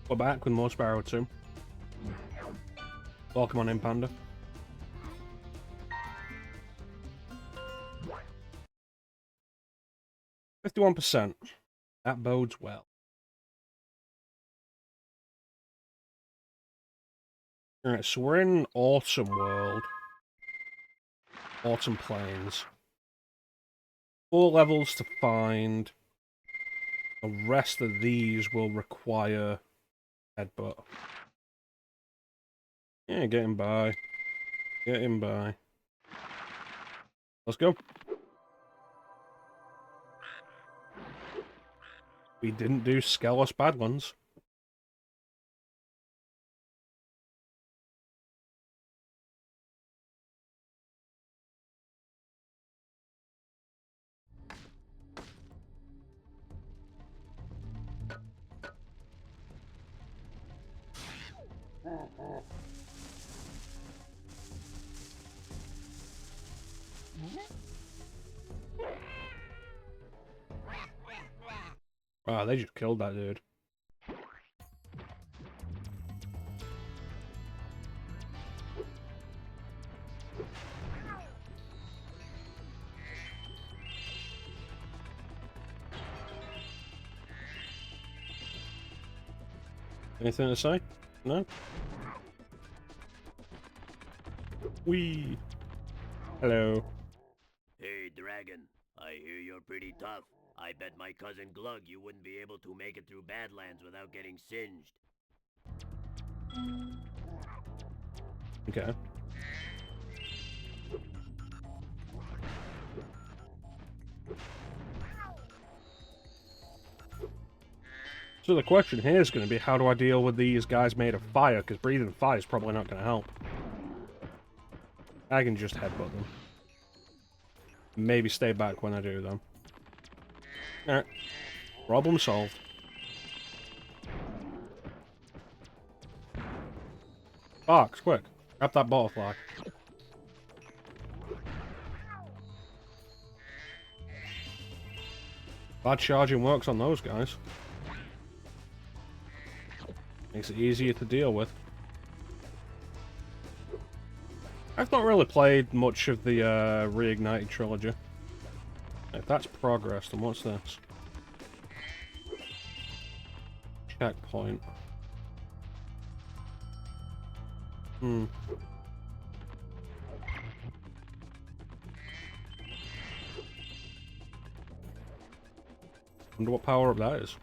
We're back with more Spyro 2. Welcome on in, Panda. %. That bodes well. Alright, so we're in Autumn World. Autumn Plains. 4 levels to find. The rest of these will require headbutt. Yeah, getting by. Getting by. Let's go. We didn't do Skelos Badlands. Wow, they just killed that dude. Anything to say? No? Wee. Hello. Hey, Dragon. I hear you're pretty tough. I bet my cousin Glug you wouldn't be able to make it through Badlands without getting singed. Okay. So the question here is going to be, how do I deal with these guys made of fire? Because breathing fire is probably not going to help. I can just headbutt them. Maybe stay back when I do them. Alright. Problem solved. Fox, quick. Grab that butterfly. Bad charging works on those guys. Makes it easier to deal with. I've not really played much of the Reignited trilogy. If that's progress, then what's this? Checkpoint. Wonder what power up that is.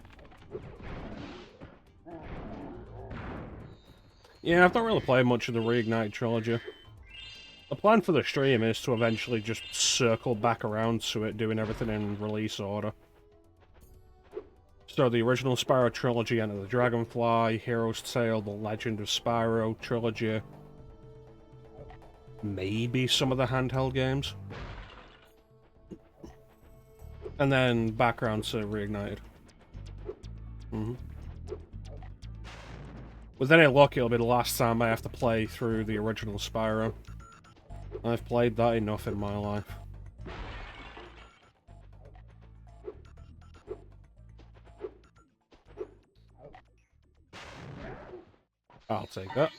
Yeah, I've not really played much of the Reignited trilogy. The plan for the stream is to eventually just circle back around to it, doing everything in release order. So the original Spyro trilogy, Enter the Dragonfly, Hero's Tale, The Legend of Spyro trilogy. Maybe some of the handheld games. And then background to Reignited. With any luck, it'll be the last time I have to play through the original Spyro. I've played that enough in my life. I'll take that.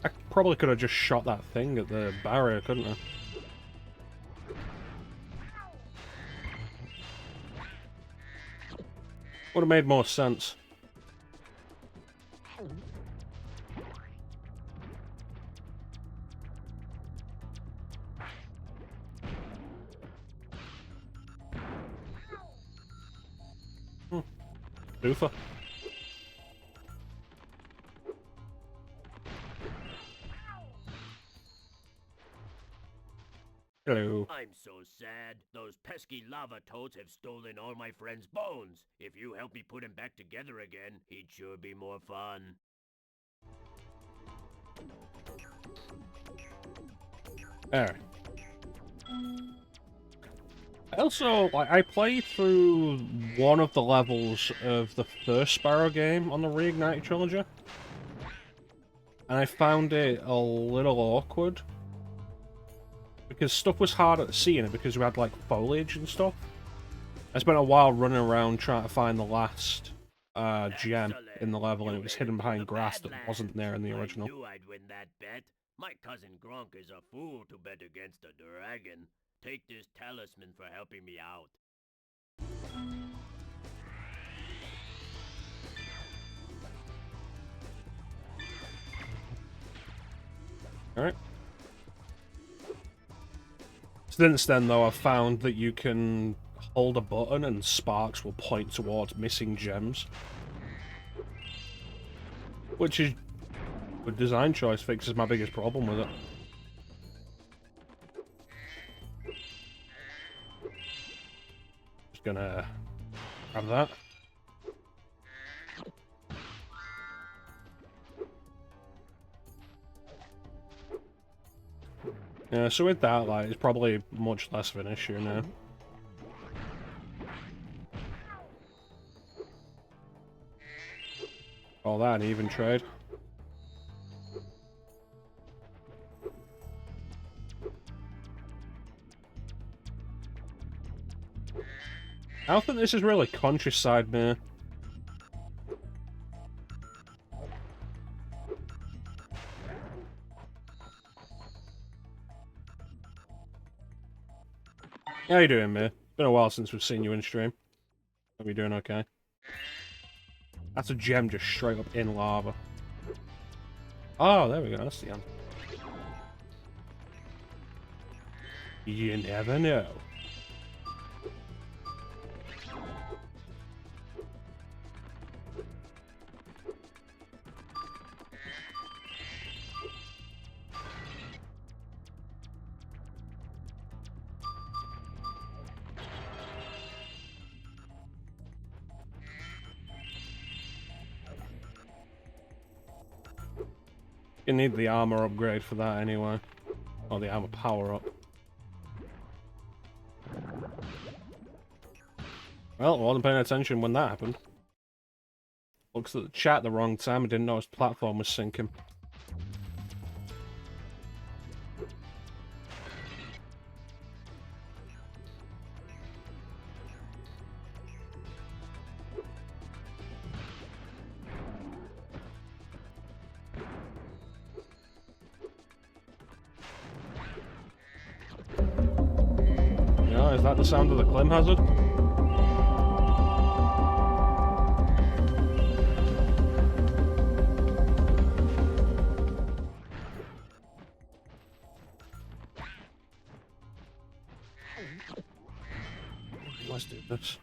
I probably could have just shot that thing at the barrier, couldn't I? Would have made more sense. Doofer. Hello. I'm so sad. Those pesky lava toads have stolen all my friend's bones. If you help me put him back together again, he'd sure be more fun. Alright. Also, I played through one of the levels of the first Spyro game on the Reignited trilogy. And I found it a little awkward. because stuff was harder to see in it because we had like foliage and stuff. I spent a while running around trying to find the last gem in the level, and it was hidden behind grass that wasn't there in the original. I knew I'd win that bet. My cousin Gronk is a fool to bet against a dragon. Take this talisman for helping me out. Alright. Since then, though, I've found that you can hold a button and sparks will point towards missing gems. Which is a design choice, fixes my biggest problem with it. Just gonna grab that. Yeah, so with that, like, it's probably much less of an issue now. All that, even trade. I don't think this is really countryside, man. How you doing, man? Been a while since we've seen you in stream. Hope you're doing okay. That's a gem just straight up in lava. Oh, there we go. That's the end. You never know. You need the armor upgrade for that anyway. Or the armor power up. Well, I wasn't paying attention when that happened. Looks at the chat at the wrong time and didn't know his platform was sinking. Yeah, is that the sound of the Clim hazard? Let's do this.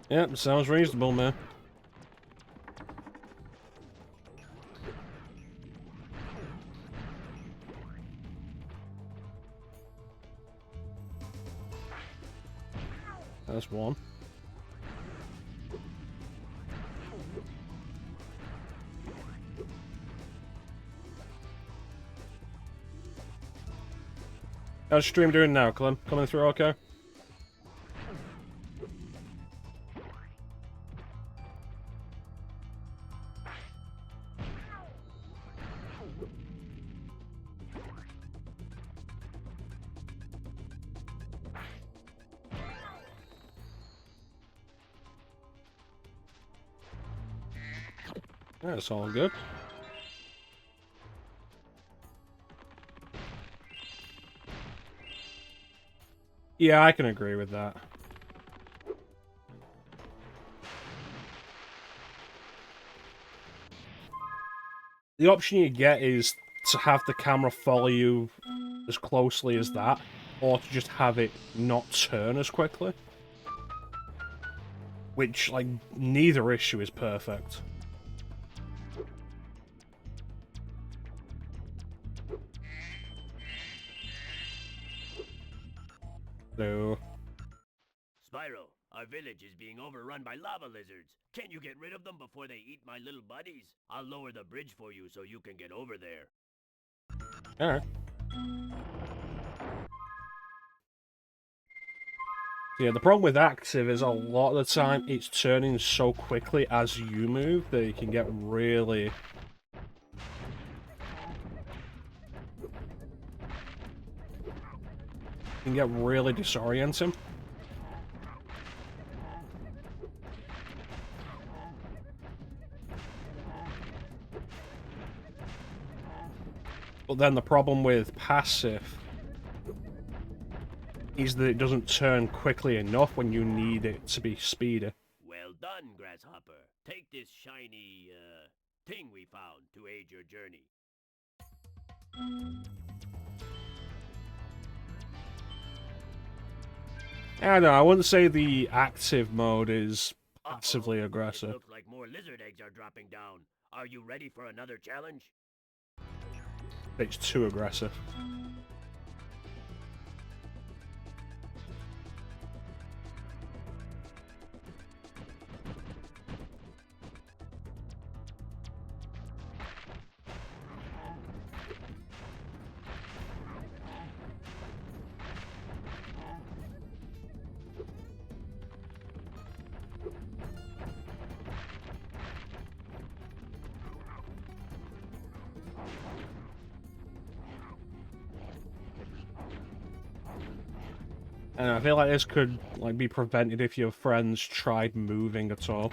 Yep, sounds reasonable, man. That's one. How's stream doing now, Clem? Coming through okay? That's all good. Yeah, I can agree with that. The option you get is to have the camera follow you as closely as that, or to just have it not turn as quickly. Which, like, neither issue is perfect. So... Spyro, our village is being overrun by lava lizards. Can't you get rid of them before they eat my little buddies? I'll lower the bridge for you so you can get over there. Alright. Yeah, the problem with active is a lot of the time it's turning so quickly as you move that it can get really... disorienting. But then the problem with passive is that it doesn't turn quickly enough when you need it to be speedy. Well done, Grasshopper. Take this shiny, thing we found to aid your journey. I don't know, I wouldn't say the active mode is passively Uh-oh. aggressive. It looks like more lizard eggs are dropping down. Are you ready for another challenge? It's too aggressive. And I feel like this could be prevented if your friends tried moving at all.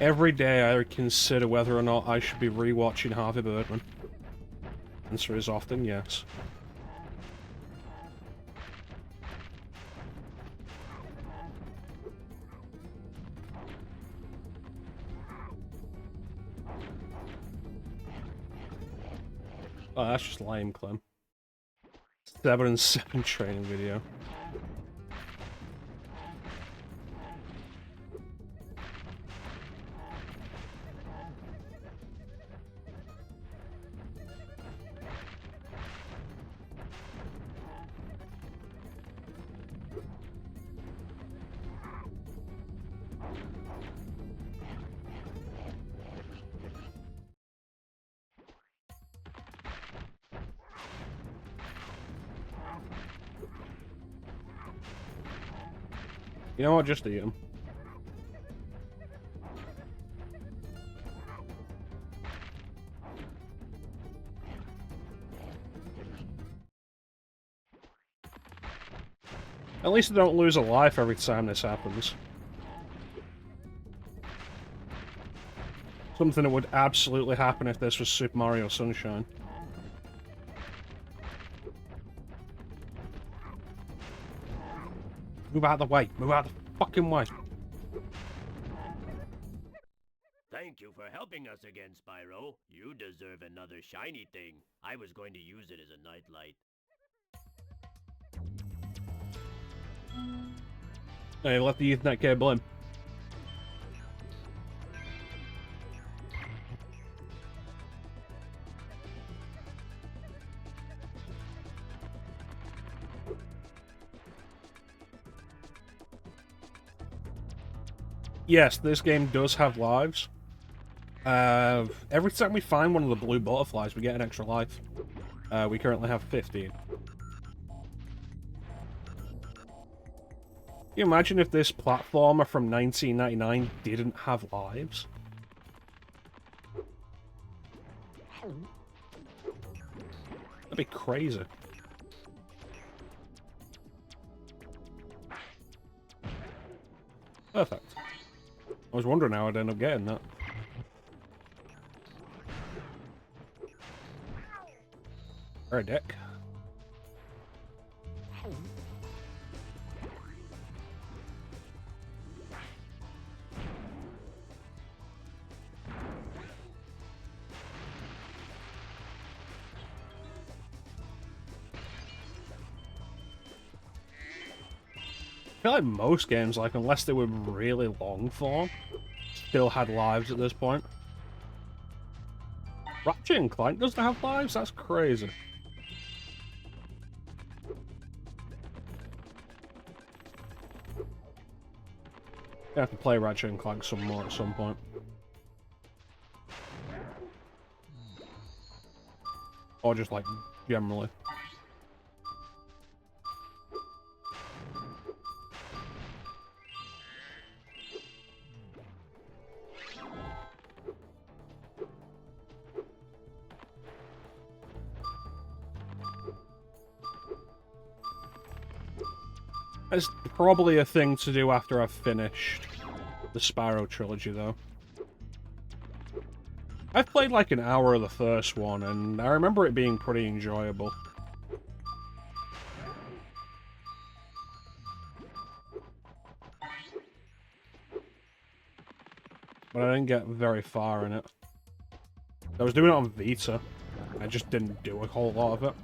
Every day I consider whether or not I should be rewatching Harvey Birdman. Answer is often yes. Oh, that's just lame, Clem. 7 and 7 training video. You know what? Just eat them. At least I don't lose a life every time this happens. Something that would absolutely happen if this was Super Mario Sunshine. Move out of the way. Move out of the fucking way. Thank you for helping us again, Spyro. You deserve another shiny thing. I was going to use it as a nightlight. Hey, let the Ethernet cable in. Yes, this game does have lives. Every time we find one of the blue butterflies, we get an extra life. We currently have 15. Can you imagine if this platformer from 1999 didn't have lives? That'd be crazy. Perfect. I was wondering how I'd end up getting that. Or a dick. feel like most games, like, unless they were really long form, still had lives at this point. Ratchet and Clank doesn't have lives? That's crazy. I have to play Ratchet and Clank some more at some point. Or just, like, generally. It's probably a thing to do after I've finished the Spyro trilogy, though. I've played like an hour of the first one, and I remember it being pretty enjoyable. But I didn't get very far in it. I was doing it on Vita. I just didn't do a whole lot of it.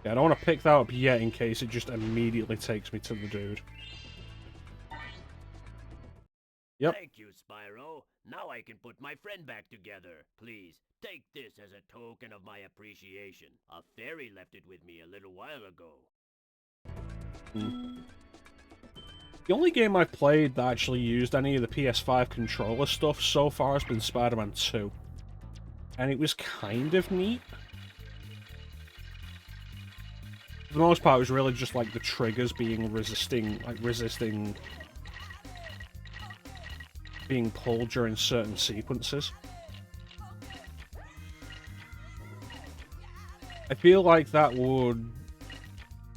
Yeah, I don't want to pick that up yet in case it just immediately takes me to the dude. Yep. Thank you, Spyro. Now I can put my friend back together. Please, take this as a token of my appreciation. A fairy left it with me a little while ago. The only game I've played that actually used any of the PS5 controller stuff so far has been Spider-Man 2. And it was kind of neat. For the most part, it was really just like the triggers being resisting being pulled during certain sequences. I feel like that would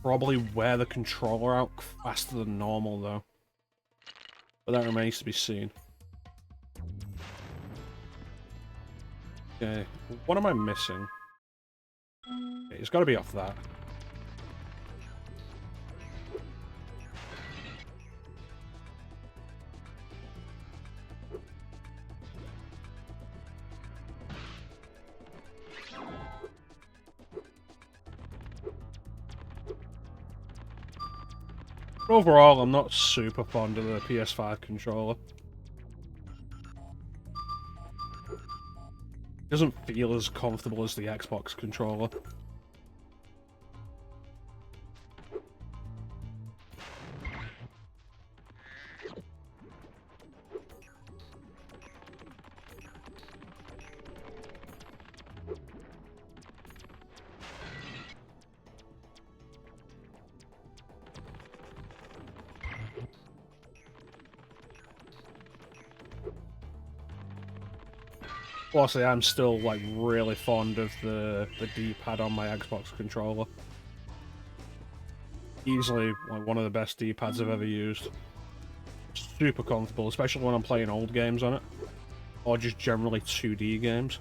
probably wear the controller out faster than normal, though. But that remains to be seen. Okay, what am I missing? Okay, it's got to be off that. Overall, I'm not super fond of the PS5 controller. It doesn't feel as comfortable as the Xbox controller. Plus, I'm still like really fond of the D-pad on my Xbox controller. Easily like one of the best D-pads I've ever used. Super comfortable, especially when I'm playing old games on it, or just generally 2D games.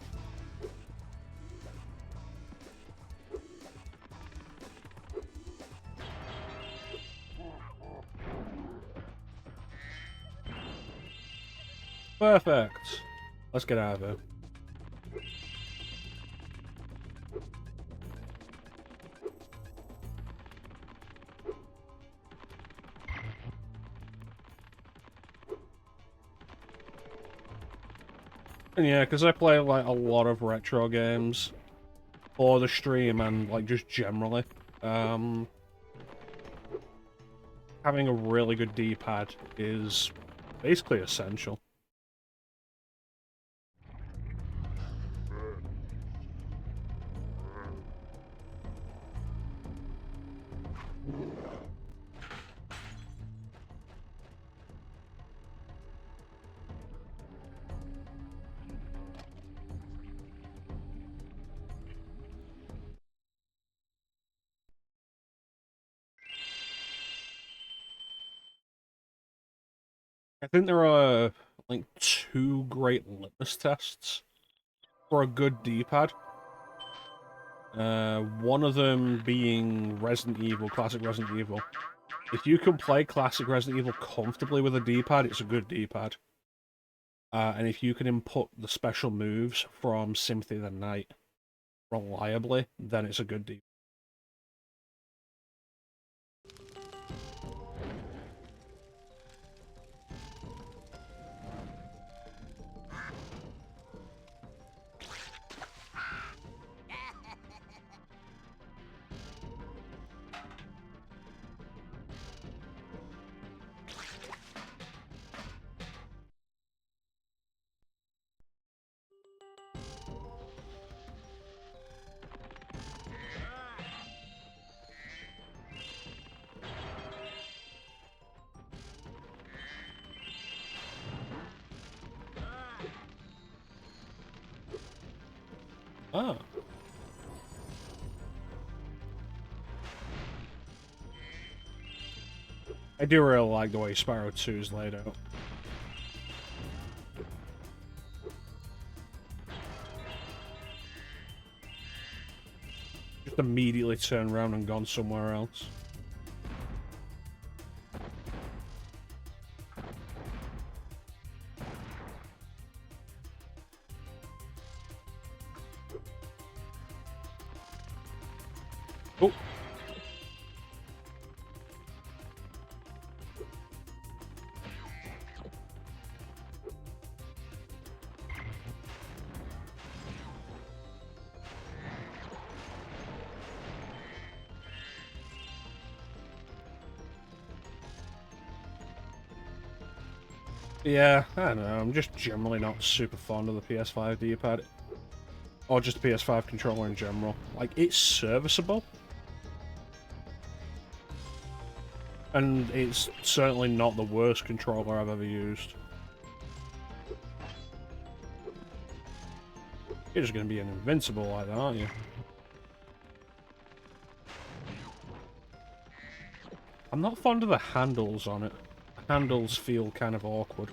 Perfect. Let's get out of here. And yeah, because I play like a lot of retro games for the stream and like just generally, having a really good D-pad is basically essential. I think there are like 2 great litmus tests for a good D-pad. One of them being Resident Evil, classic Resident Evil. If you can play classic Resident Evil comfortably with a D-pad, it's a good D-pad. And if you can input the special moves from Symphony of the Night reliably, then it's a good D-pad. Ah. I do really like the way Spyro 2 is laid out. Just immediately turned around and gone somewhere else. Oh. Yeah, I don't know, I'm just generally not super fond of the PS5 D-pad. Or just the PS5 controller in general. Like, it's serviceable. And it's certainly not the worst controller I've ever used. You're just gonna be an invincible like that, aren't you? I'm not fond of the handles on it. The handles feel kind of awkward.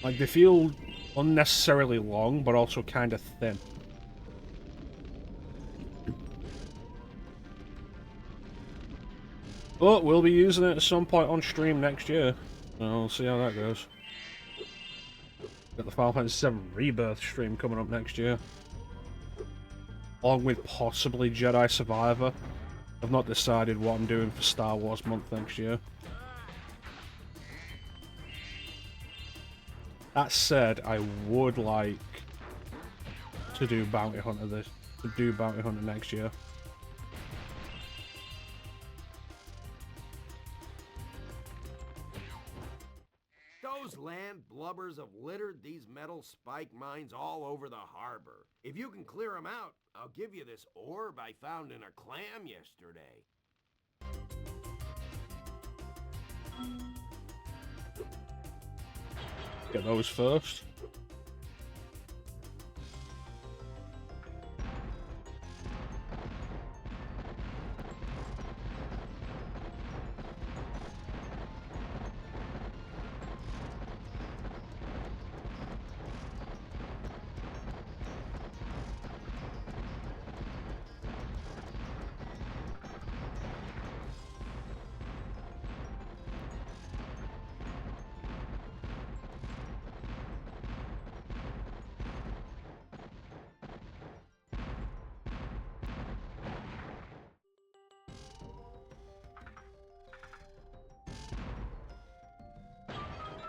Like, they feel unnecessarily long, but also kind of thin. But we'll be using it at some point on stream next year. So we'll see how that goes. Got the Final Fantasy VII Rebirth stream coming up next year. Along with possibly Jedi Survivor. I've not decided what I'm doing for Star Wars month next year. That said, I would like to do Bounty Hunter next year. Those land blubbers have littered these metal spike mines all over the harbor. If you can clear them out, I'll give you this orb I found in a clam yesterday. Get those first.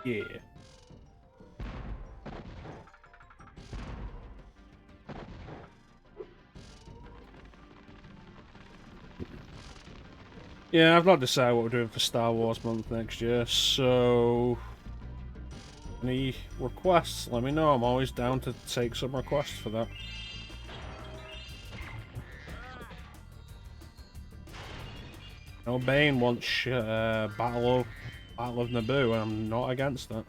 Yeah. Yeah, I've not decided what we're doing for Star Wars month next year, so... Any requests, let me know. I'm always down to take some requests for that. No, Bane wants Battle of Naboo, and I'm not against that.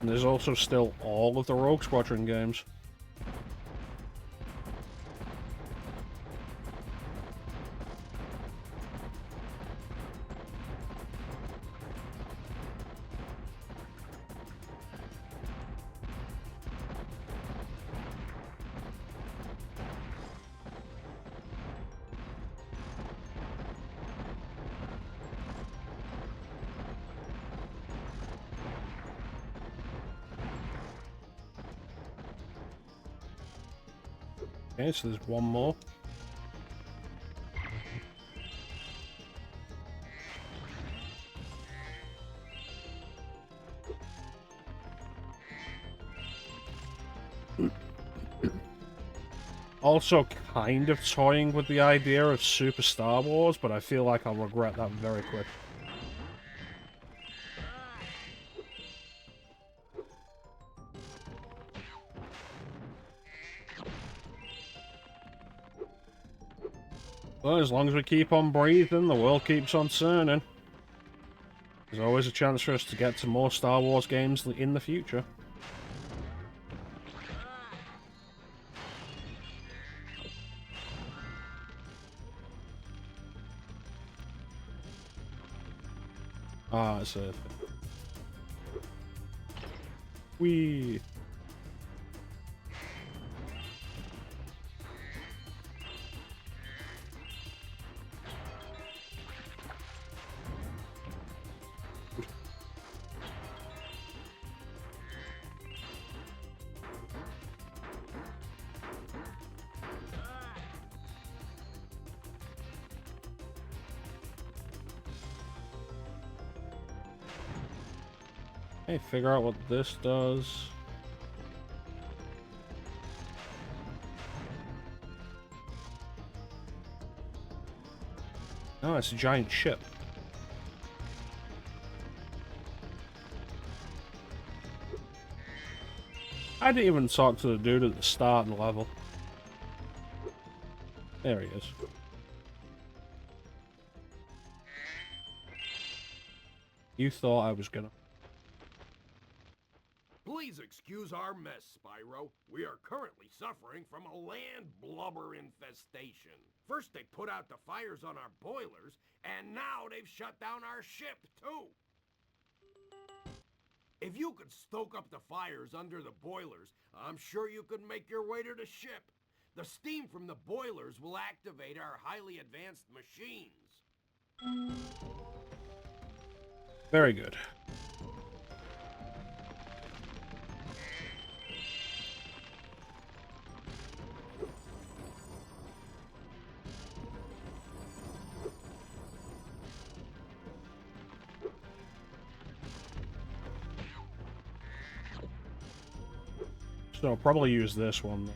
And there's also still all of the Rogue Squadron games. Okay, so there's one more. Also kind of toying with the idea of Super Star Wars, but I feel like I'll regret that very quick. Well, as long as we keep on breathing, the world keeps on turning. There's always a chance for us to get to more Star Wars games in the future. Ah, it's a... Whee! Hey, figure out what this does. Oh, it's a giant ship. I didn't even talk to the dude at the start of the level. There he is. You thought I was gonna... Please excuse our mess, Spyro. We are currently suffering from a land blubber infestation. First they put out the fires on our boilers, and now they've shut down our ship, too. If you could stoke up the fires under the boilers, I'm sure you could make your way to the ship. The steam from the boilers will activate our highly advanced machines. Very good. So I'll probably use this one.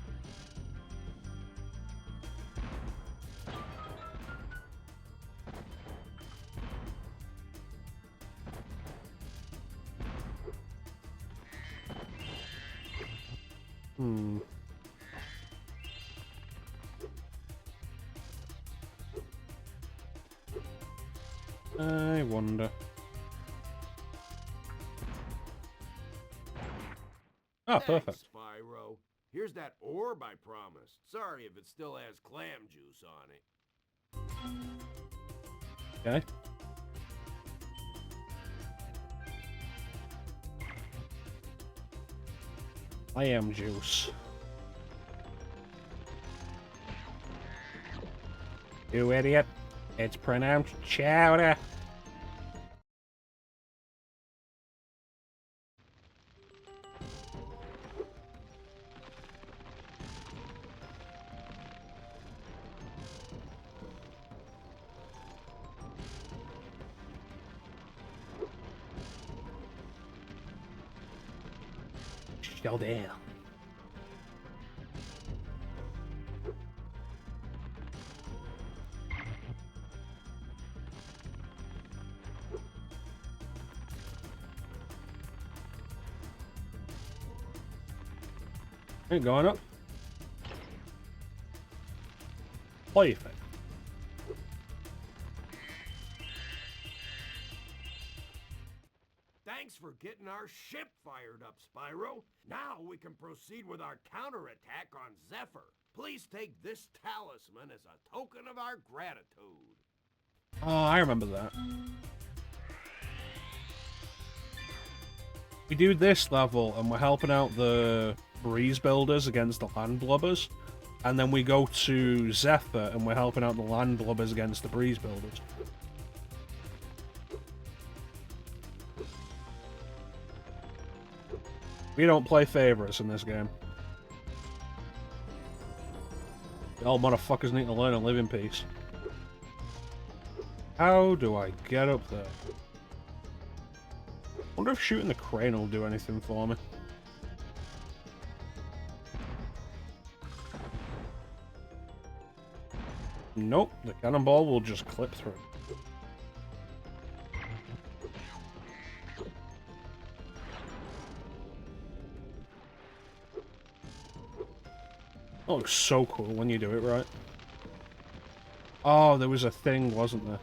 I wonder. Ah, perfect. Thanks, Spyro. Here's that orb I promised. Sorry if it still has clam juice on it. Okay. Clam juice. You idiot. It's pronounced chowder. Chowder. Ain't going up. Perfect. Thanks for getting our ship fired up, Spyro. Now we can proceed with our counterattack on Zephyr. Please take this talisman as a token of our gratitude. Oh, I remember that. We do this level and we're helping out the breeze builders against the land blubbers, and then we go to Zephyr and we're helping out the land blubbers against the breeze builders. We don't play favorites in this game. Y'all motherfuckers need to learn and live in peace. How do I get up there? Wonder if shooting the crane will do anything for me. Nope, the cannonball will just clip through. That looks so cool when you do it right. Oh, there was a thing, wasn't there?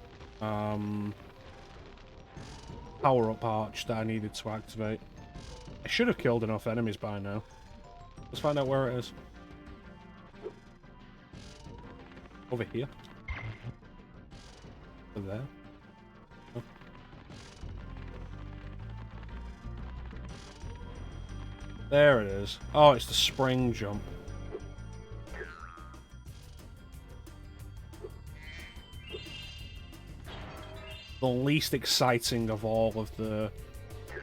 power-up arch that I needed to activate. I should have killed enough enemies by now. Let's find out where it is. Over here. Over there. Oh. There it is. Oh, it's the spring jump. The least exciting of all of the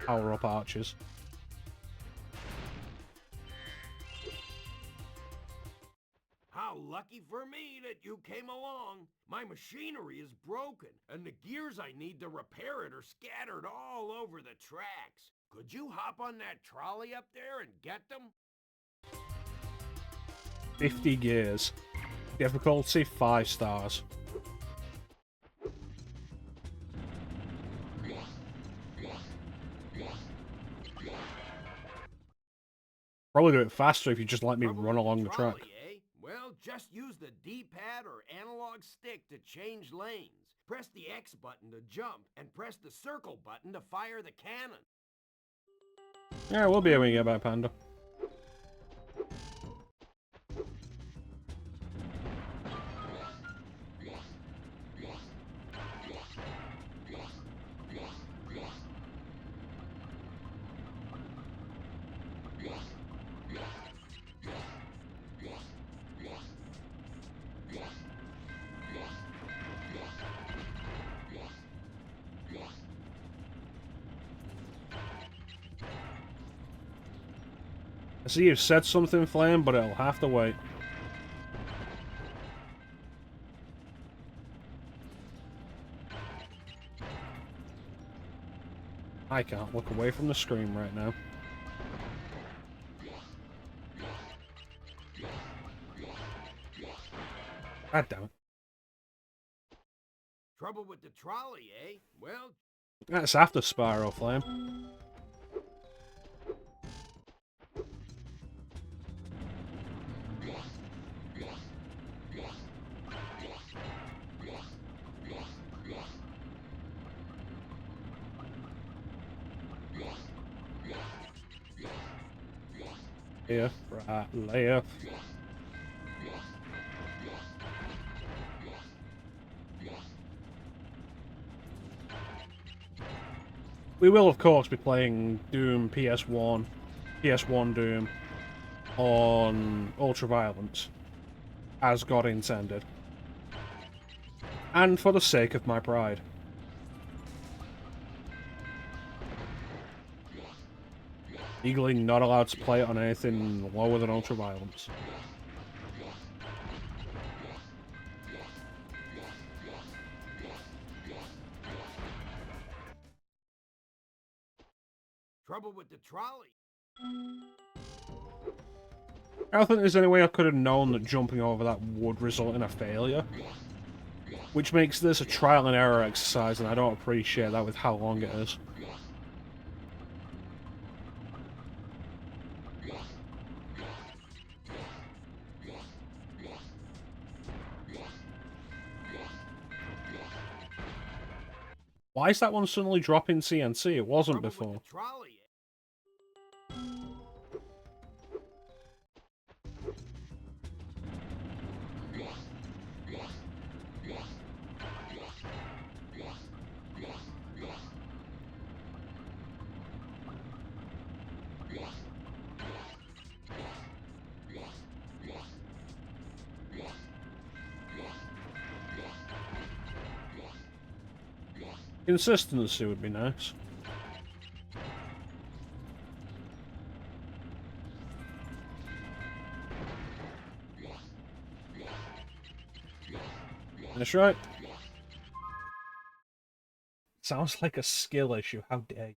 power-up archers. How lucky for me that you came along. My machinery is broken, and the gears I need to repair it are scattered all over the tracks. Could you hop on that trolley up there and get them? 50 gears. Difficulty 5 stars. Probably do it faster if you just let me Trouble run with along the track. trolley, eh? Well, just use the D-pad or analog stick to change lanes. Press the X button to jump, and press the circle button to fire the cannon. Yeah, we'll be able to get back, Panda. I see you've said something, Flame, but it'll have to wait. I can't look away from the screen right now. God damn it. Trouble with the trolley, eh? Well, That's after Spyro, Flame. Here, right, left. We will, of course, be playing Doom PS1 Doom on Ultraviolence, as God intended. And for the sake of my pride. Legally not allowed to play it on anything lower than Ultraviolence. trouble with the trolley. I don't think there's any way I could have known that jumping over that would result in a failure. Which makes this a trial and error exercise, and I don't appreciate that with how long it is. Why is that one suddenly dropping CNC? It wasn't Trouble before. with the trolley. Consistency would be nice. Finish right. Sounds like a skill issue, how dare you.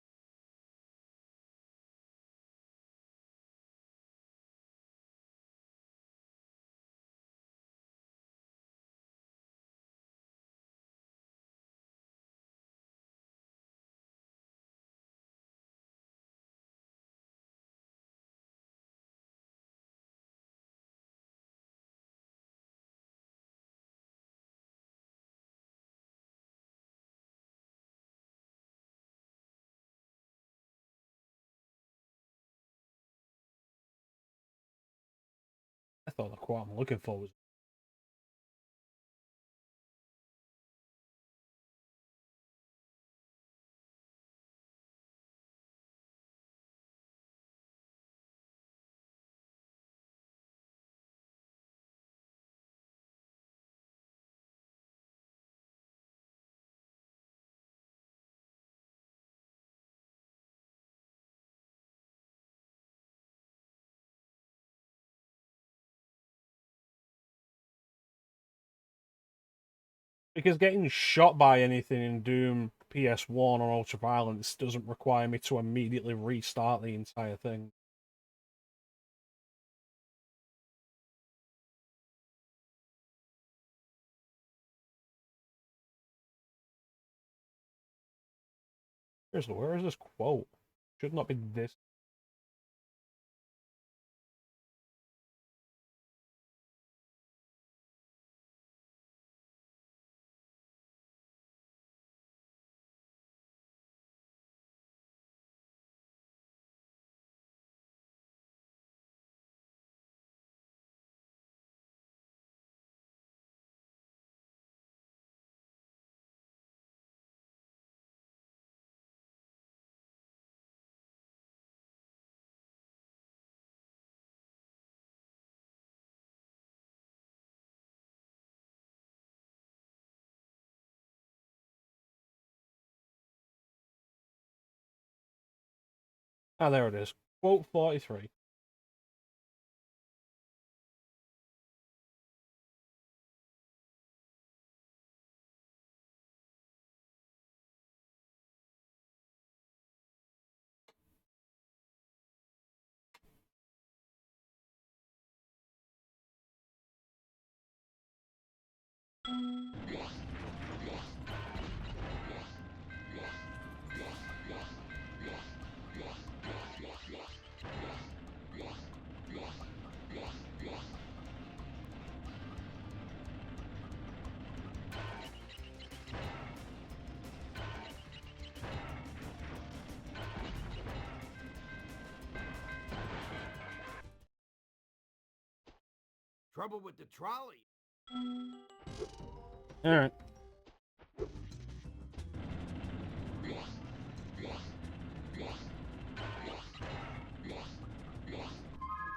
thought the quote I'm looking for was... Because getting shot by anything in Doom PS1 or Ultraviolence doesn't require me to immediately restart the entire thing. Seriously, where is this quote? Should not be this. Ah, there it is. Quote 43. Trouble with the trolley. Alright.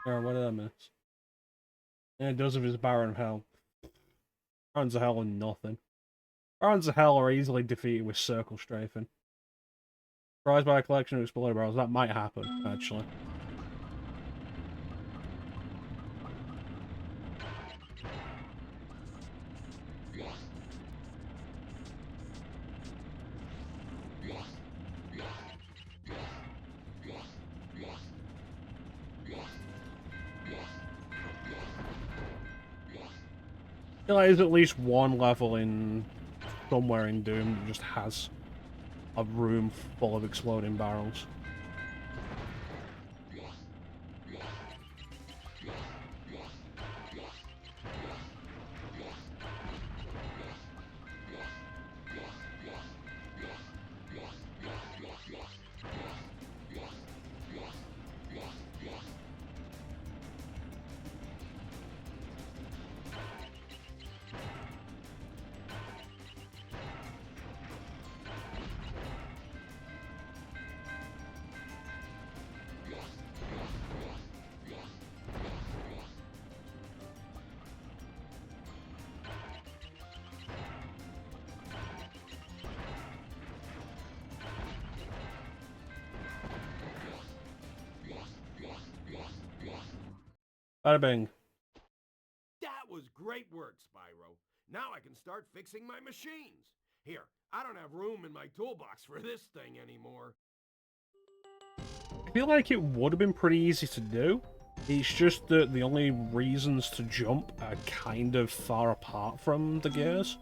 Alright, what did I miss? Yeah, it does if it's Baron of Hell. Barons of Hell are nothing. Barons of Hell are easily defeated with circle strafing. Surprised by a collection of exploded barrels, that might happen, actually. I feel like there's at least one level in somewhere in Doom that just has a room full of exploding barrels. Bada bing. That was great work, Spyro. Now I can start fixing my machines. Here, I don't have room in my toolbox for this thing anymore. I feel like it would have been pretty easy to do. It's just that the only reasons to jump are kind of far apart from the gears.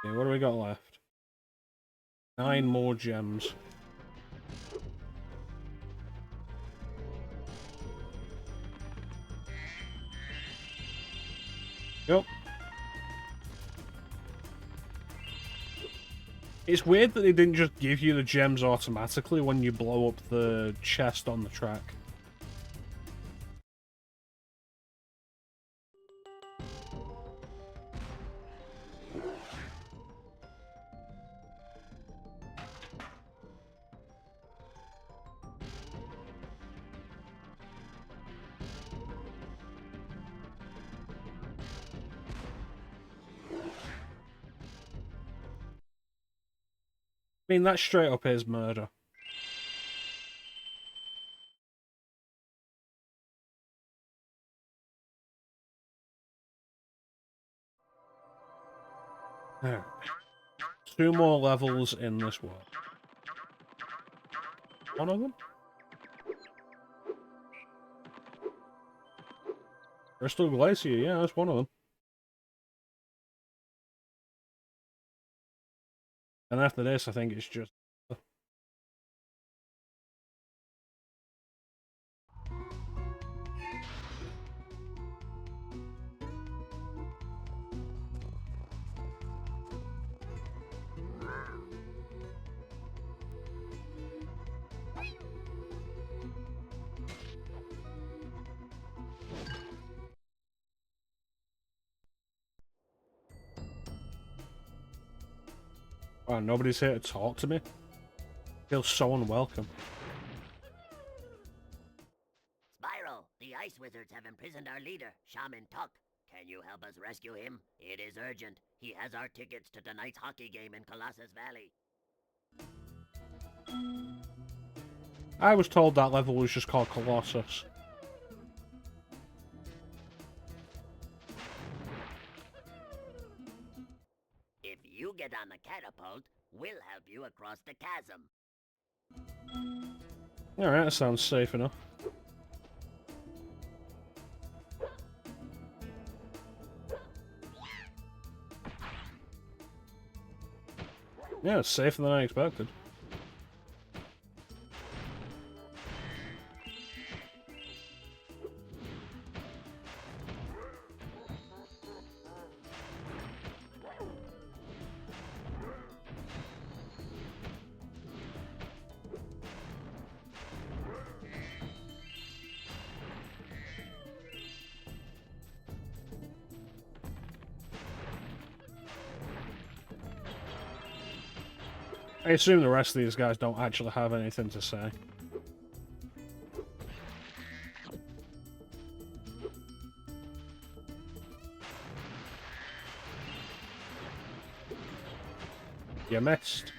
Okay, what do we got left? 9 more gems. Yep. It's weird that they didn't just give you the gems automatically when you blow up the chest on the track. I mean, that straight up is murder. Alright. 2 more levels in this world. One of them? Crystal Glacier, yeah, that's one of them. And after this, I think it's just... Wow, nobody's here to talk to me. I feel so unwelcome. Spyro, the ice wizards have imprisoned our leader, Shaun. Can you help us rescue him? It is urgent. He has our tickets to tonight's hockey game in Colossus Valley. I was told that level was just called Colossus. If you get on the catapult, we'll help you across the chasm. Alright, that sounds safe enough. Yeah, it's safer than I expected. I assume the rest of these guys don't actually have anything to say. You missed.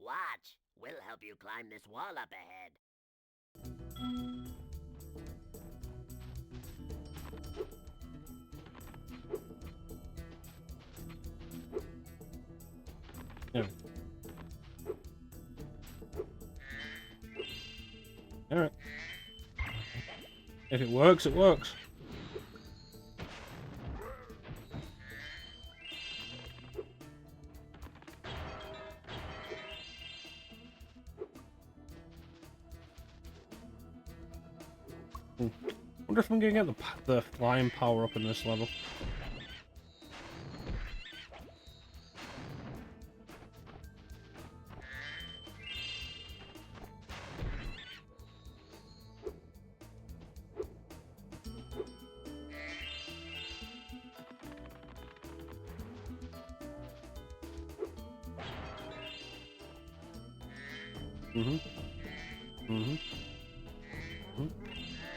Watch. We'll help you climb this wall up ahead. Yeah. Alright. If it works, it works. Wonder if I'm gonna get the flying power up in this level.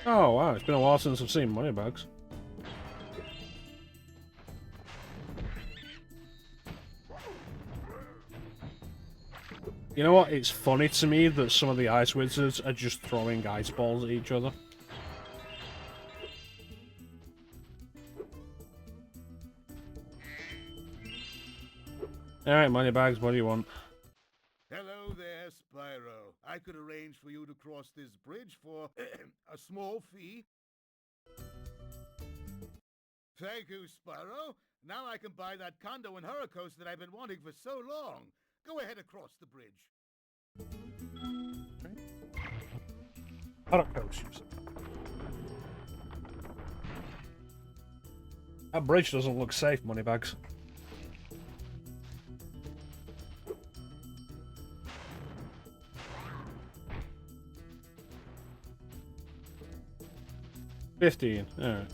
Oh wow, it's been a while since I've seen moneybags. You know what? It's funny to me that some of the ice wizards are just throwing ice balls at each other. Alright, moneybags, what do you want? Hello there, Spyro. I could arrange for you to cross this bridge for a small fee. Thank you, Spyro. Now I can buy that condo in Hurricos that I've been wanting for so long. Go ahead across the bridge. I don't coach you. That bridge doesn't look safe, Moneybags. $15. Alright.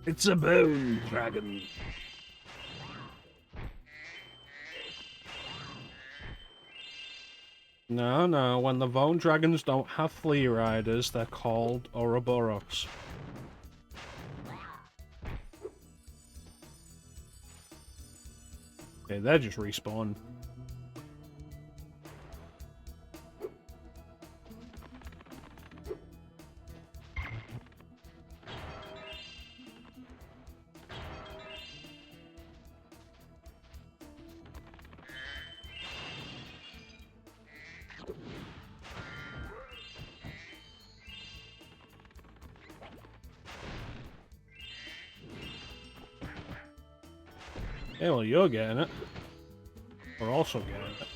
It's a bone dragon. No, no, when the bone dragons don't have flea riders, they're called Ouroboros. Okay, they're just respawned. Yeah, well, you're getting it. We're also getting it.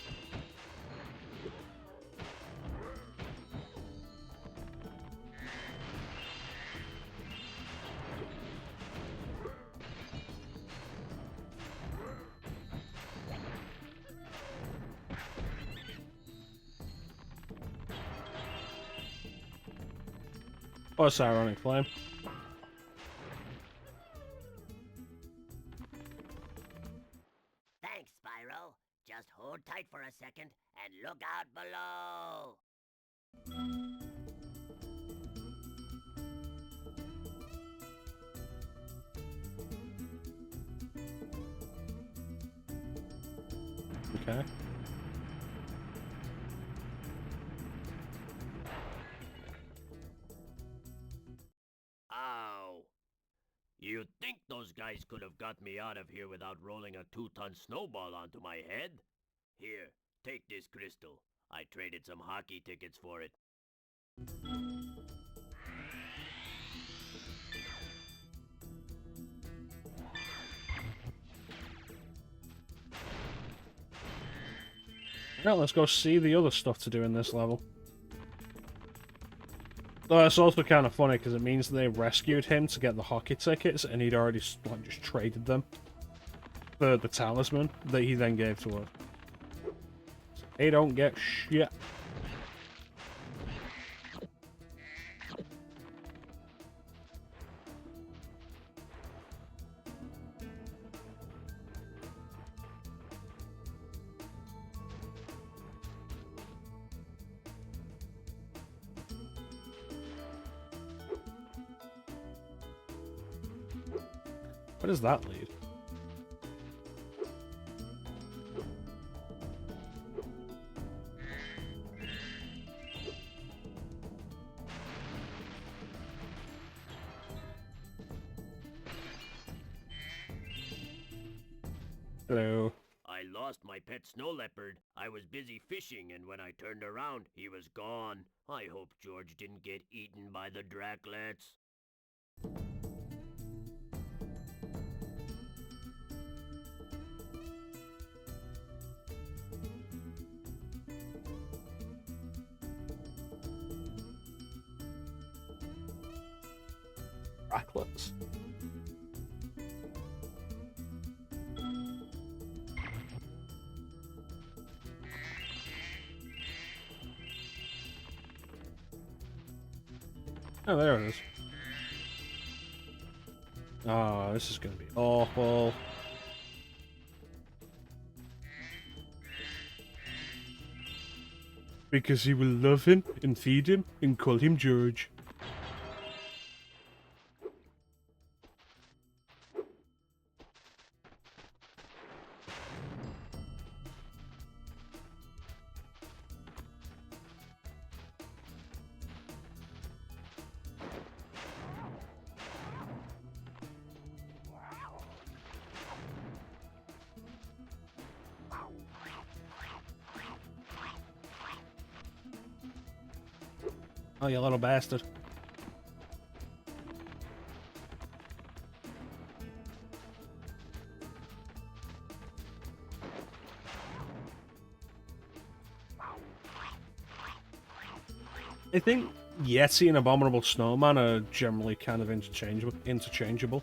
What's ironic flame? Thanks, Spyro. Just hold tight for a second and look out below. Okay. Ow. You'd think those guys could have got me out of here without rolling a 2-ton snowball onto my head? Here, take this crystal. I traded some hockey tickets for it. Right, let's go see the other stuff to do in this level. Though it's also kind of funny because it means they rescued him to get the hockey tickets and he'd already like, just traded them for the talisman that he then gave to us. So they don't get shit. Where does that lead? Hello. I lost my pet snow leopard. I was busy fishing, and when I turned around, he was gone. I hope George didn't get eaten by the Draclets. Draclets. Oh, there it is. Oh, this is gonna be awful. Because he will love him and feed him and call him George. Oh, you little bastard. I think Yeti and Abominable Snowman are generally kind of interchangeable.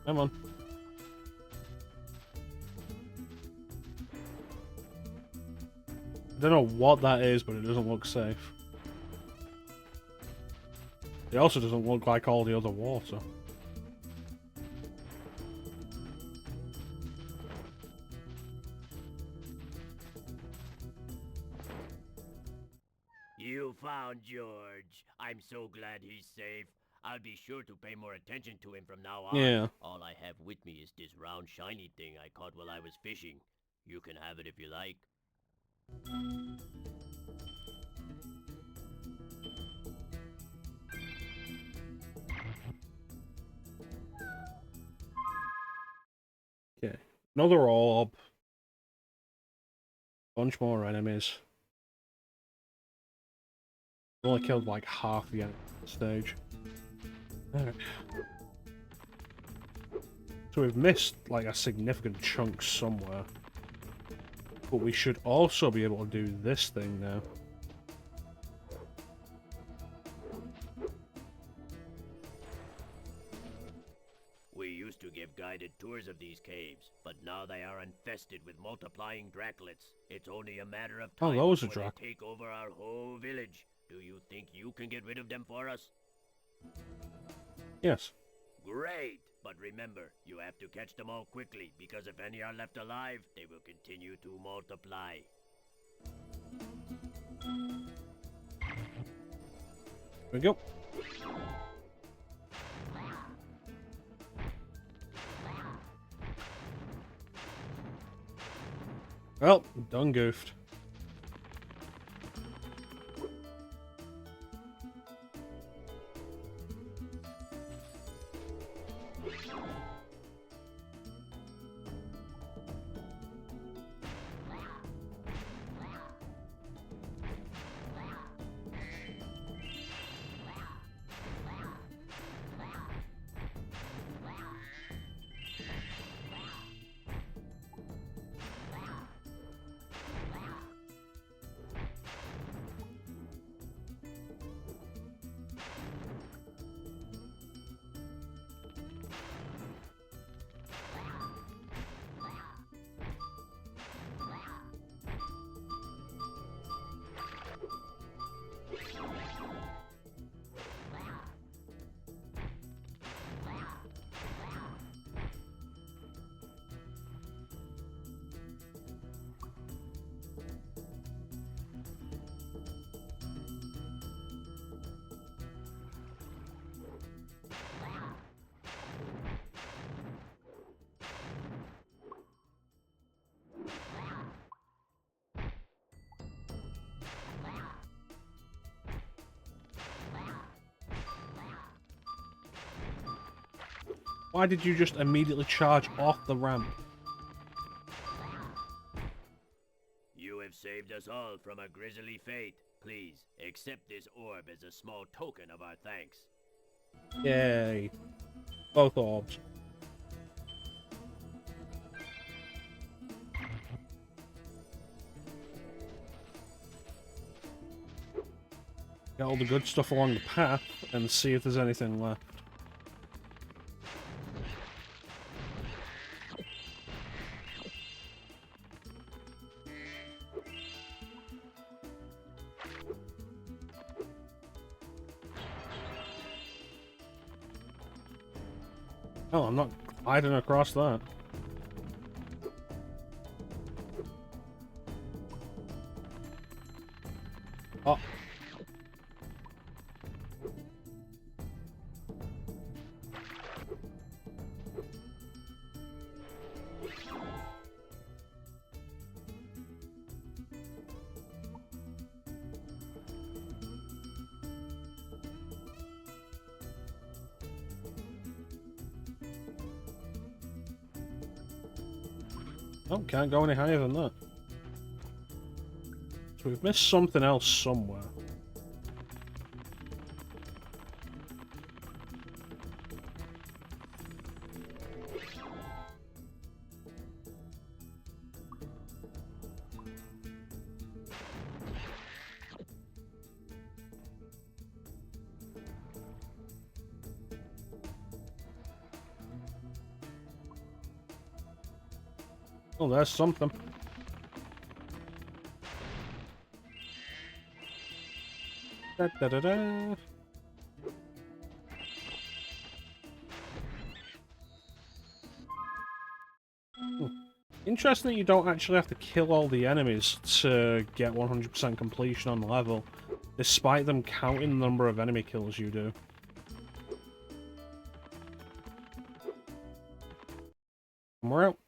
Come on. I don't know what that is, but it doesn't look safe. It also doesn't look like all the other water. You found George. I'm so glad he's safe. I'll be sure to pay more attention to him from now on. Yeah. All I have with me is this round shiny thing I caught while I was fishing. You can have it if you like. Okay. Another orb. Bunch more enemies. Only killed like half the enemy stage. Alright. So we've missed like a significant chunk somewhere. But we should also be able to do this thing now. We used to give guided tours of these caves, but now they are infested with multiplying Draclets. It's only a matter of time those are before Drac. they take over our whole village. Do you think you can get rid of them for us? Yes. Great! But remember, you have to catch them all quickly, because if any are left alive, they will continue to multiply. Here we go. Well, done goofed. Why did you just immediately charge off the ramp? You have saved us all from a grisly fate. Please, accept this orb as a small token of our thanks. Yay. Both orbs. Get all the good stuff along the path and see if there's anything left. Oh, I'm not gliding across that. Oh. Oh, can't go any higher than that. So we've missed something else somewhere. Oh, there's something. Da, da, da, da. Interesting that you don't actually have to kill all the enemies to get 100% completion on the level, despite them counting the number of enemy kills you do. And we're out.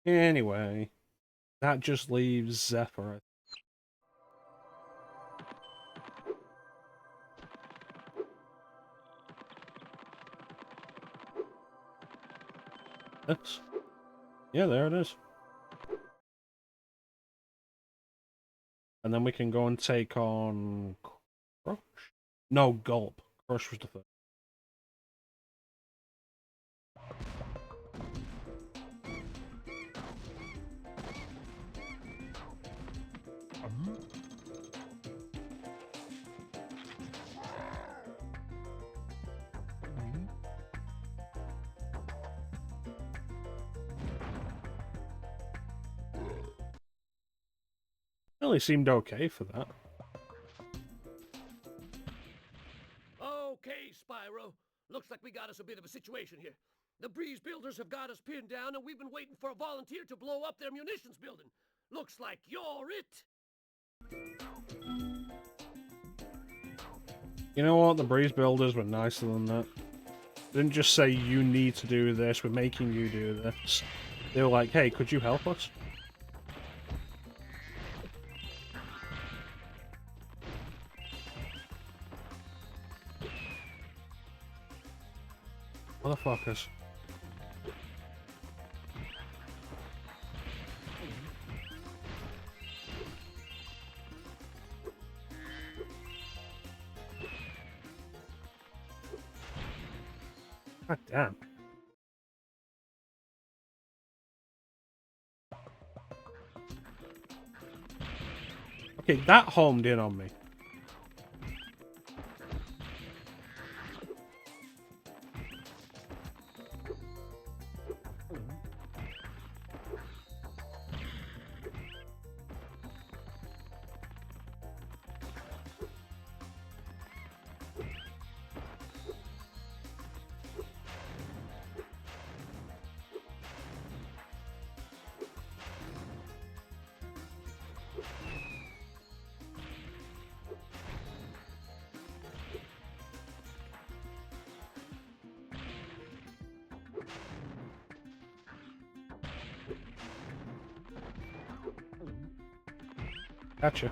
Anyway, that just leaves Zephyr. This. Yeah, there it is. And then we can go and take on Crush? No, Gulp. Crush was the first. Really seemed okay for that. Okay, Spyro. Looks like we got us a bit of a situation here. The Breeze Builders have got us pinned down, and we've been waiting for a volunteer to blow up their munitions building. Looks like you're it. You know what? The Breeze Builders were nicer than that. They didn't just say, you need to do this, we're making you do this. They were like, hey, could you help us? Motherfuckers. God damn. Okay, that homed in on me. Gotcha.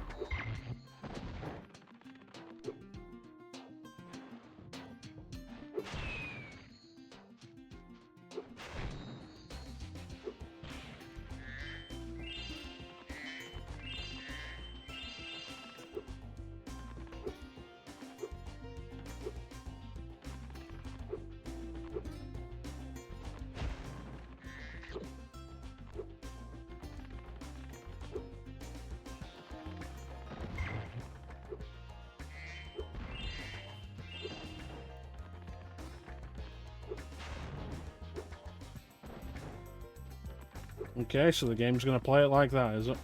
Okay, so the game's gonna play it like that, is it?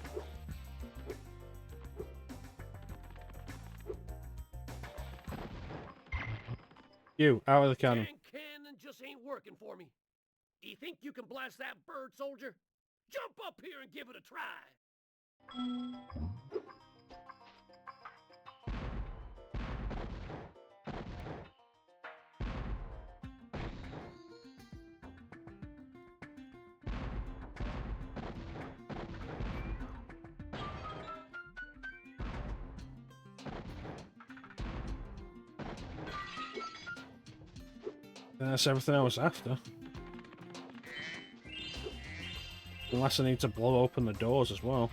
You, out of the cannon. Cannon just ain't working for me. Do you think you can blast that bird, soldier? Jump up here and give it a try. That's everything I was after. Unless I need to blow open the doors as well.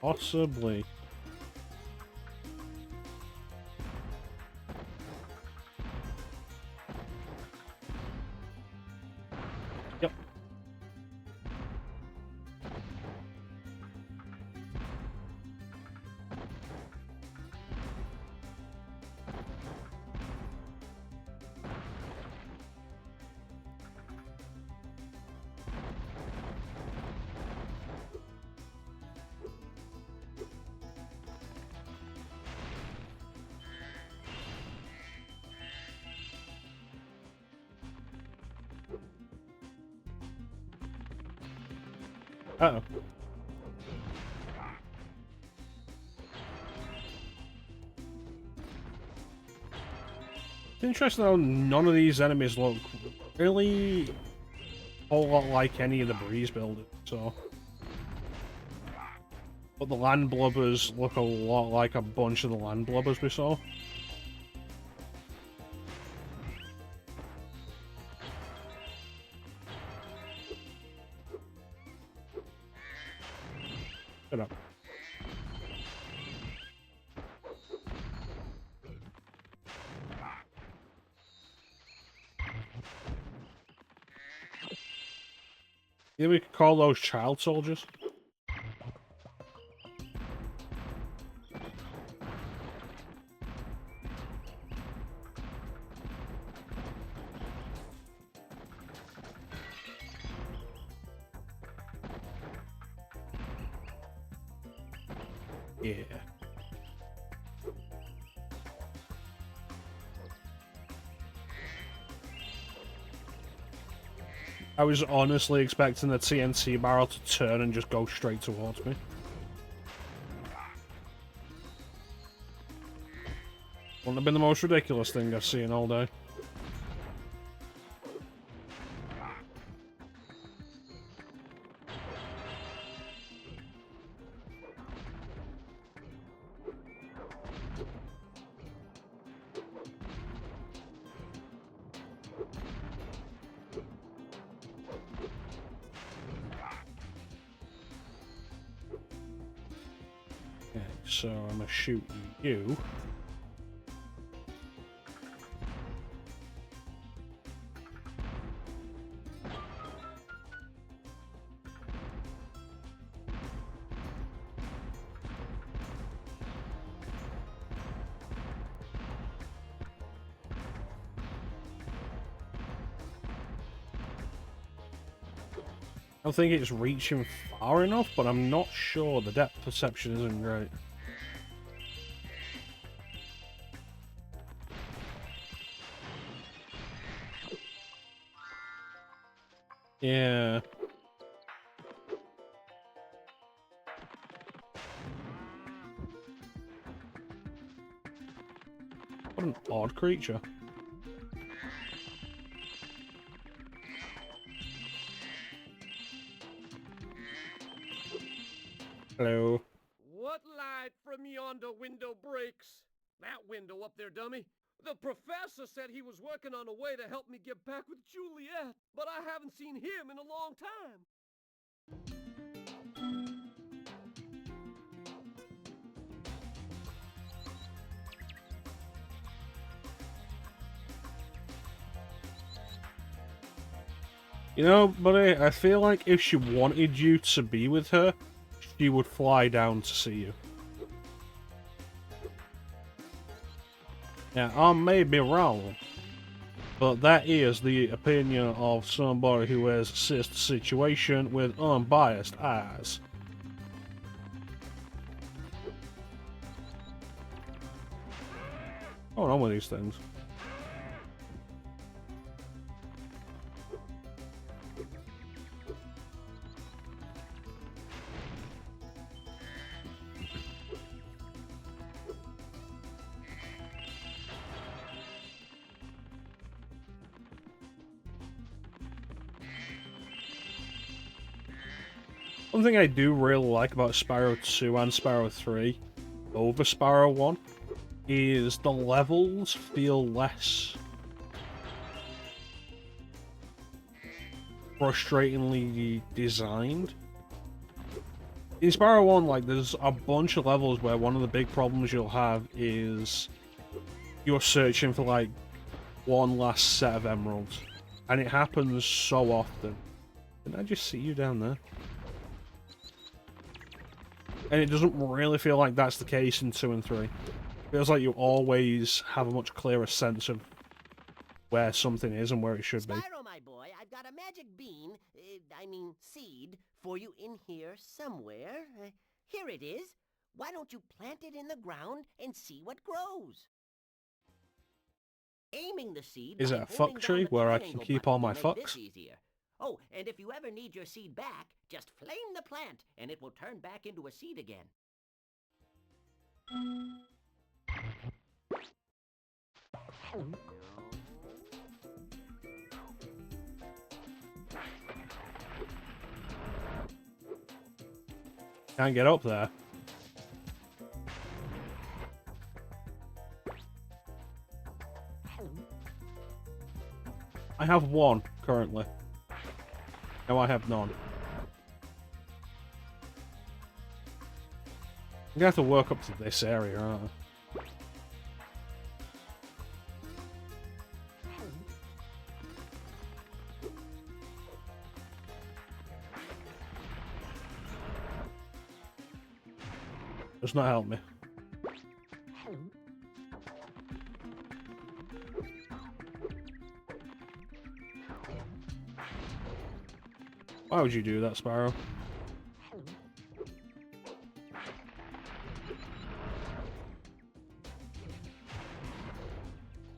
Possibly. Yep. Uh-oh. It's interesting how none of these enemies look really a whole lot like any of the breeze buildings, so. But the land blubbers look a lot like a bunch of the land blubbers we saw. Shut up. Yeah, we could call those child soldiers. Yeah. I was honestly expecting the TNT barrel to turn and just go straight towards me. Wouldn't have been the most ridiculous thing I've seen all day. Okay, so I'm gonna shoot you. I don't think it's reaching far enough, but I'm not sure. The depth perception isn't great. Yeah. What an odd creature. Hello. What light from yonder window breaks? That window up there, dummy. The professor said he was working on a way to help me get back with Juliet, but I haven't seen him in a long time. You know, buddy, I feel like if she wanted you to be with her, she would fly down to see you. Now, I may be wrong, but that is the opinion of somebody who has assessed the situation with unbiased eyes. What's going on with these things? One thing I do really like about Spyro 2 and Spyro 3 over Spyro 1 is the levels feel less frustratingly designed. In Spyro 1, like, there's a bunch of levels where one of the big problems you'll have is you're searching for, like, one last set of emeralds. And it happens so often. Didn't I just see you down there? And it doesn't really feel like that's the case in 2 and 3. It feels like you always have a much clearer sense of where something is and where it should be. Spyro, my boy, I've got a magic bean, seed, for you in here somewhere. Here it is. Why don't you plant it in the ground and see what grows? Aiming the seed Is by it a holding fuck down tree the where I triangle can keep button all my will make this fucks? easier. Oh, and if you ever need your seed back, just flame the plant, and it will turn back into a seed again. Can't get up there. I have one currently. No, I have none. I'm gonna have to work up to this area, aren't I? Does not help me. Why would you do that, Spyro?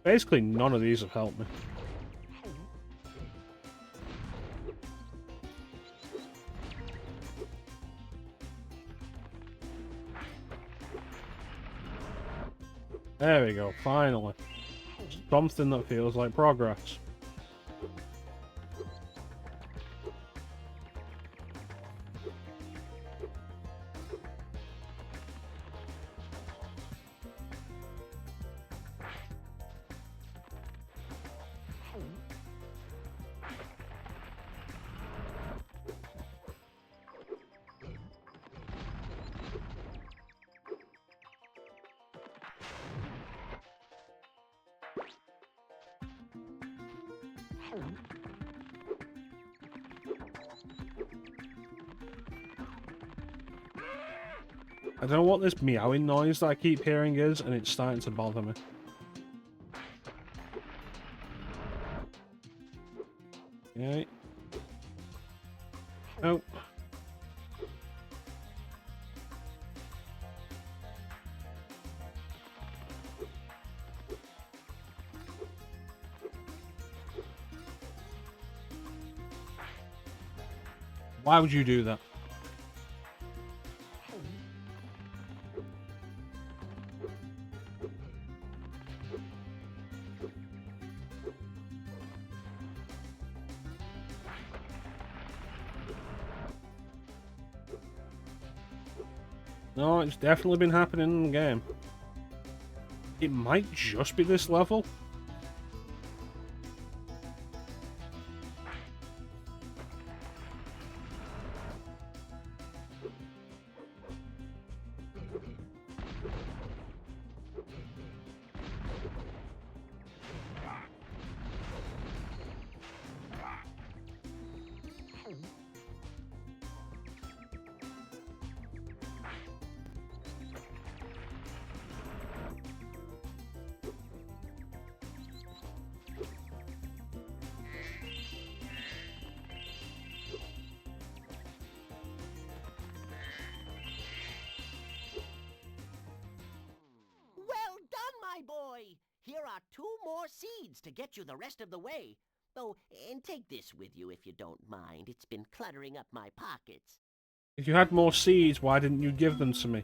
Basically, none of these have helped me. There we go, finally. Something that feels like progress. I don't know what this meowing noise that I keep hearing is, and it's starting to bother me. Okay. Oh. Why would you do that? No, it's definitely been happening in the game. It might just be this level. Well done, my boy! Here are 2 more seeds to get you the rest of the way. Oh, and take this with you if you don't mind. It's been cluttering up my pockets. If you had more seeds, why didn't you give them to me?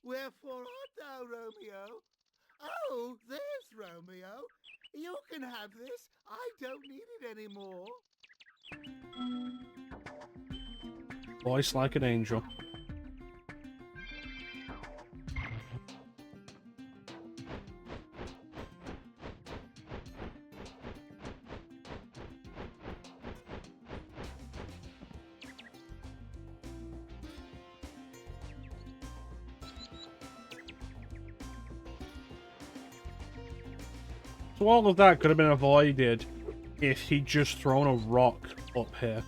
Wherefore art thou, Romeo? Oh, there's Romeo. You can have this. I don't need it anymore. Voice like an angel. So all of that could have been avoided if he'd just thrown a rock up here.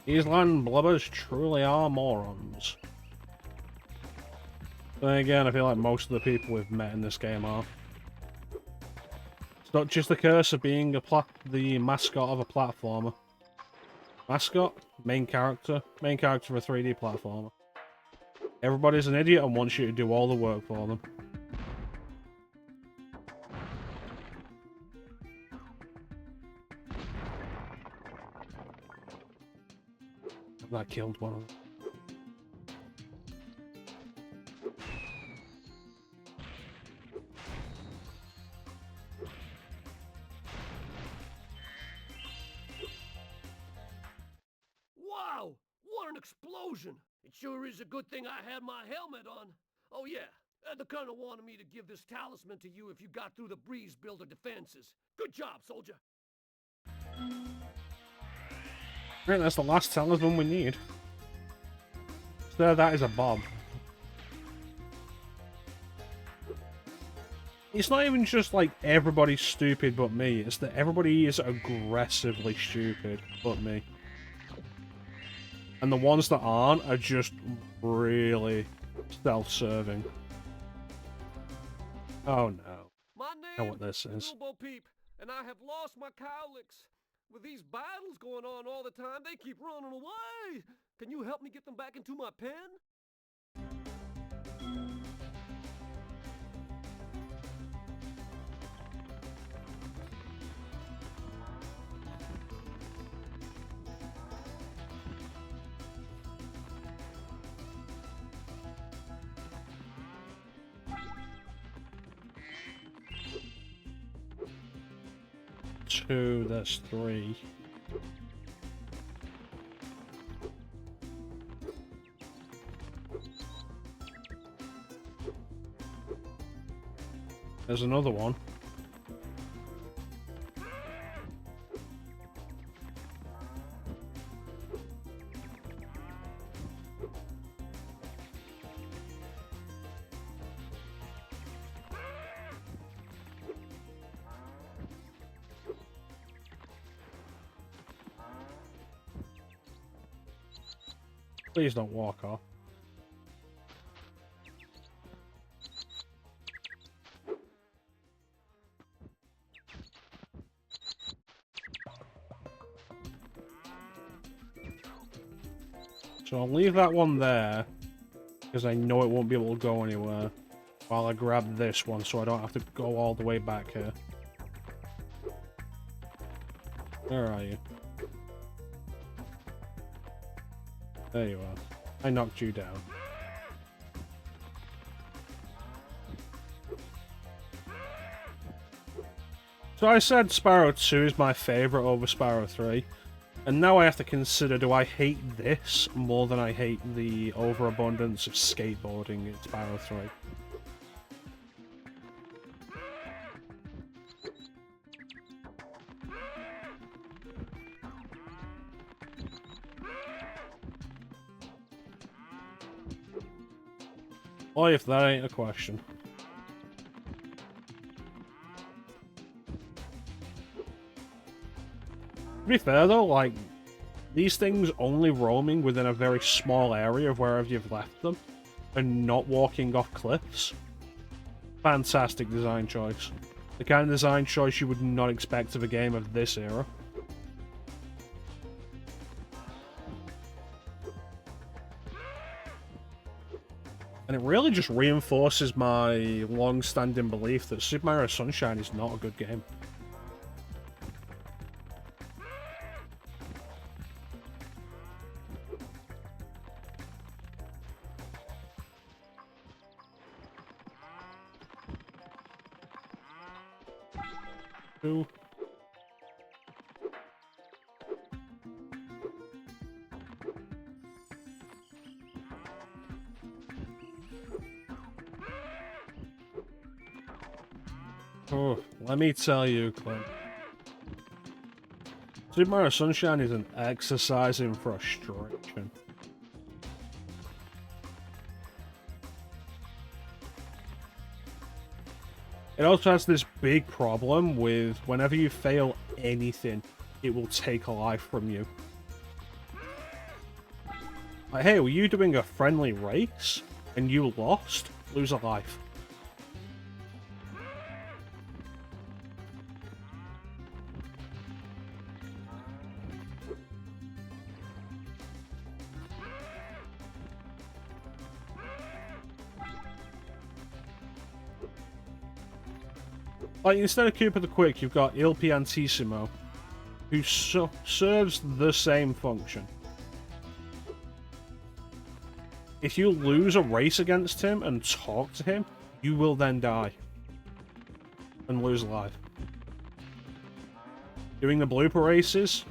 These land blubbers truly are morons. Then again, I feel like most of the people we've met in this game are. It's not just the curse of being the mascot of a platformer. Mascot? Main character? Main character of a 3D platformer. Everybody's an idiot and wants you to do all the work for them. That killed one of them. Wow! What an explosion! It sure is a good thing I had my helmet on. Oh yeah, the colonel wanted me to give this talisman to you if you got through the breeze builder defenses. Good job, soldier! Right, that's the last talisman we need. So that is a bomb. It's not even just like everybody's stupid but me, it's that everybody is aggressively stupid but me. And the ones that aren't are just really self-serving. Oh no. My I know name what this is. Bilbo Peep, and I have lost my cowlicks. With these battles going on all the time, they keep running away. Can you help me get them back into my pen? Two, that's three. There's another one. Please don't walk off. So I'll leave that one there, because I know it won't be able to go anywhere, while I grab this one so I don't have to go all the way back here. Where are you? There you are. I knocked you down. So I said Spyro 2 is my favourite over Spyro 3. And now I have to consider, do I hate this more than I hate the overabundance of skateboarding in Spyro 3? Or if that ain't a question. To be fair though, like, these things only roaming within a very small area of wherever you've left them, and not walking off cliffs. Fantastic design choice. The kind of design choice you would not expect of a game of this era. And it really just reinforces my long-standing belief that Super Mario Sunshine is not a good game. Ooh. Oh, let me tell you, Clint. Super Mario Sunshine is an exercise in frustration. It also has this big problem with whenever you fail anything, it will take a life from you. Like, hey, were you doing a friendly race and you lost? Lose a life. Like, instead of Cooper the Quick, you've got Il Piantissimo, who serves the same function. If you lose a race against him and talk to him, you will then die. And lose life. Doing the blooper races,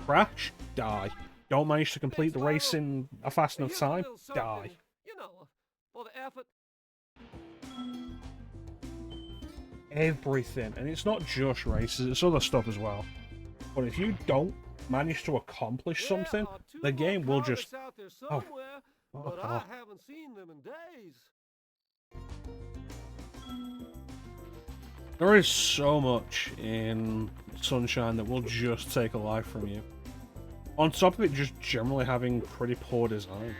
crash, die. Don't manage to complete the race in a fast enough time, die. You know, for the effort. Everything, and it's not just races, it's other stuff as well. But if you don't manage to accomplish something, the game will just... Oh. But I haven't seen them in days. There is so much in Sunshine that will just take a life from you. On top of it just generally having pretty poor design.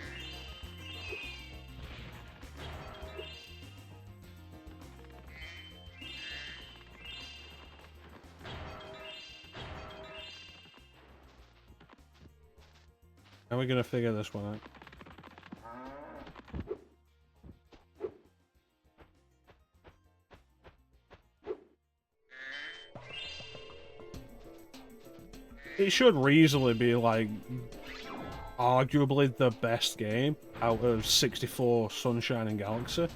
How are we gonna figure this one out? It should reasonably be, like, arguably the best game out of 64 Sunshine and Galaxy.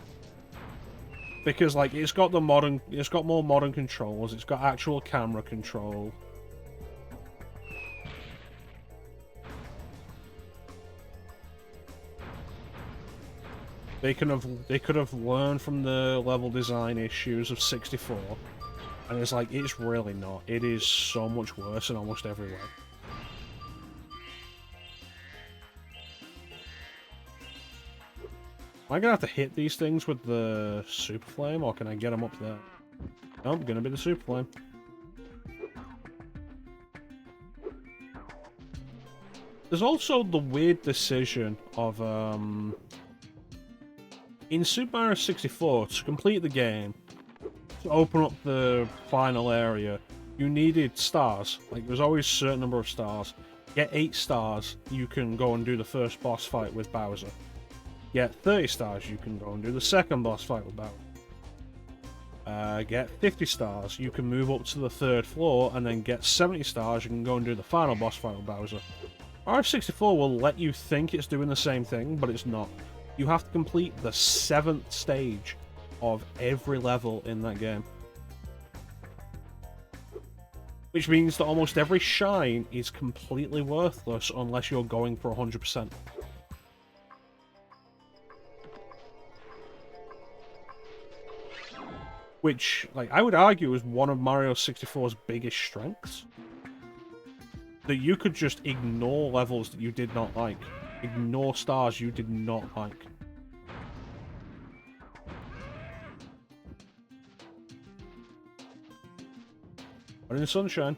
Because, like, it's got more modern controls, it's got actual camera control. They could have learned from the level design issues of 64. And it's like, it's really not. It is so much worse in almost every way. Am I gonna have to hit these things with the Super Flame, or can I get them up there? No, I'm gonna be the Super Flame. There's also the weird decision of, in Super Mario 64, to complete the game, to open up the final area, you needed stars. Like, there's always a certain number of stars. Get 8 stars, you can go and do the first boss fight with Bowser. Get 30 stars, you can go and do the second boss fight with Bowser. Get 50 stars, you can move up to the 3rd floor, and then get 70 stars, you can go and do the final boss fight with Bowser. Mario 64 will let you think it's doing the same thing, but it's not. You have to complete the 7th stage of every level in that game. Which means that almost every shine is completely worthless unless you're going for 100%. Which, like, I would argue is one of Mario 64's biggest strengths. That you could just ignore levels that you did not like. Ignore stars you did not like. But in Sunshine,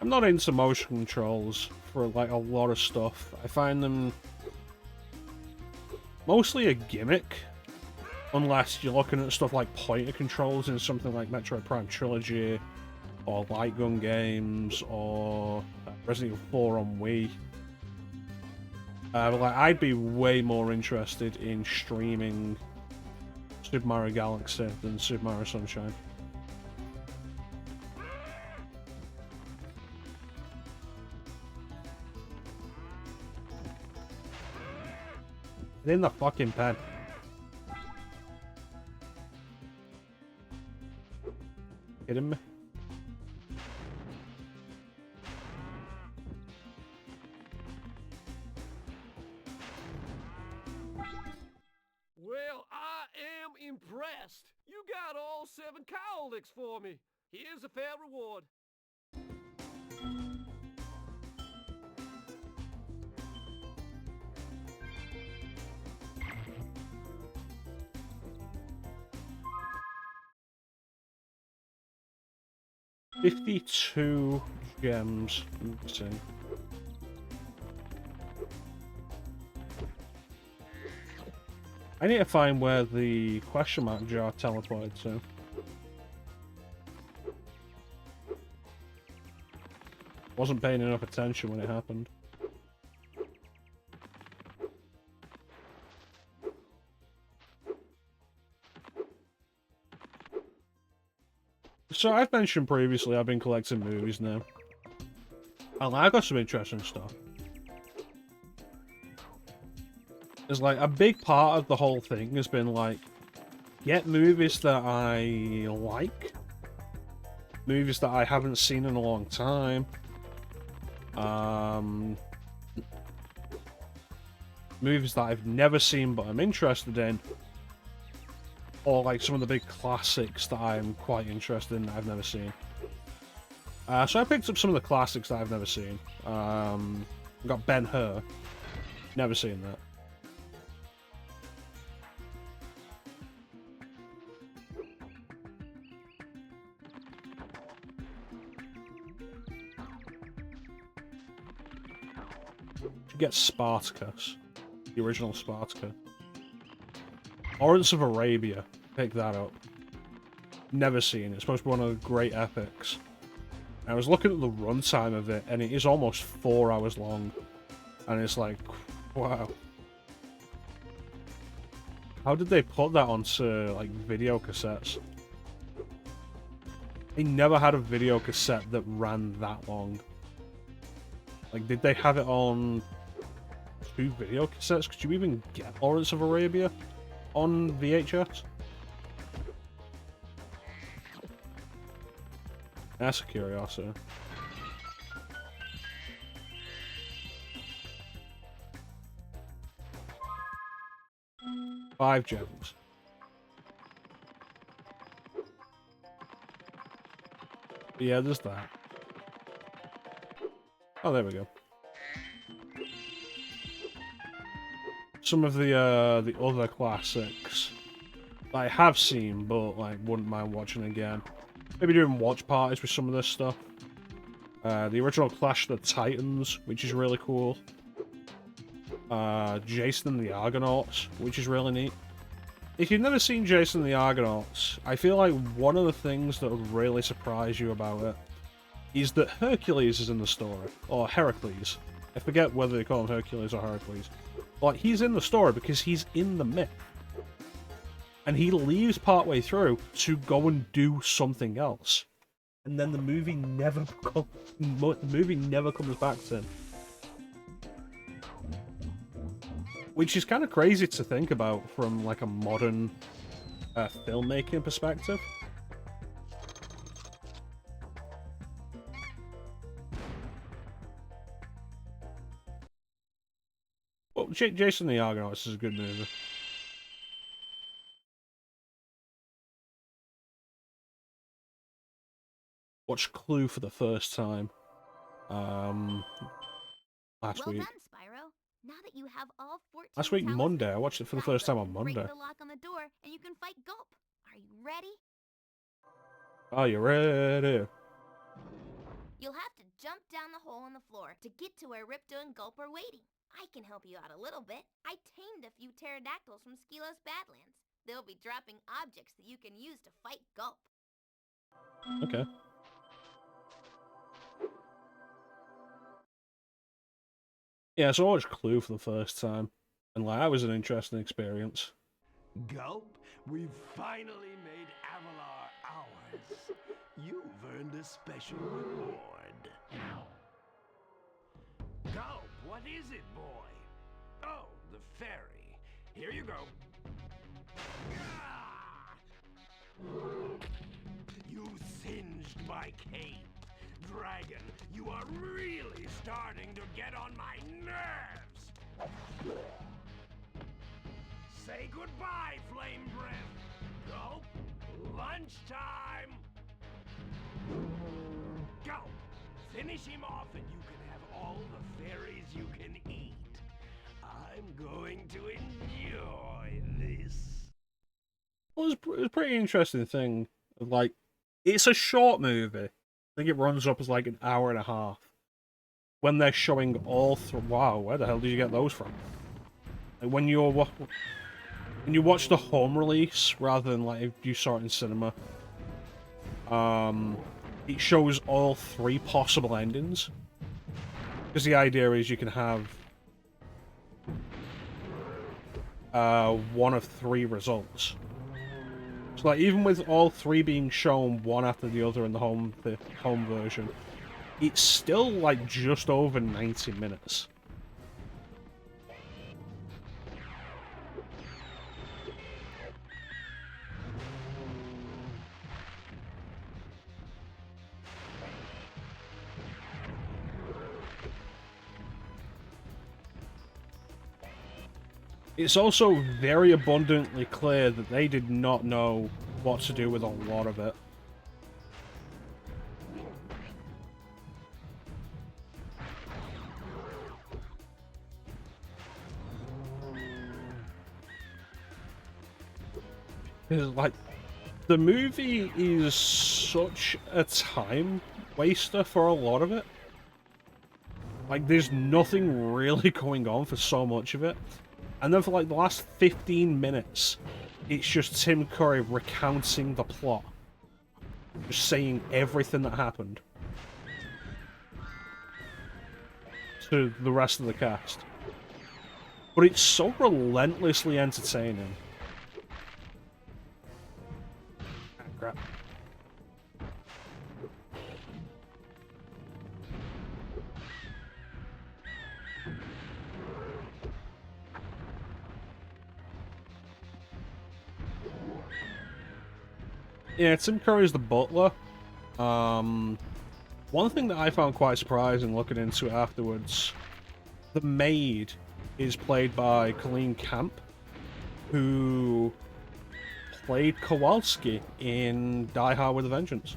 I'm not into motion controls for, like, a lot of stuff. I find them mostly a gimmick Unless you're looking at stuff like pointer controls in something like Metroid Prime Trilogy, or Light Gun games, or Resident Evil 4 on Wii. But like, I'd be way more interested in streaming Super Mario Galaxy than Super Mario Sunshine. Get in the fucking pen. Kidding me? Well, I am impressed. You got all 7 cow licks for me. Here's a fair reward. $52 gems. Interesting. I need to find where the question mark jar teleported to. Wasn't paying enough attention when it happened. So I've mentioned previously I've been collecting movies now. And I got some interesting stuff. It's like a big part of the whole thing has been like, get movies that I like, movies that I haven't seen in a long time, movies that I've never seen but I'm interested in, or like some of the big classics that I'm quite interested in that I've never seen. So I picked up some of the classics that I've never seen. Got Ben-Hur, never seen that. Get Spartacus, the original Spartacus. Lawrence of Arabia, pick that up. Never seen it. It's supposed to be one of the great epics. I was looking at the runtime of it, and it is almost 4 hours long. And it's like, wow. How did they put that onto, like, video cassettes? They never had a video cassette that ran that long. Like, did they have it on 2 video cassettes? Could you even get Lawrence of Arabia on VHS? That's a curiosity. $5 gems. Yeah, there's that. Oh, there we go. Some of the other classics that I have seen, but like wouldn't mind watching again. Maybe doing watch parties with some of this stuff. The original Clash of the Titans, which is really cool. Jason and the Argonauts, which is really neat. If you've never seen Jason and the Argonauts, I feel like one of the things that would really surprise you about it is that Hercules is in the story. Or Heracles. I forget whether they call him Hercules or Heracles. But he's in the story because he's in the myth. And he leaves partway through to go and do something else. And then the movie never comes back to him. Which is kind of crazy to think about from like a modern filmmaking perspective. Well, Jason the Argonauts is a good movie. Watched Clue for the first time last week. Well done, Spyro. Now that you have all 14 Last week, Monday. I watched it for the first time on break Monday. the lock on the door and you can fight Gulp. Are you ready? Are you ready? You'll have to jump down the hole in the floor to get to where Ripto and Gulp are waiting. I can help you out a little bit. I tamed a few pterodactyls from Skilo's Badlands. They'll be dropping objects that you can use to fight Gulp. Okay. Yeah, so I watched Clue for the first time, and like that was an interesting experience. Gulp, we've finally made Avalar ours. You've earned a special reward. Gulp, what is it, boy? Oh, the fairy. Here you go. Ah! You singed my cape. Dragon, you are really starting to get on my nerves. Say goodbye, Flame Breath. Gulp, lunchtime. Gulp, finish him off and you can have all the fairies you can eat. I'm going to enjoy this. Well, it was a pretty interesting thing. Like, it's a short movie. I think it runs up as like an hour and a half. When they're showing all through, wow, where the hell did you get those from? Like when you watch the home release rather than like if you saw it in cinema, it shows all 3 possible endings. Because the idea is you can have one of 3 results. So like even with all 3 being shown one after the other in the home version, it's still like just over 90 minutes. It's also very abundantly clear that they did not know what to do with a lot of it. Like, the movie is such a time waster for a lot of it. Like, there's nothing really going on for so much of it. And then for like the last 15 minutes, it's just Tim Curry recounting the plot. Just saying everything that happened to the rest of the cast. But it's so relentlessly entertaining. Ah, crap. Yeah, Tim Curry's the butler. One thing that I found quite surprising looking into it afterwards, the maid is played by Colleen Camp, who played Kowalski in Die Hard with a Vengeance.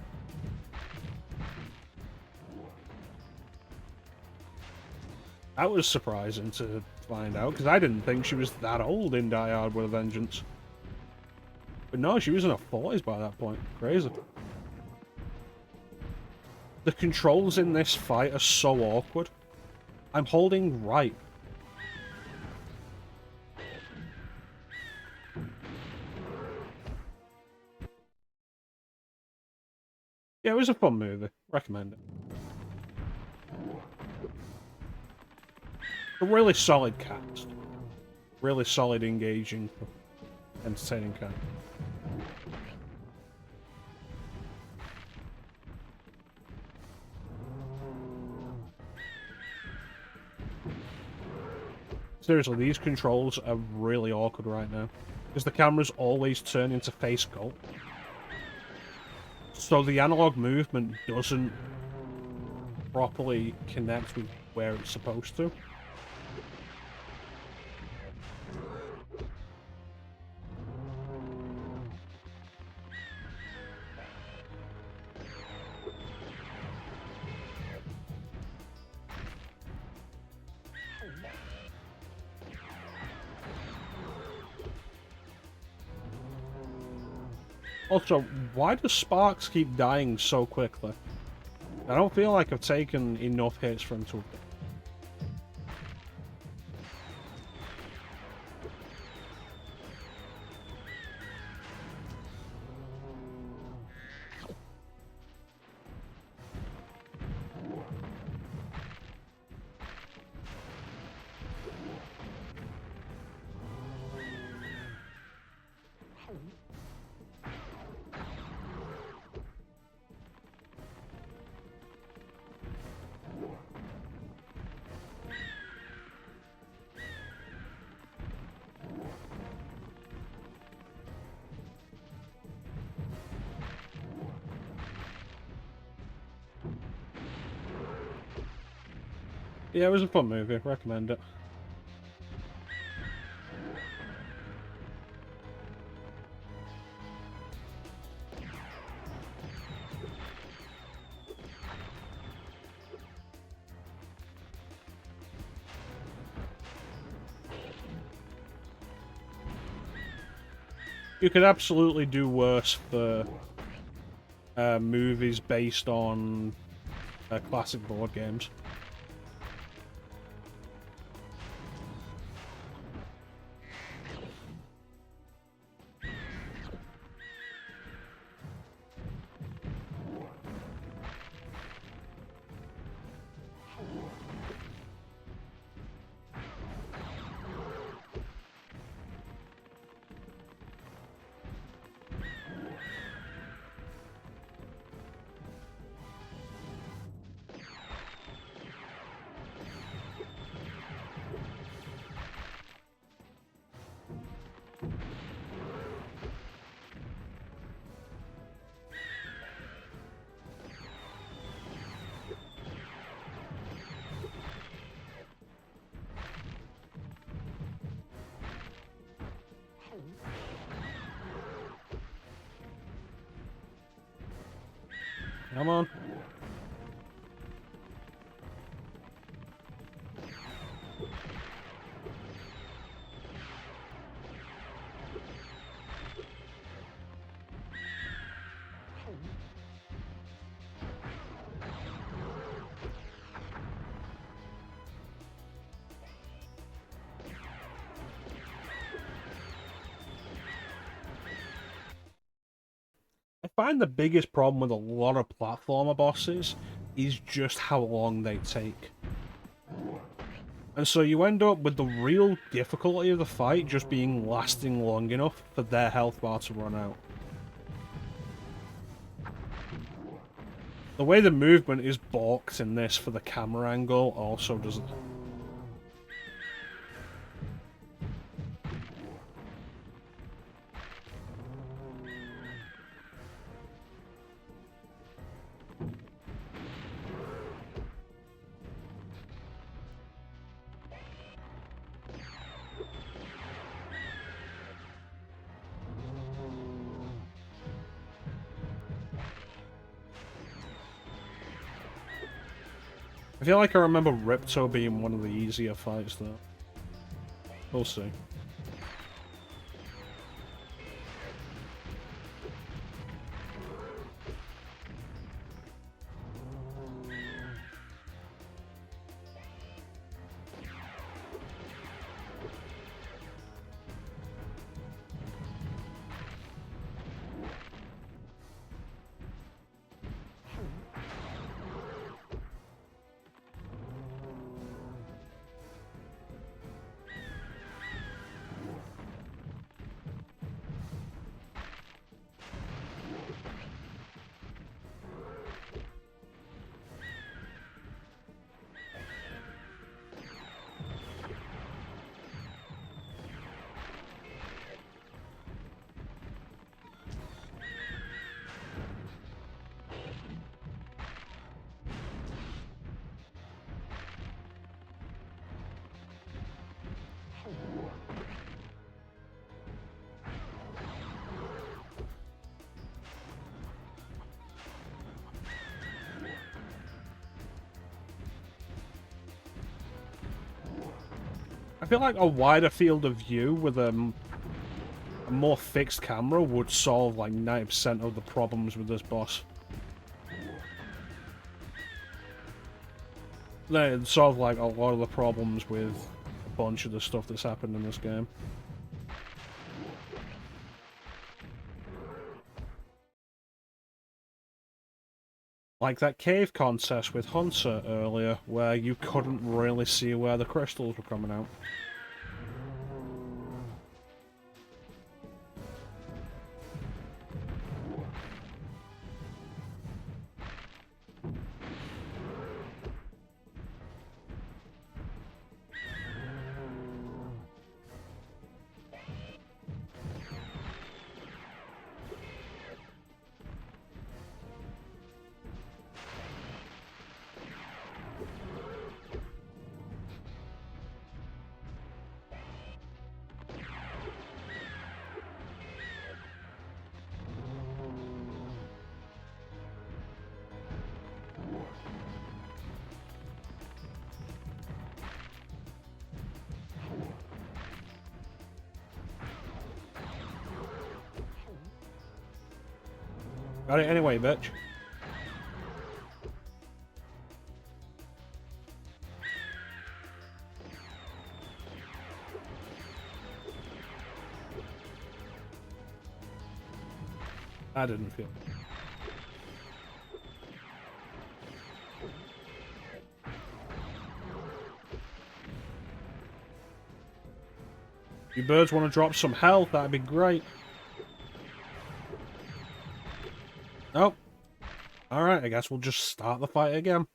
That was surprising to find out, because I didn't think she was that old in Die Hard with a Vengeance. But no, she was in her 40s by that point. Crazy. The controls in this fight are so awkward. I'm holding right. Yeah, it was a fun movie. Recommend it. A really solid cast. Really solid, engaging, entertaining cast. Seriously, these controls are really awkward right now. Because the camera's always turning to face Gulp. So the analog movement doesn't properly connect with where it's supposed to. Also, why do Sparks keep dying so quickly? I don't feel like I've taken enough hits for him to... Yeah, it was a fun movie. Recommend it. You could absolutely do worse for movies based on classic board games. Come on. I find the biggest problem with a lot of platformer bosses is just how long they take. And so you end up with the real difficulty of the fight just being lasting long enough for their health bar to run out. The way the movement is balked in this for the camera angle also doesn't... I feel like I remember Ripto being one of the easier fights, though. We'll see. I feel like a wider field of view with a more fixed camera would solve like 90% of the problems with this boss. They'd solve like a lot of the problems with a bunch of the stuff that's happened in this game. Like that cave contest with Hunter earlier, where you couldn't really see where the crystals were coming out. Got it anyway, bitch. I didn't feel it. You birds want to drop some health, that'd be great. Nope. Alright, I guess we'll just start the fight again.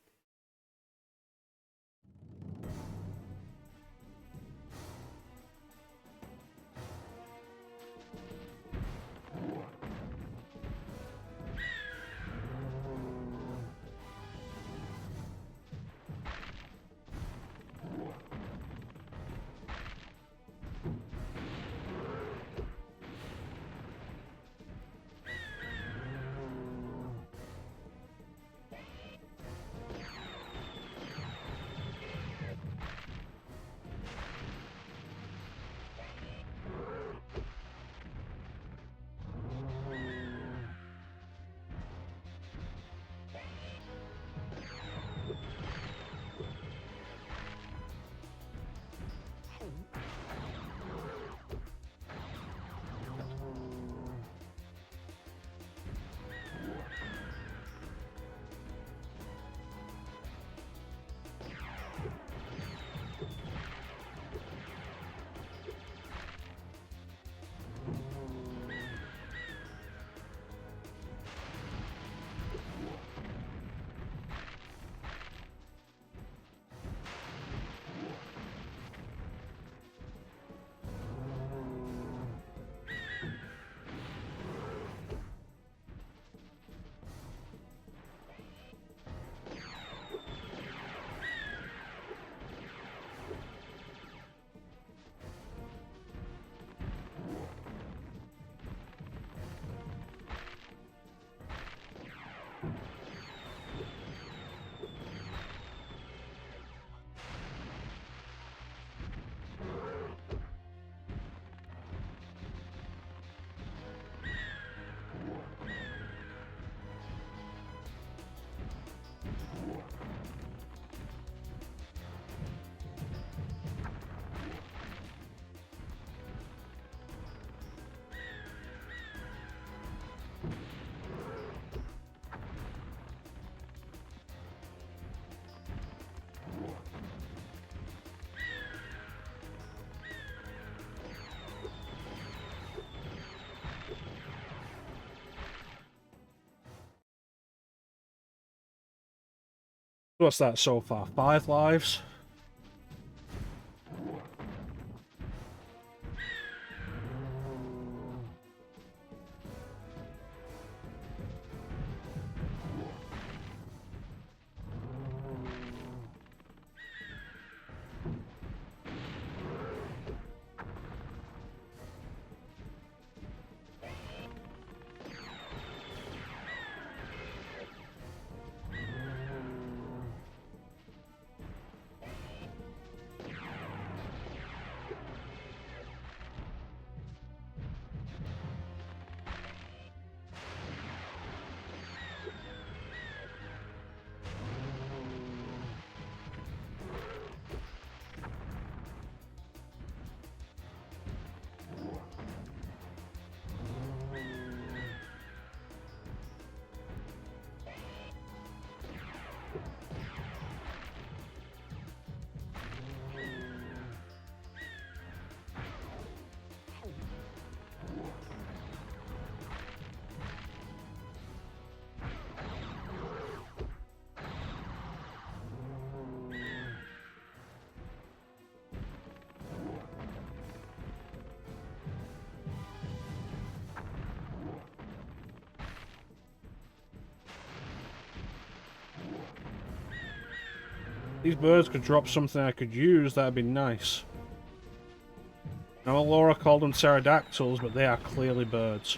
What's that so far? 5 lives? These birds could drop something I could use, that'd be nice. Now Laura called them pterodactyls, but they are clearly birds.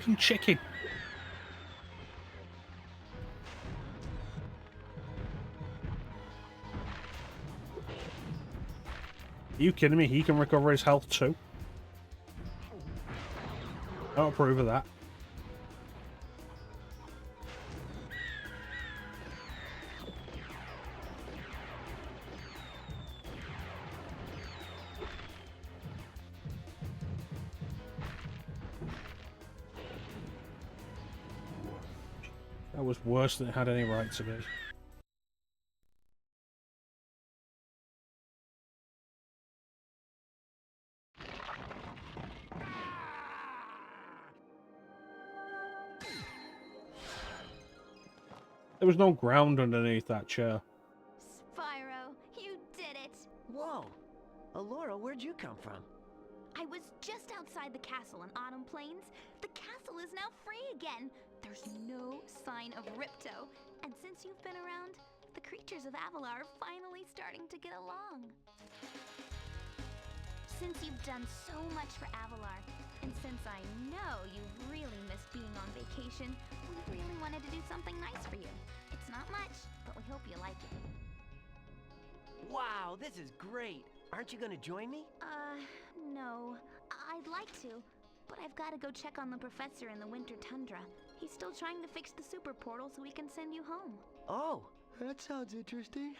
fucking chicken. Are you kidding me? He can recover his health too. I don't approve of that. That was worse than it had any right to be. There was no ground underneath that chair. Spyro, you did it! Whoa! Alora, where'd you come from? I was just outside the castle in Autumn Plains. The castle is now free again. There's no sign of Ripto. And since you've been around, the creatures of Avalar are finally starting to get along. Since you've done so much for Avalar, and since I know you really missed being on vacation, we really wanted to do something nice for you. It's not much, but we hope you like it. Wow, this is great! Aren't you gonna join me? No. I'd like to, but I've got to go check on the professor in the winter tundra. He's still trying to fix the super portal so we can send you home. Oh, that sounds interesting.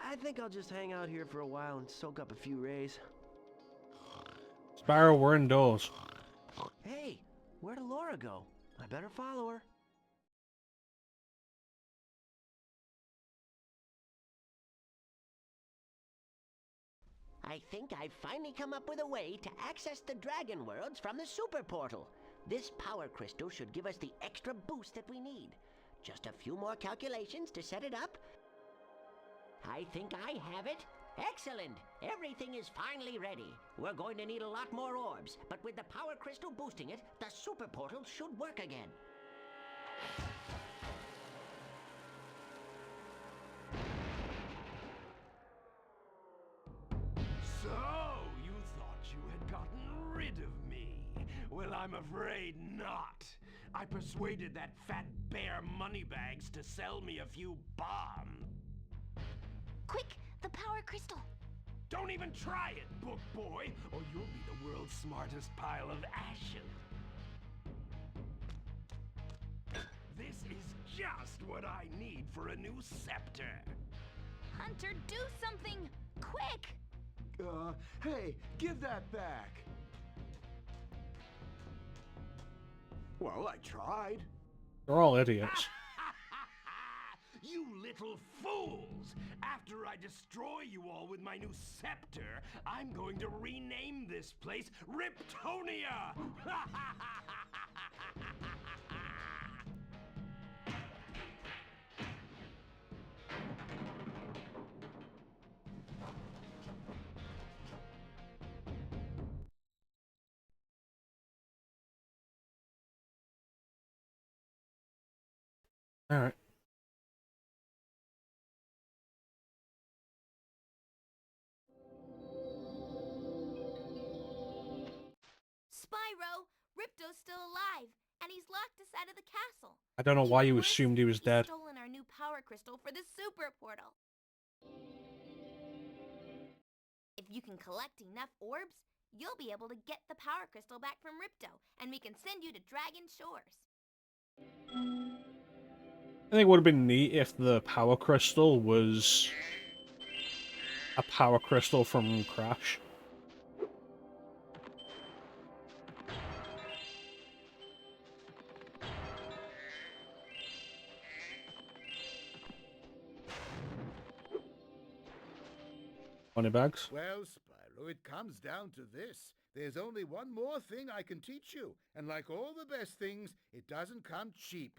I think I'll just hang out here for a while and soak up a few rays. Spyro, we're indoors. Hey, where'd Alora go? I better follow her. I think I've finally come up with a way to access the Dragon Worlds from the Super Portal. This power crystal should give us the extra boost that we need. Just a few more calculations to set it up. I think I have it. Excellent! Everything is finally ready. We're going to need a lot more orbs, but with the power crystal boosting it, the Super Portal should work again. So, you thought you had gotten rid of me? Well, I'm afraid not. I persuaded that fat bear Moneybags to sell me a few bombs. Quick, the power crystal. Don't even try it, book boy, or you'll be the world's smartest pile of ashes. This is just what I need for a new scepter. Hunter, do something! Quick! Hey, give that back. Well, I tried. They're all idiots. You little fools! After I destroy you all with my new scepter, I'm going to rename this place Riptonia! Alright. Spyro, Ripto's still alive, and he's locked us out of the castle. I don't know why you Even worse, assumed he was he's dead. stolen our new power crystal for the super portal. If you can collect enough orbs, you'll be able to get the power crystal back from Ripto, and we can send you to Dragon Shores. I think it would have been neat if the power crystal was a power crystal from Crash. Moneybags. Well, Spyro, it comes down to this. There's only one more thing I can teach you, and like all the best things, it doesn't come cheap.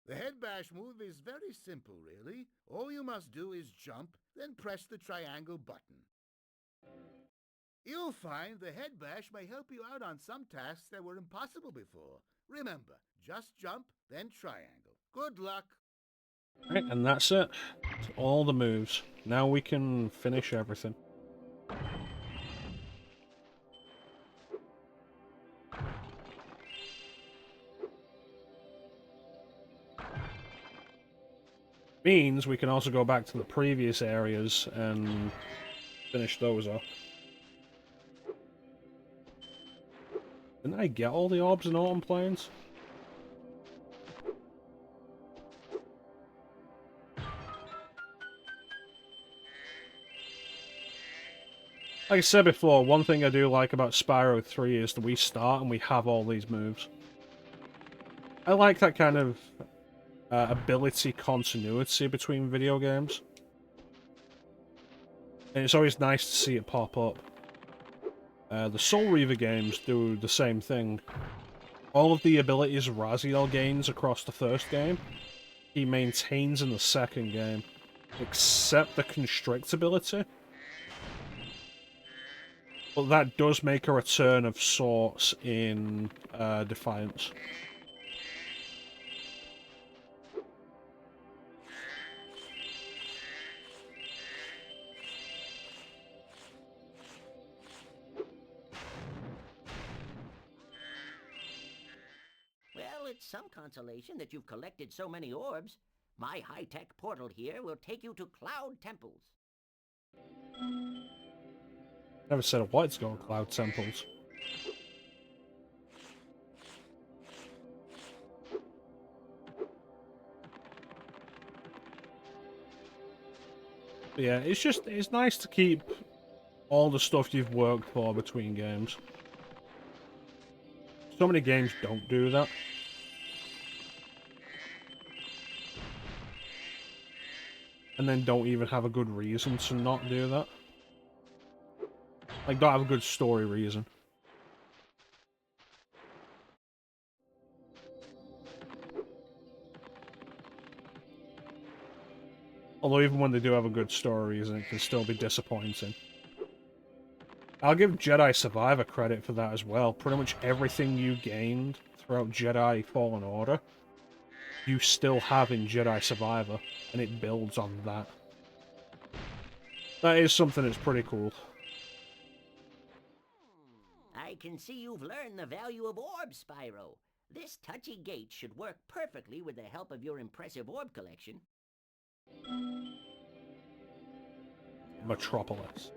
The head bash move is very simple, really. All you must do is jump, then press the triangle button. You'll find the head bash may help you out on some tasks that were impossible before. Remember, just jump, then triangle. Good luck. Right, and that's it. That's all the moves. Now we can finish everything. Means we can also go back to the previous areas and finish those off. Didn't I get all the orbs in Autumn Plains? Like I said before, one thing I do like about Spyro 3 is that we start and we have all these moves. I like that kind of ability continuity between video games. And it's always nice to see it pop up. The Soul Reaver games do the same thing. All of the abilities Raziel gains across the first game, he maintains in the second game, except the Constrict ability. But that does make a return of sorts in Defiance. Well, it's some consolation that you've collected so many orbs. My high-tech portal here will take you to Cloud Temples. Never said a white's going Cloud Temples. But yeah, it's nice to keep all the stuff you've worked for between games. So many games don't do that. And then don't even have a good reason to not do that. Like, don't have a good story reason. Although even when they do have a good story reason, it can still be disappointing. I'll give Jedi Survivor credit for that as well. Pretty much everything you gained throughout Jedi Fallen Order, you still have in Jedi Survivor, and it builds on that. That is something that's pretty cool. I can see you've learned the value of orbs, Spyro. This touchy gate should work perfectly with the help of your impressive orb collection. Metropolis.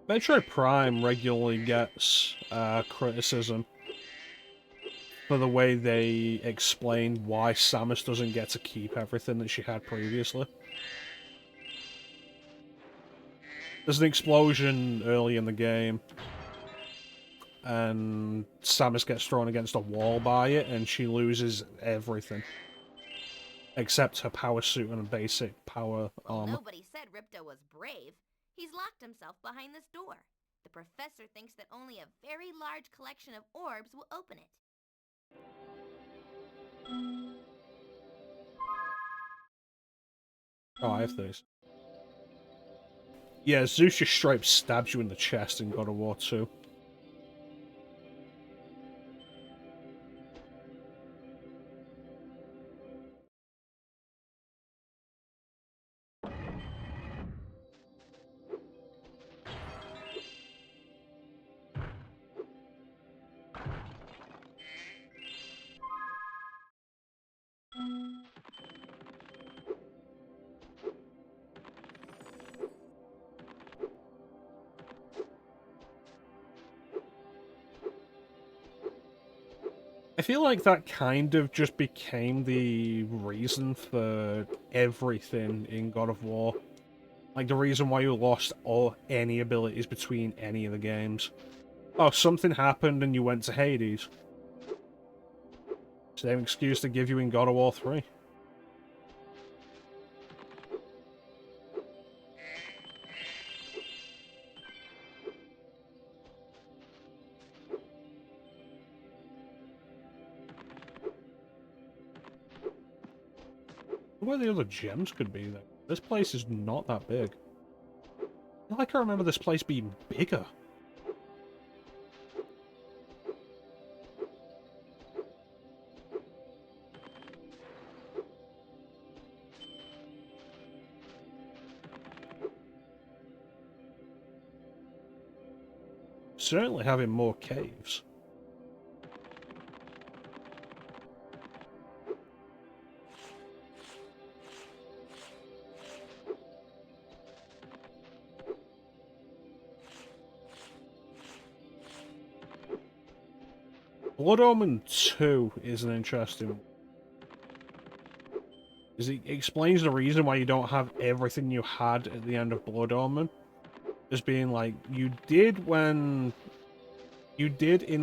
Metroid Prime regularly gets criticism for the way they explain why Samus doesn't get to keep everything that she had previously. There's an explosion early in the game, and Samus gets thrown against a wall by it, and she loses everything. Except her power suit and a basic power armor. Nobody said Ripto was brave. He's locked himself behind this door. The professor thinks that only a very large collection of orbs will open it. Oh, I have these. Yeah, Zeus just straight stabs you in the chest in God of War 2. I feel like that kind of just became the reason for everything in God of War. Like, the reason why you lost any abilities between any of the games. Oh, something happened and you went to Hades. Same excuse to give you in God of War 3. Where the other gems could be, though. This place is not that big. I feel like I remember this place being bigger. Certainly having more caves. Blood Omen 2 is an interesting one. Because it explains the reason why you don't have everything you had at the end of Blood Omen. Just being like, you did in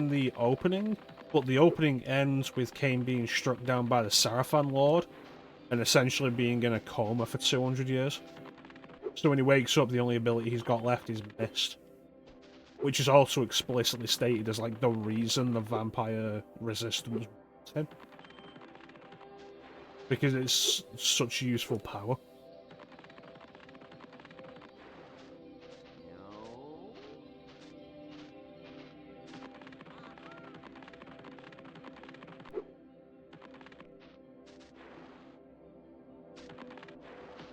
the opening, but the opening ends with Cain being struck down by the Sarafan Lord, and essentially being in a coma for 200 years. So when he wakes up, the only ability he's got left is Mist. Which is also explicitly stated as, like, the reason the vampire resistance was him. Because it's such useful power.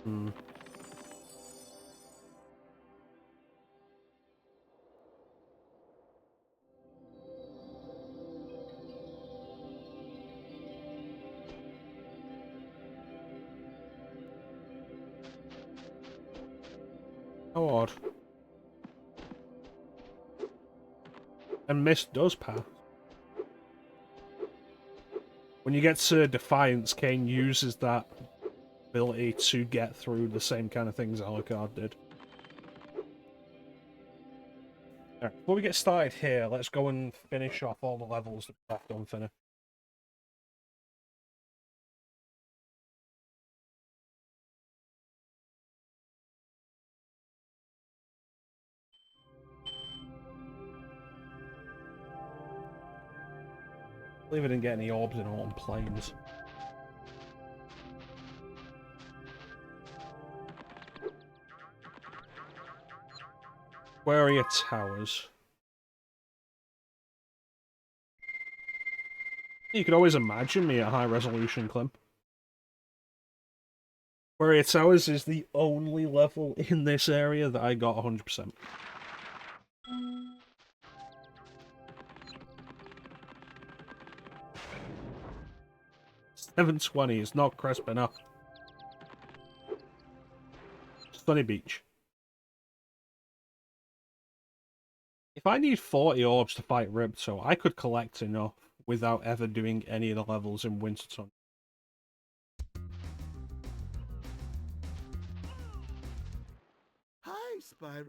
Hmm. How odd. And Mist does pass. When you get to Defiance, Cain uses that ability to get through the same kind of things Alucard did. Alright, before we get started here, let's go and finish off all the levels that we left unfinished. I believe I didn't get any orbs in Autumn Plains. Where are your towers? You could always imagine me at high resolution, Clem. Where are your towers is the only level in this area that I got 100%. 720 is not crisp enough. Sunny Beach. If I need 40 orbs to fight Ripto, I could collect enough without ever doing any of the levels in Winterton. Hi, Spyro.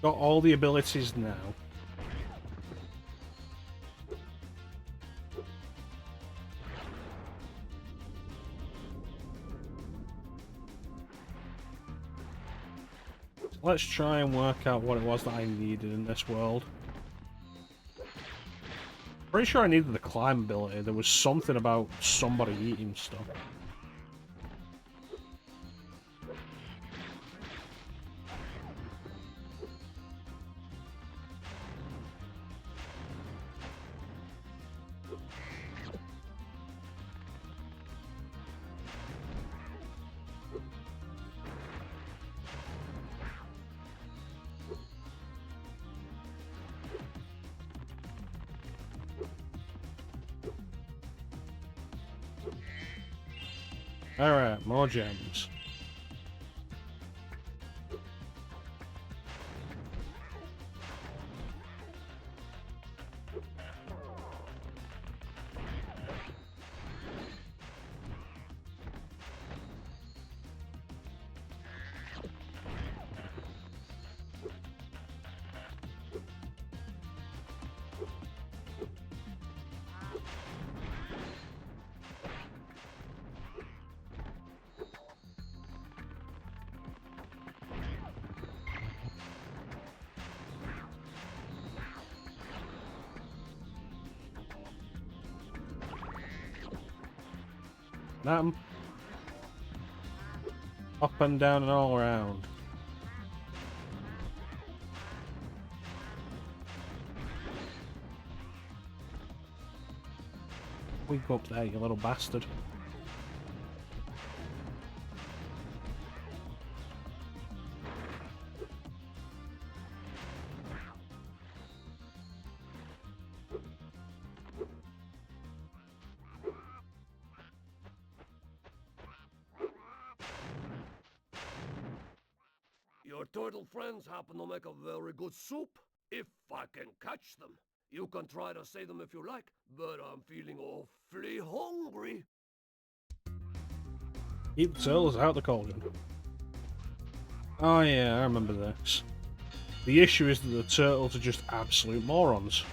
Got all the abilities now. Let's try and work out what it was that I needed in this world. Pretty sure I needed the climb ability. There was something about somebody eating stuff. Alright, more gems. Nothing. Up and down and all around. We go up there, you little bastard. turtle friends happen to make a very good soup. If I can catch them. You can try to say them if you like, but I'm feeling awfully hungry. Keep the turtles out the cauldron. Oh yeah, I remember this. The issue is that the turtles are just absolute morons.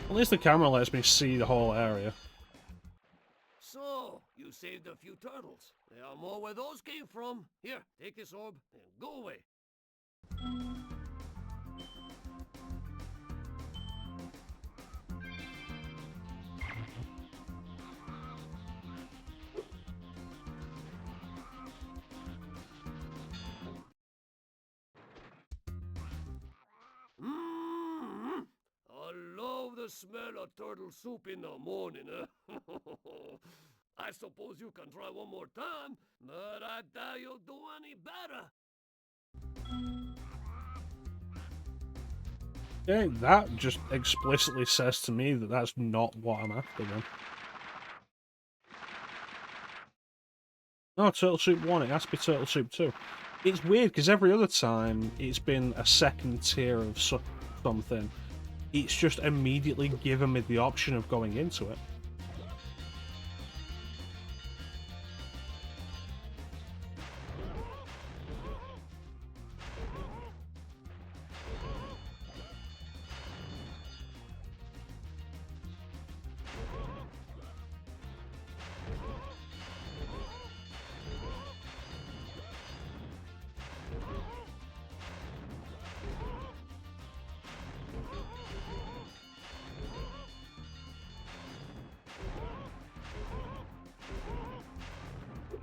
At least the camera lets me see the whole area. So, you saved a few turtles. There are more where those came from. Here, take this orb and go away. Mmm! I love the smell of turtle soup in the morning. I suppose you can try one more time, but I doubt you'll do any better. Okay, that just explicitly says to me that that's not what I'm after then. No, Turtle Soup 1, it has to be Turtle Soup 2. It's weird, because every other time it's been a second tier of something, it's just immediately given me the option of going into it.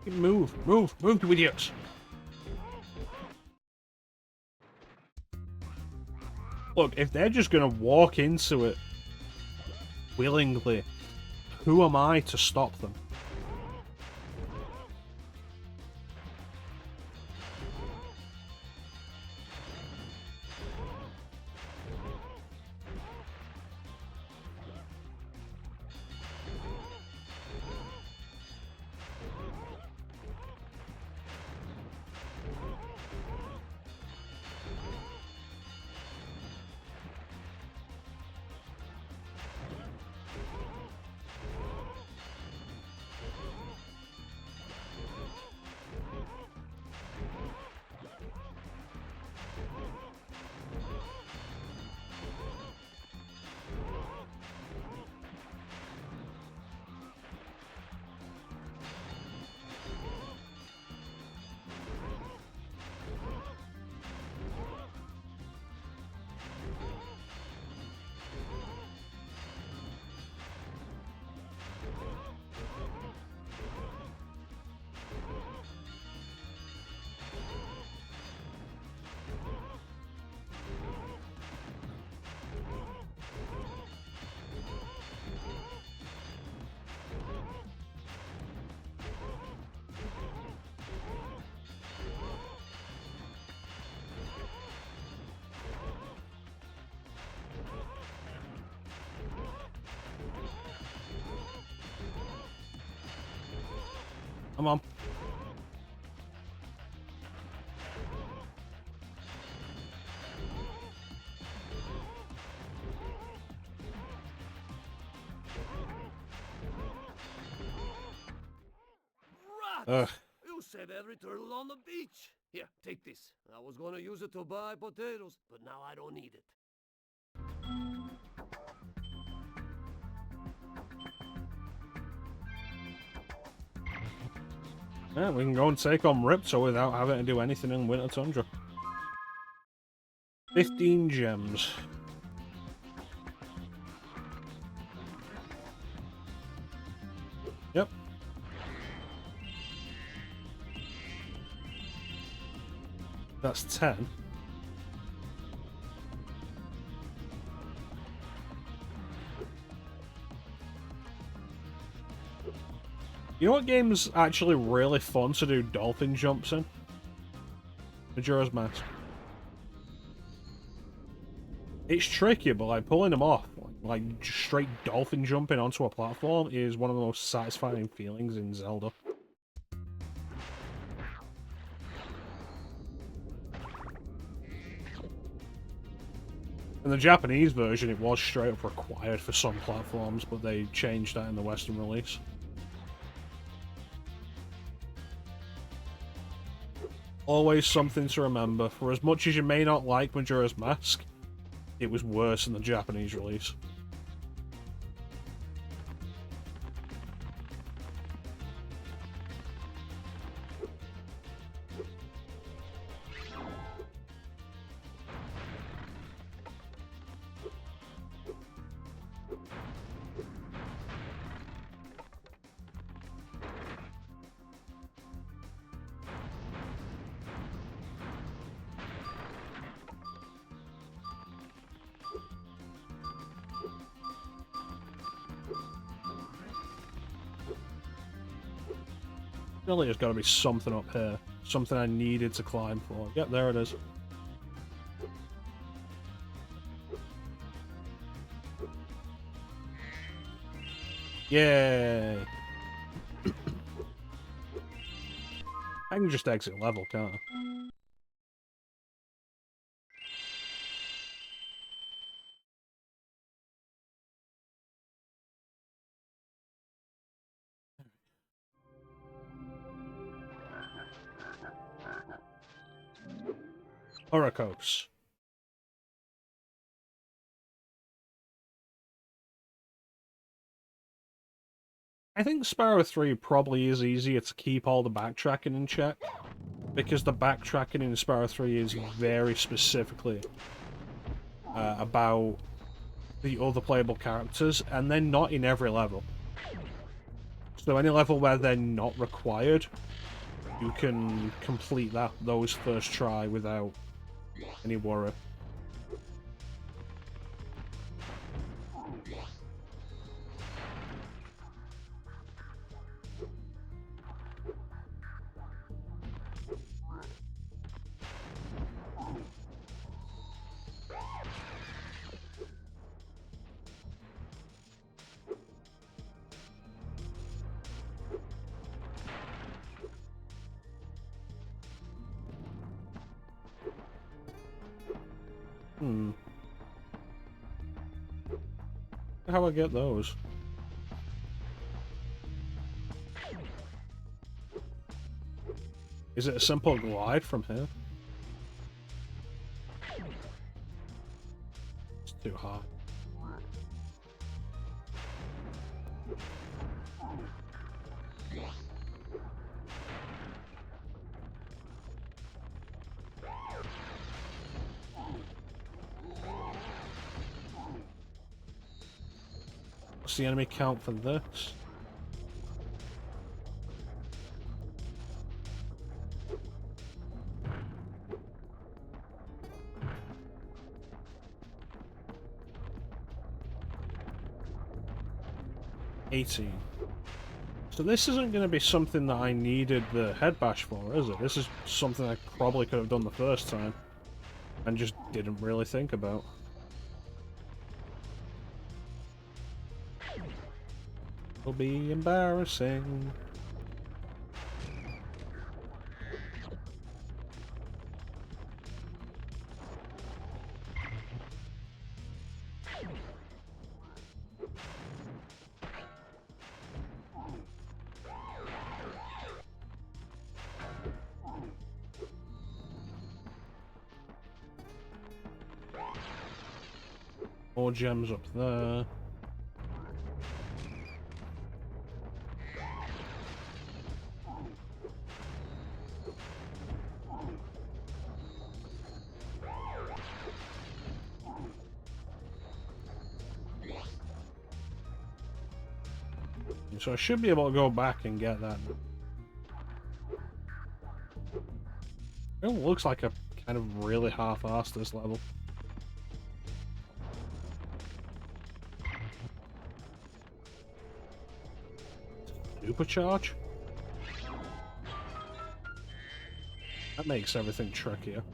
Move, you idiots! Look, if they're just gonna walk into it willingly, who am I to stop them? Come on. Rats! You saved every turtle on the beach. Here, take this. I was gonna use it to buy potatoes, but now I don't need it. Yeah, we can go and take on Ripto without having to do anything in Winter Tundra. 15 gems. Yep. That's 10. You know what game's actually really fun to do dolphin jumps in? Majora's Mask. It's tricky, but like pulling them off, like just straight dolphin jumping onto a platform is one of the most satisfying feelings in Zelda. In the Japanese version, it was straight up required for some platforms, but they changed that in the Western release. Always something to remember. For as much as you may not like Majora's Mask, it was worse in the Japanese release. Surely there's got to be something up here. Something I needed to climb for. Yep, there it is. Yay! I can just exit level, can't I? Oracos. I think Spyro 3 probably is easier to keep all the backtracking in check, because the backtracking in Spyro 3 is very specifically about the other playable characters, and they're not in every level. So any level where they're not required, you can complete those first try without any worry. How do I get those? Is it a simple glide from here? It's too high. What's the enemy count for this? $18. So this isn't going to be something that I needed the head bash for, is it? This is something I probably could have done the first time and just didn't really think about. It'll be embarrassing. More gems up there. So I should be able to go back and get that. It looks like a Kind of really half-assed this level. Supercharge? That makes everything trickier.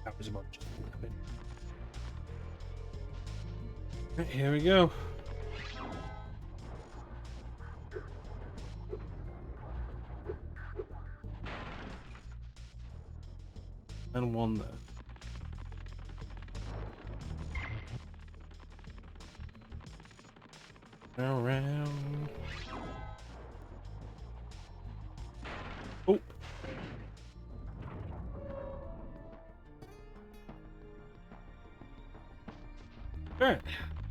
That was much. Right, here we go. And one there. Around. Oh. Alright.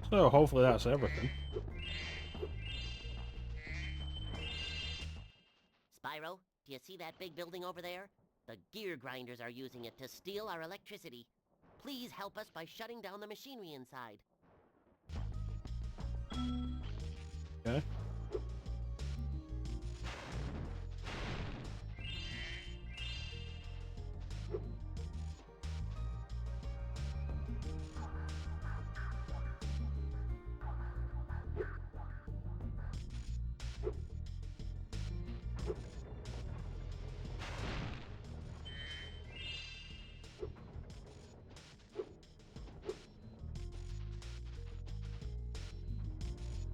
So hopefully that's everything. Spyro, do you see that big building over there? The gear grinders are using it to steal our electricity. Please help us by shutting down the machinery inside. Okay.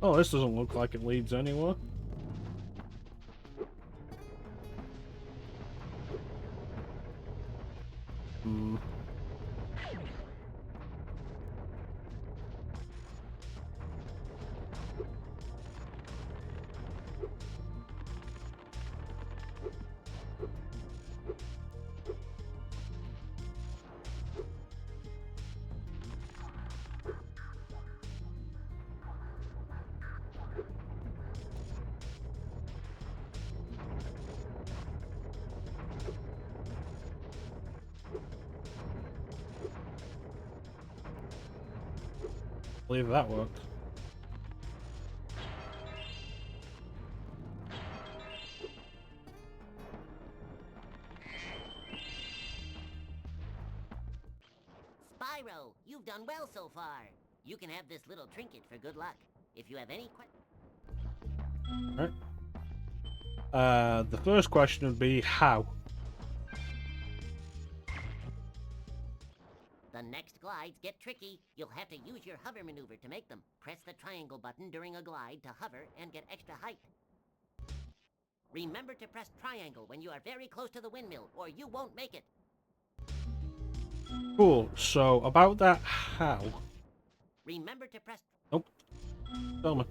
Oh, this doesn't look like it leads anywhere. Hmm. I believe that worked. Spyro, you've done well so far. You can have this little trinket for good luck. If you have any Alright. The first question would be how? The next glides get tricky. You'll have to use your hover maneuver to make them. Press the triangle button during a glide to hover and get extra height. Remember to press triangle when you are very close to the windmill, or you won't make it. Cool. So, about that how? Remember to press... Nope. Tell me.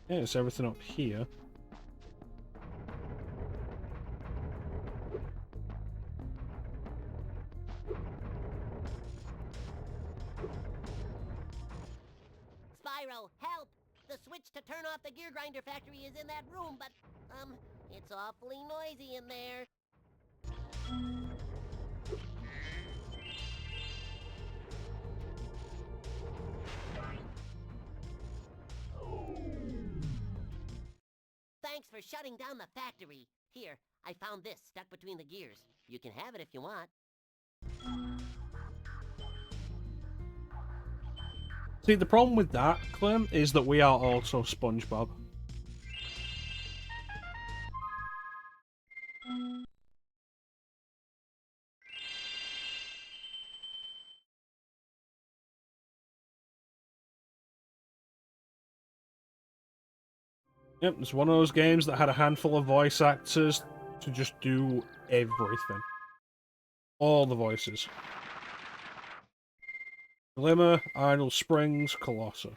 Yeah, it's everything up here. Spyro, help! The switch to turn off the gear grinder factory is in that room, but, it's awfully noisy in there. Thanks for shutting down the factory. Here, I found this stuck between the gears. You can have it if you want. See, the problem with that, Clem, is that we are also SpongeBob. Yep, it's one of those games that had a handful of voice actors to just do everything. All the voices. Glimmer, Idle Springs, Colossus.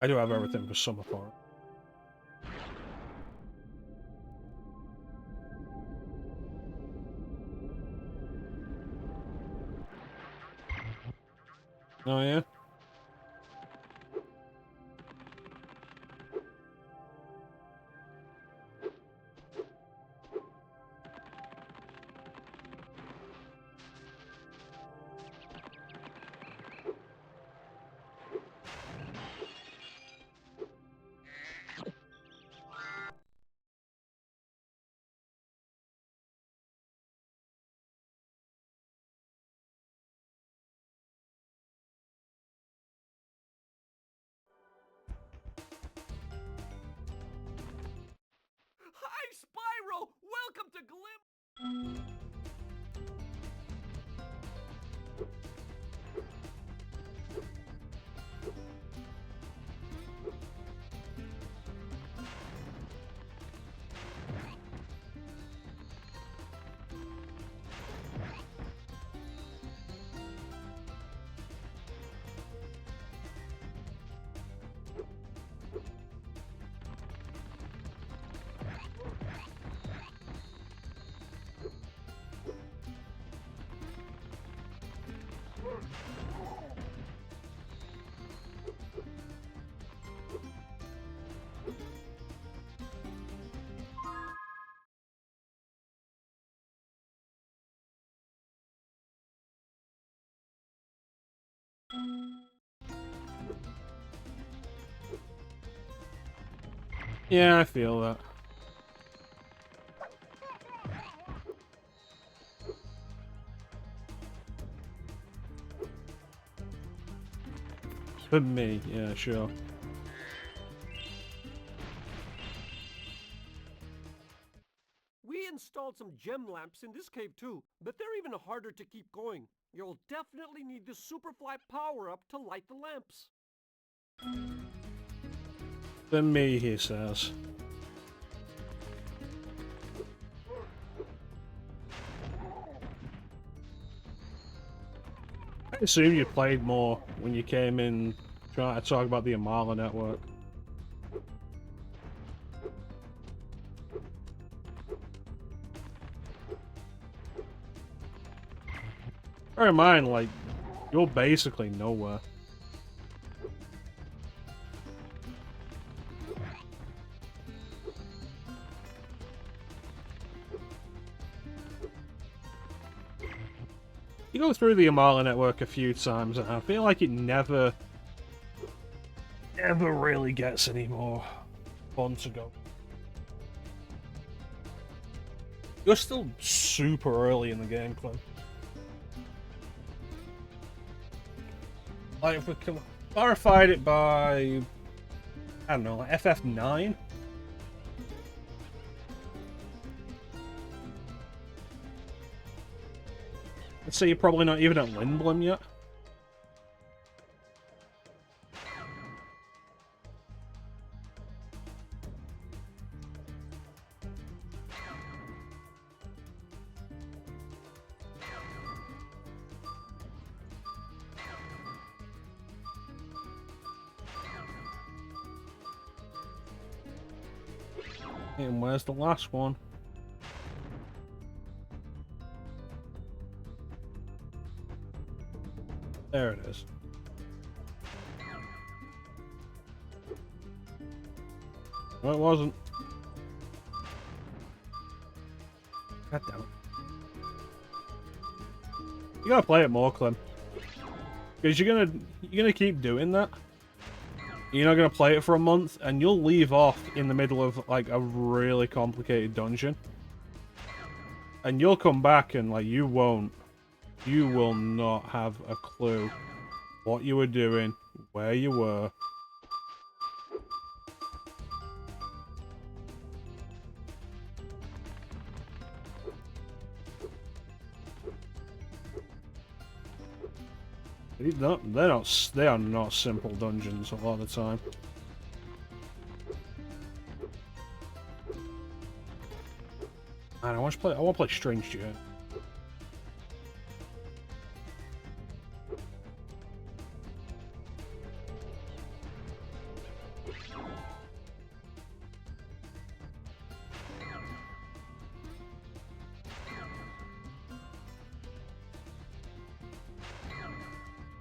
I do have everything for Summer for it. Oh yeah? Hi, Spyro! Welcome to Glim... Yeah, I feel that. For me, yeah, sure. We installed some gem lamps in this cave too, but they're even harder to keep going. You'll definitely need the Superfly power-up to light the lamps. For me, he says. I assume you played more when you came in trying to talk about the Amala network. Bear in mind, like, you're basically nowhere. You go through the Amala network a few times, and I feel like it never really gets any more fun to go. You're still super early in the game, Clem. Like, if we clarified it by, I don't know, like FF9? Let's say you're probably not even at Lindblom yet. And where's the last one? There it is. No, it wasn't. God damn it. You gotta play it more, Clem. Because you're gonna keep doing that. You're not gonna play it for a month, and you'll leave off in the middle of like a really complicated dungeon. And you'll come back and like you will not have a clue what you were doing, where you were. They are not simple dungeons a lot of the time. Man, I want to play Strange Journey.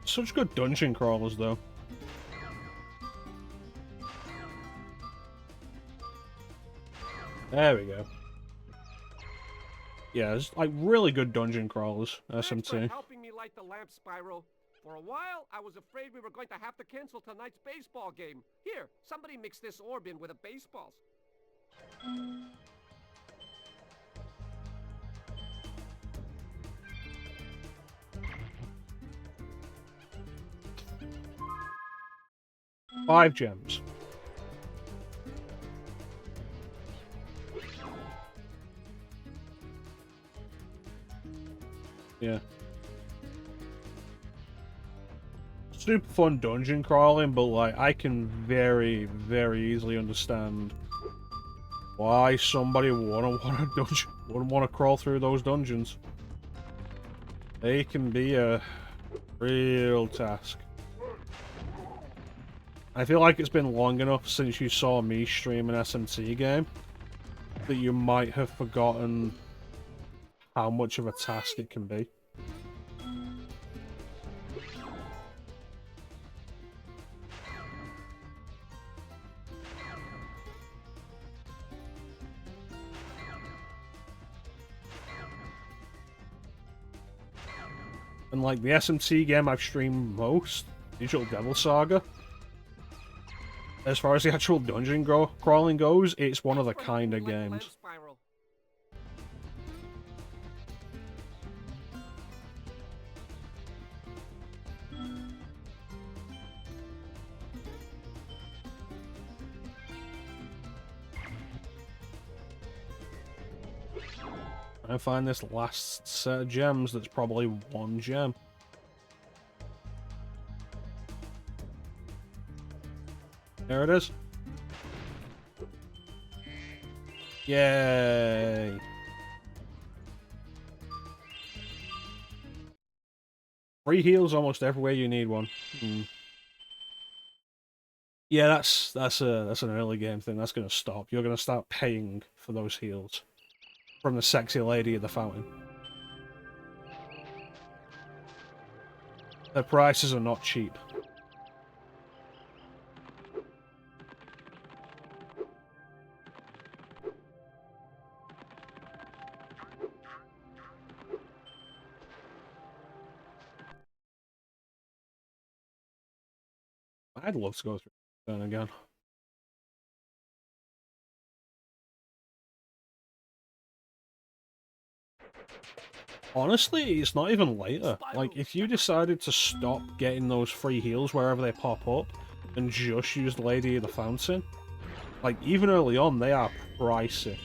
Such good dungeon crawlers, though. There we go. Yeah, it's like really good dungeon crawlers, Thanks for SMT. helping me light the lamp, Spyro. For a while, I was afraid we were going to have to cancel tonight's baseball game. Here, somebody mix this orb in with the baseballs. Five gems. Yeah. Super fun dungeon crawling, but like I can very, very easily understand why somebody wouldn't want to crawl through those dungeons. They can be a real task. I feel like it's been long enough since you saw me stream an SMT game that you might have forgotten how much of a task it can be. And like the SMT game I've streamed most, Digital Devil Saga, as far as the actual dungeon crawling goes, it's one of the kind of games. I find this last set of gems that's probably one gem. There it is. Yay! Free heals almost everywhere you need one. Yeah, that's an early game thing. That's gonna stop. You're gonna start paying for those heals from the sexy lady at the fountain. Their prices are not cheap. I'd love to go through that again. Honestly, it's not even later. Like, if you decided to stop getting those free heals wherever they pop up and just use Lady of the Fountain, like, even early on, they are pricey.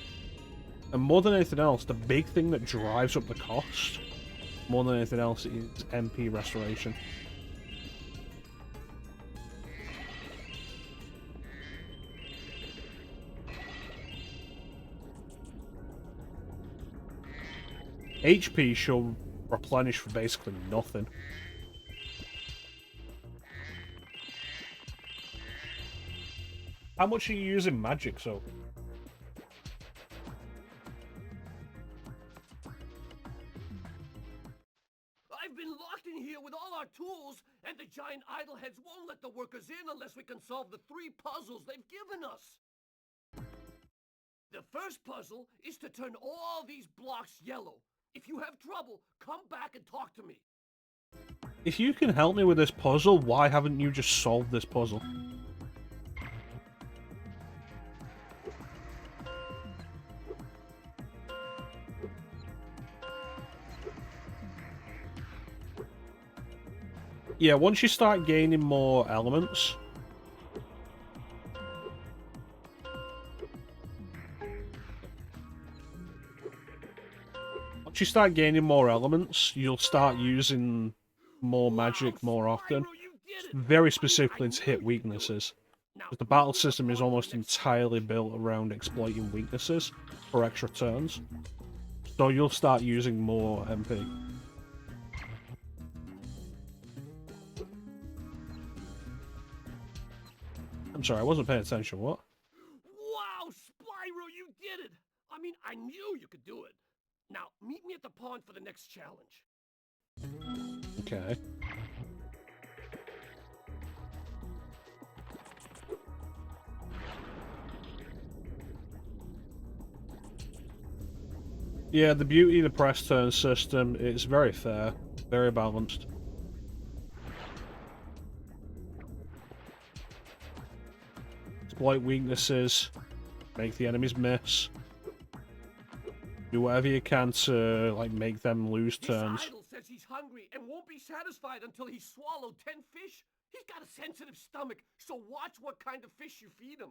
And more than anything else, the big thing that drives up the cost, more than anything else, is MP restoration. HP should replenish for basically nothing. How much are you using magic, so? I've been locked in here with all our tools, and the giant idleheads won't let the workers in unless we can solve the 3 puzzles they've given us. The first puzzle is to turn all these blocks yellow. If you have trouble, come back and talk to me. If you can help me with this puzzle, why haven't you just solved this puzzle? Yeah, once you start gaining more elements... Once you start gaining more elements, you'll start using more magic more often. Very specifically to hit weaknesses. But the battle system is almost entirely built around exploiting weaknesses for extra turns. So you'll start using more MP. I'm sorry, I wasn't paying attention. What? Wow, Spyro, you did it! I mean, I knew you could do it. Now, meet me at the pond for the next challenge. Okay. Yeah, the beauty of the press turn system is very fair, very balanced. Exploit weaknesses, make the enemies miss. Do whatever you can to, like, make them lose turns. This idol says he's hungry and won't be satisfied until he's swallowed 10 fish. He's got a sensitive stomach, so watch what kind of fish you feed him.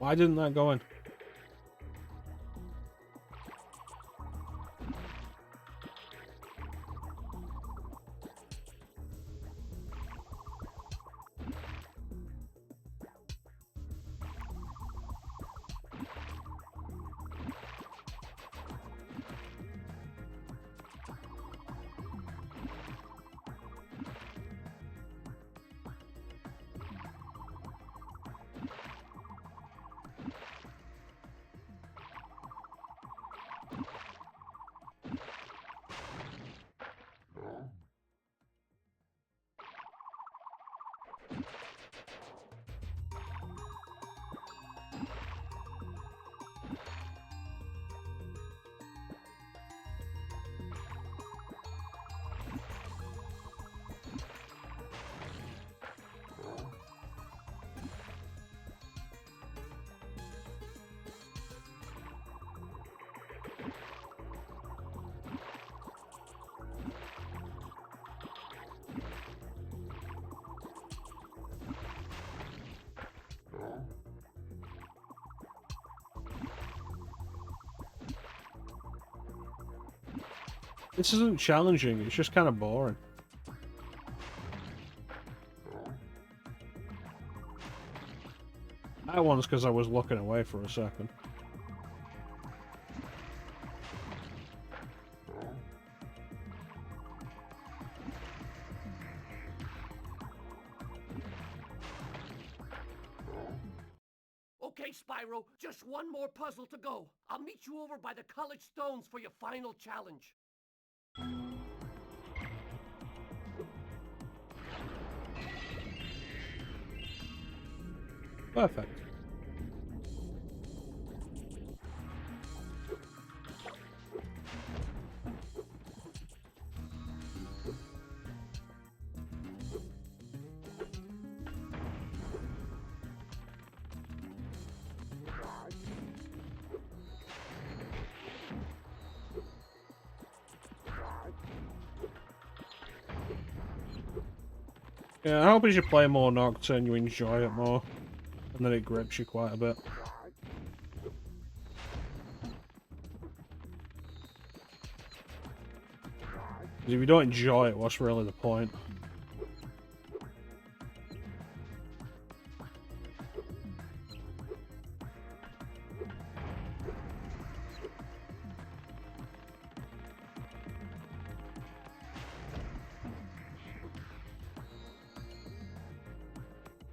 Why didn't that go in? This isn't challenging, it's just kind of boring. That one's because I was looking away for a second. Okay, Spyro, just one more puzzle to go. I'll meet you over by the college stones for your final challenge. Perfect. Yeah, I hope as you play more Nocturne you enjoy it more, and then it grips you quite a bit. If you don't enjoy it, what's really the point?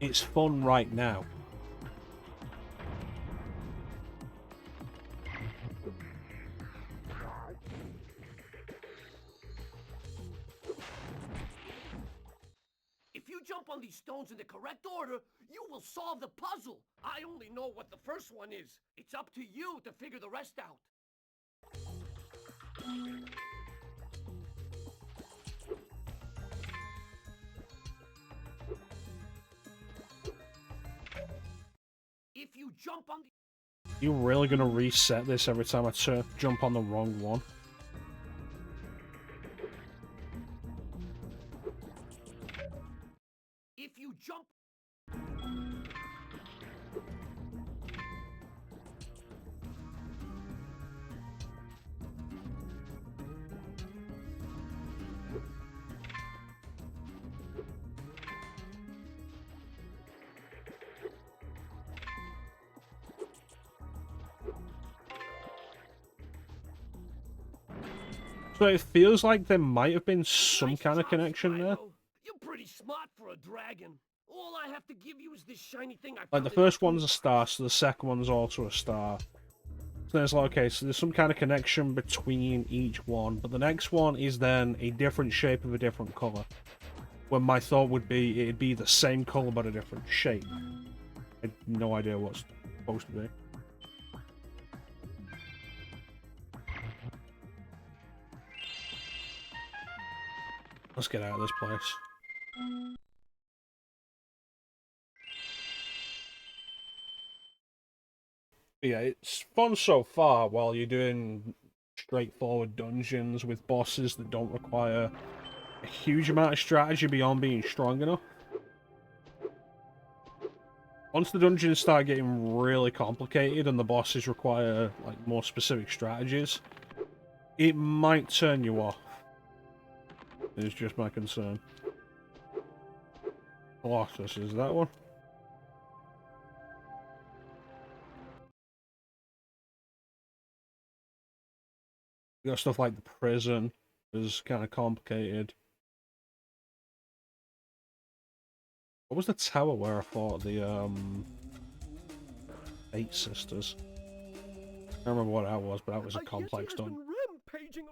It's fun right now. If you jump on these stones in the correct order, you will solve the puzzle. I only know what the first one is. It's up to you to figure the rest out. If you jump on the... You really gonna reset this every time I jump on the wrong one? If you jump... So it feels like there might have been some Nice kind of job, connection there. Spyro. You're pretty smart for a dragon. All I have to give you is this shiny thing I Like, found the in first our one's a star, so the second one's also a star. So there's like, okay, so there's some kind of connection between each one, but the next one is then a different shape of a different colour. When my thought would be, it'd be the same colour but a different shape. I had no idea what's supposed to be. Let's get out of this place. But yeah, it's fun so far while you're doing straightforward dungeons with bosses that don't require a huge amount of strategy beyond being strong enough. Once the dungeons start getting really complicated and the bosses require like more specific strategies, it might turn you off. It's just my concern. Colossus, is that one? You got stuff like the prison is kind of complicated. What was the tower where I fought the 8 sisters? I don't remember what that was, but that was a complex dungeon. Rampaging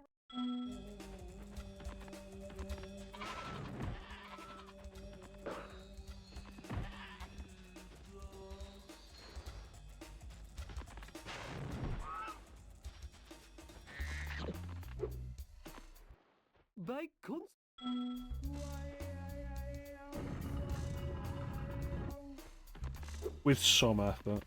by Kunst. With some effort.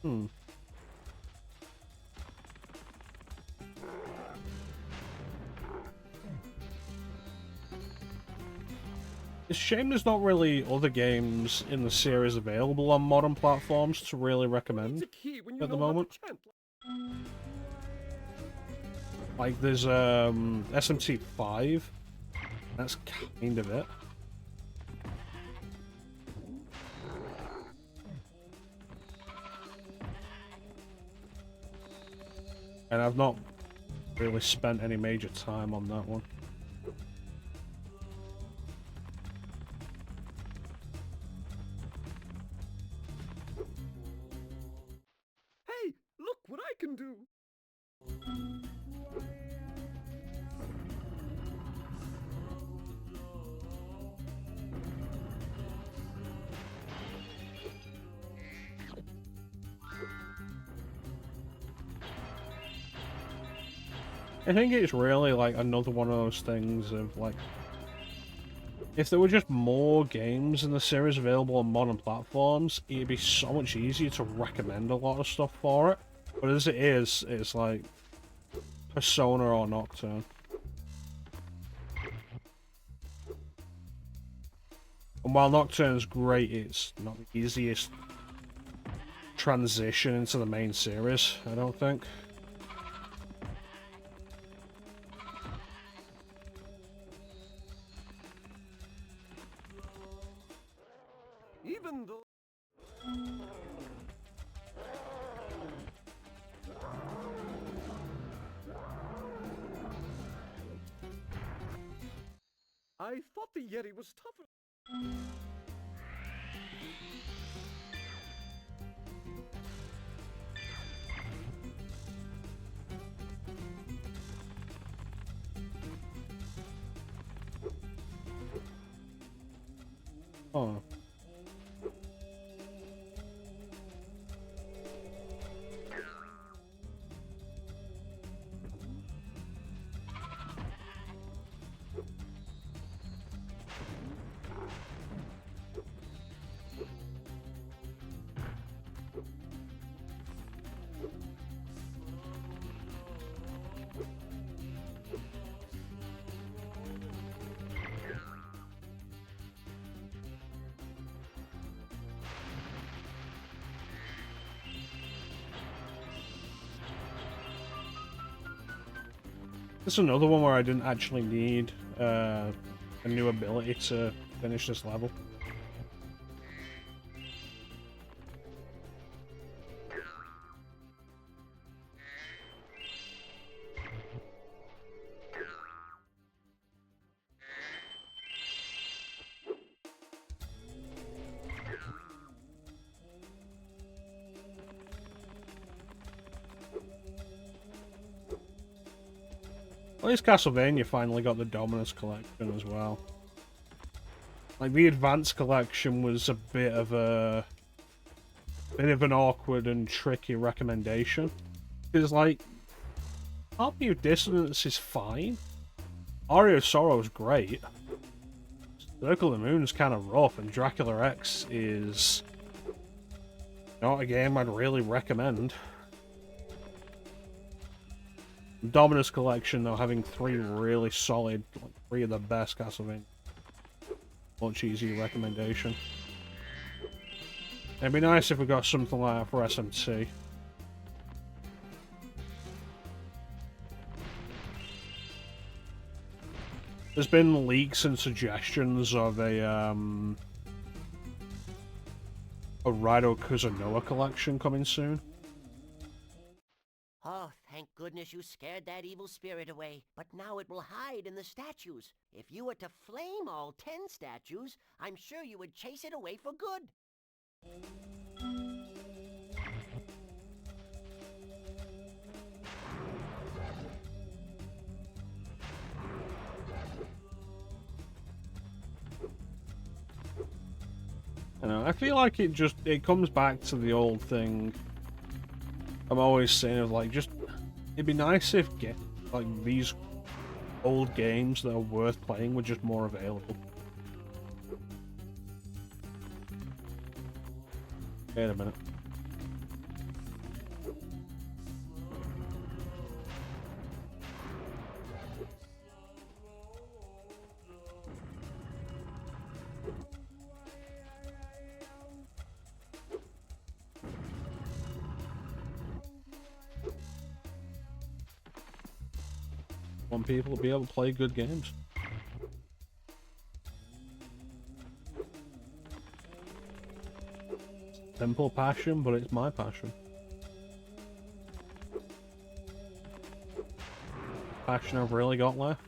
Hmm. It's a shame there's not really other games in the series available on modern platforms to really recommend at the moment. Like, there's SMT5. That's kind of it. And I've not really spent any major time on that one. Hey, look what I can do. I think it's really like another one of those things of like, if there were just more games in the series available on modern platforms, it'd be so much easier to recommend a lot of stuff for it. But as it is, it's like Persona or Nocturne. And while Nocturne's great, it's not the easiest transition into the main series, I don't think. Even though... thought the Yeti was tougher. Oh. This is another one where I didn't actually need a new ability to finish this level. At least Castlevania finally got the Dominus collection as well. Like, the Advanced collection was a bit of an awkward and tricky recommendation. Because, like, Harmony of Dissonance is fine. Aria of Sorrow is great. Circle of the Moon's kind of rough, and Dracula X is not a game I'd really recommend. Dominus collection, though, having 3 really solid, like 3 of the best Castlevania. Much easier recommendation. It'd be nice if we got something like that for SMT. There's been leaks and suggestions of a Raido Kuzunoa collection coming soon. Oh, thank goodness you scared that evil spirit away. But now it will hide in the statues. If you were to flame all 10 statues, I'm sure you would chase it away for good. I know, I feel like it comes back to the old thing I'm always saying of like, it'd be nice if these old games that are worth playing were just more available. Wait a minute. Want people to be able to play good games. Simple passion, but it's my passion. Passion I've really got left.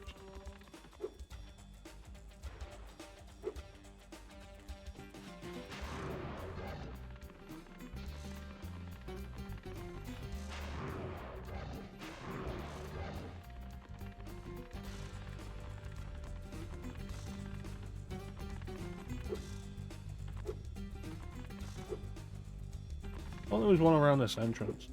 Well, there was one around this entrance.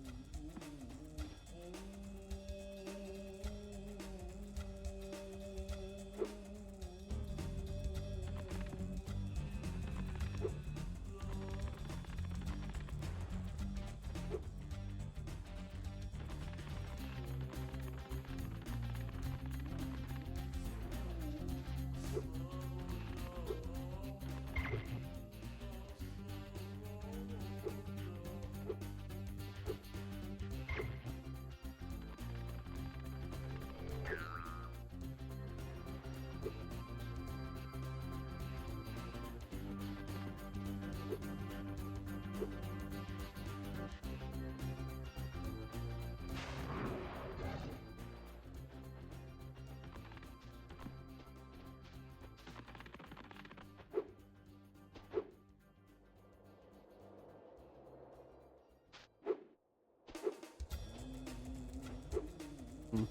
Hmm.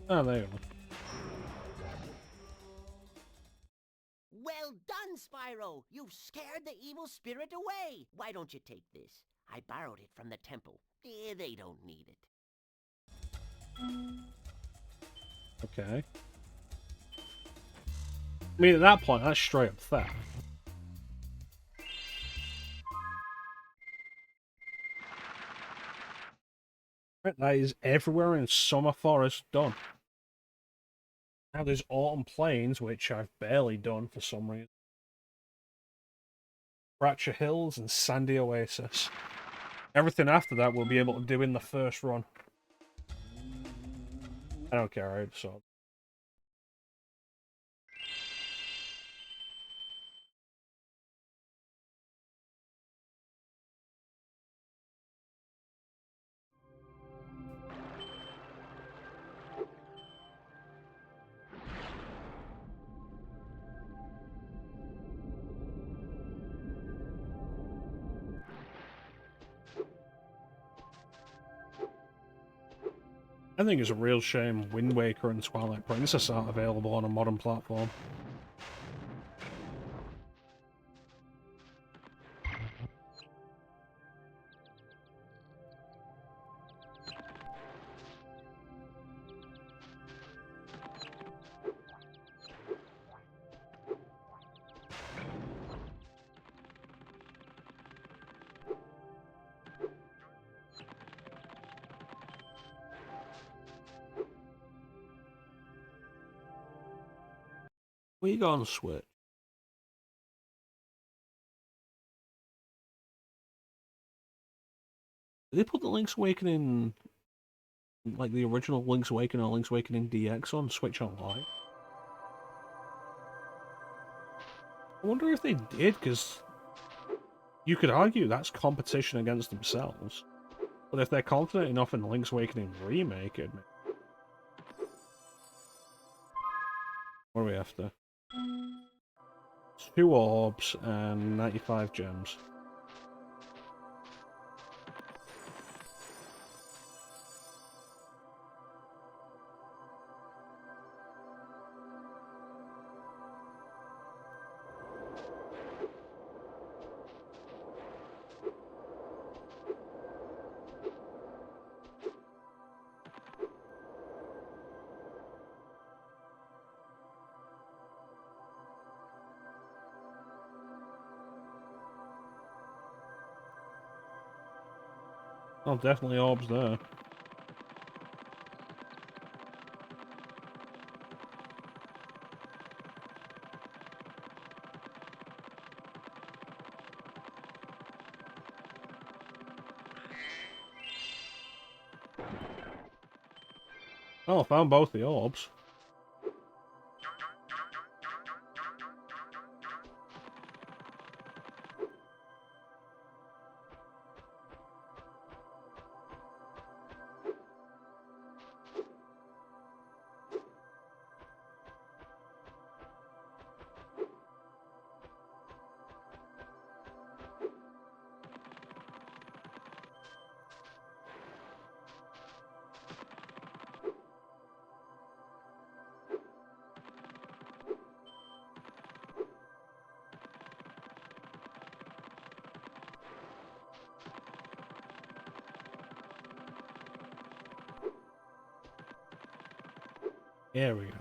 Oh, there you go. Well done, Spyro! You've scared the evil spirit away! Why don't you take this? I borrowed it from the temple. They don't need it. Okay. I mean, at that point, that's straight up theft. Right, that is everywhere in Summer Forest done. Now there's Autumn Plains, which I've barely done for some reason. Fracture Hills and Sandy Oasis. Everything after that we'll be able to do in the first run. I don't care, right? So. I think it's a real shame Wind Waker and Twilight Princess aren't available on a modern platform. What you got on Switch? Did they put the Link's Awakening, like the original Link's Awakening or Link's Awakening DX on Switch Online? I wonder if they did, because you could argue that's competition against themselves. But if they're confident enough in the Link's Awakening remake, what are we after? 2 orbs and 95 gems. Oh, definitely orbs there. Oh, found both the orbs. There we go.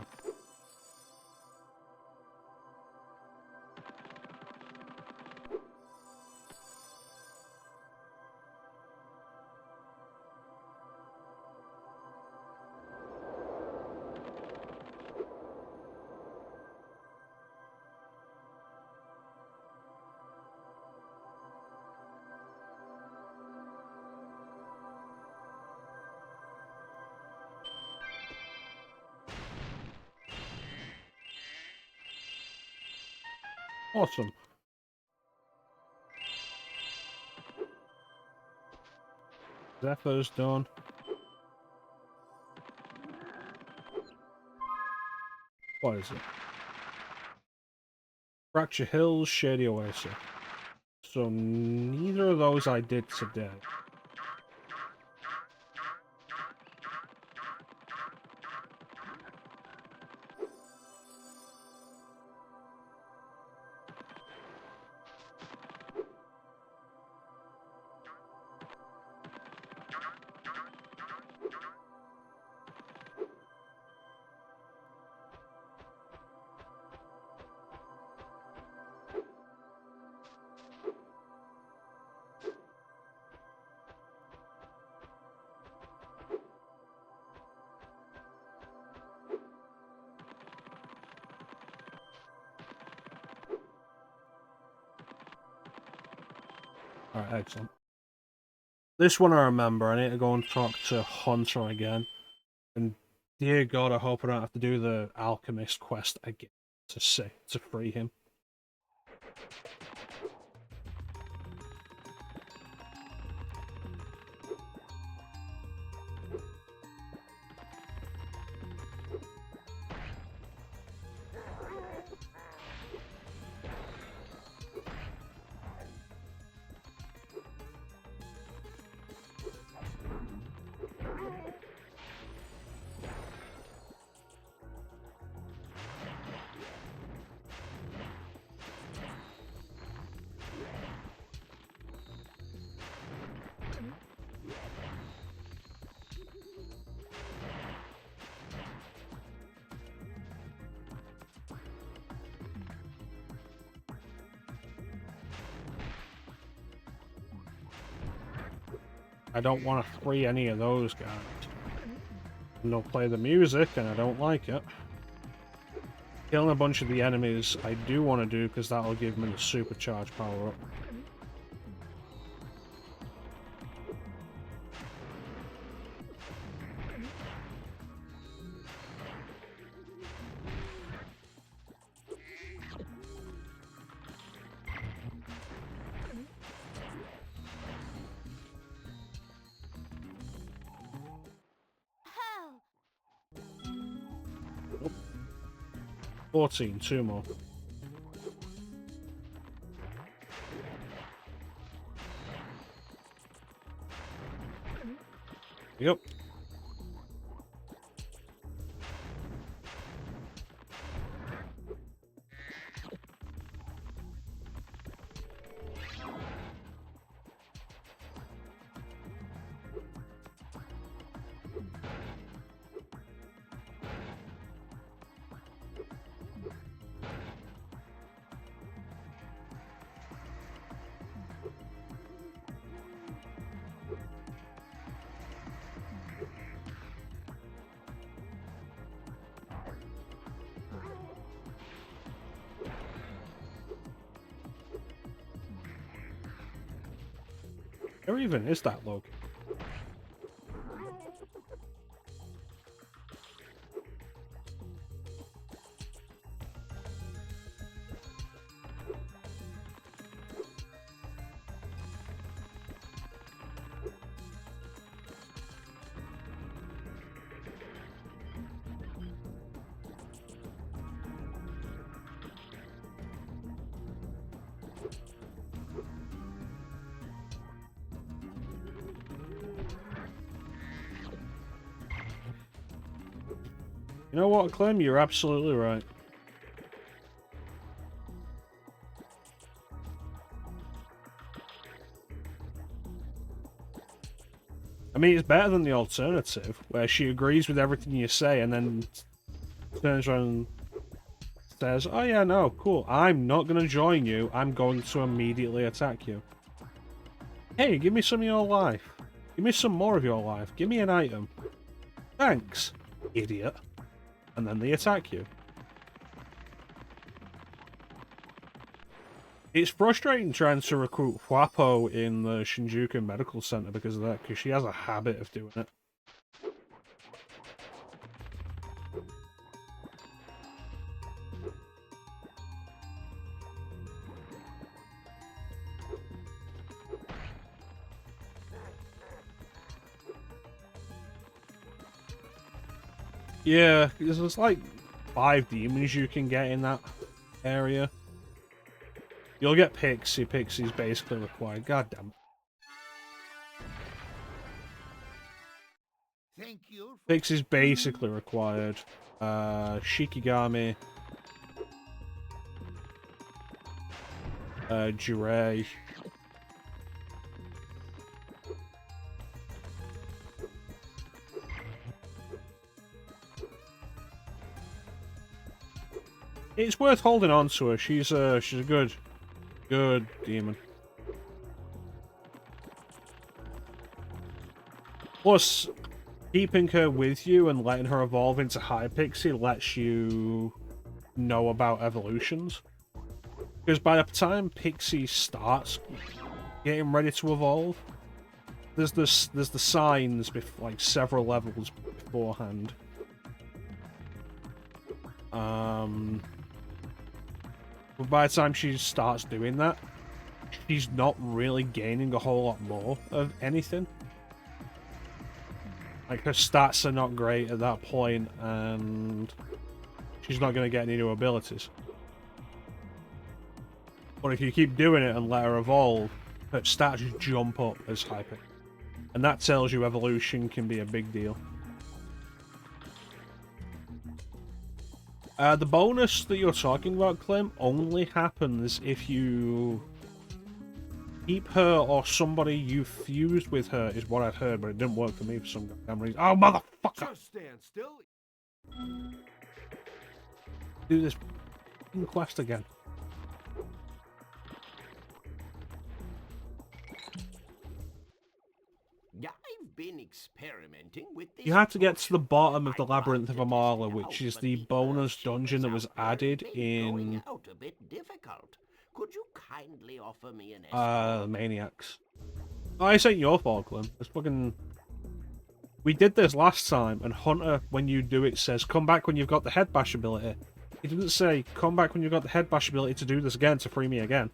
Awesome. Zephyr's done. What is it? Fracture Hills, Shady Oasis. So neither of those I did today. Alright, excellent. This one I remember. I need to go and talk to Hunter again. And dear God, I hope I don't have to do the alchemist quest again to free him. I don't want to free any of those guys. And they'll play the music, and I don't like it. Killing a bunch of the enemies I do want to do, because that'll give me the supercharge power-up. Oh, 14, 2 more. Yep. Where even is that log? You know what, Clem? You're absolutely right. I mean, it's better than the alternative, where she agrees with everything you say and then turns around and says, oh yeah, no, cool, I'm not going to join you, I'm going to immediately attack you. Hey, give me some of your life. Give me some more of your life. Give me an item. Thanks, idiot. And then they attack you. It's frustrating trying to recruit Huapo in the Shinjuku Medical Center because of that, because she has a habit of doing it. Yeah, there's like 5 demons you can get in that area. You'll get Pixie. Pixie's basically required. God damn it. Thank you. Pixie's basically required. Shikigami. Jirei. It's worth holding on to her. She's a good demon. Plus, keeping her with you and letting her evolve into High Pixie lets you know about evolutions. Because by the time Pixie starts getting ready to evolve, there's the signs like several levels beforehand. But by the time she starts doing that, she's not really gaining a whole lot more of anything. Like, her stats are not great at that point, and she's not going to get any new abilities. But if you keep doing it and let her evolve, her stats jump up as hyper. And that tells you evolution can be a big deal. The bonus that you're talking about, Clem, only happens if you keep her or somebody you fused with her, is what I've heard, but it didn't work for me for some goddamn reason. Oh, motherfucker! Just stand still. Do this quest again. I've been experimenting with this. You had to get to the bottom of the Labyrinth of Amala, which is the bonus dungeon that was added in out a bit difficult. Could you kindly offer me an escort? Maniacs. Oh, it's ain't your fault, Clem. It's fucking... We did this last time, and Hunter, when you do it, says, come back when you've got the head bash ability. He didn't say, come back when you've got the head bash ability to do this again, to free me again.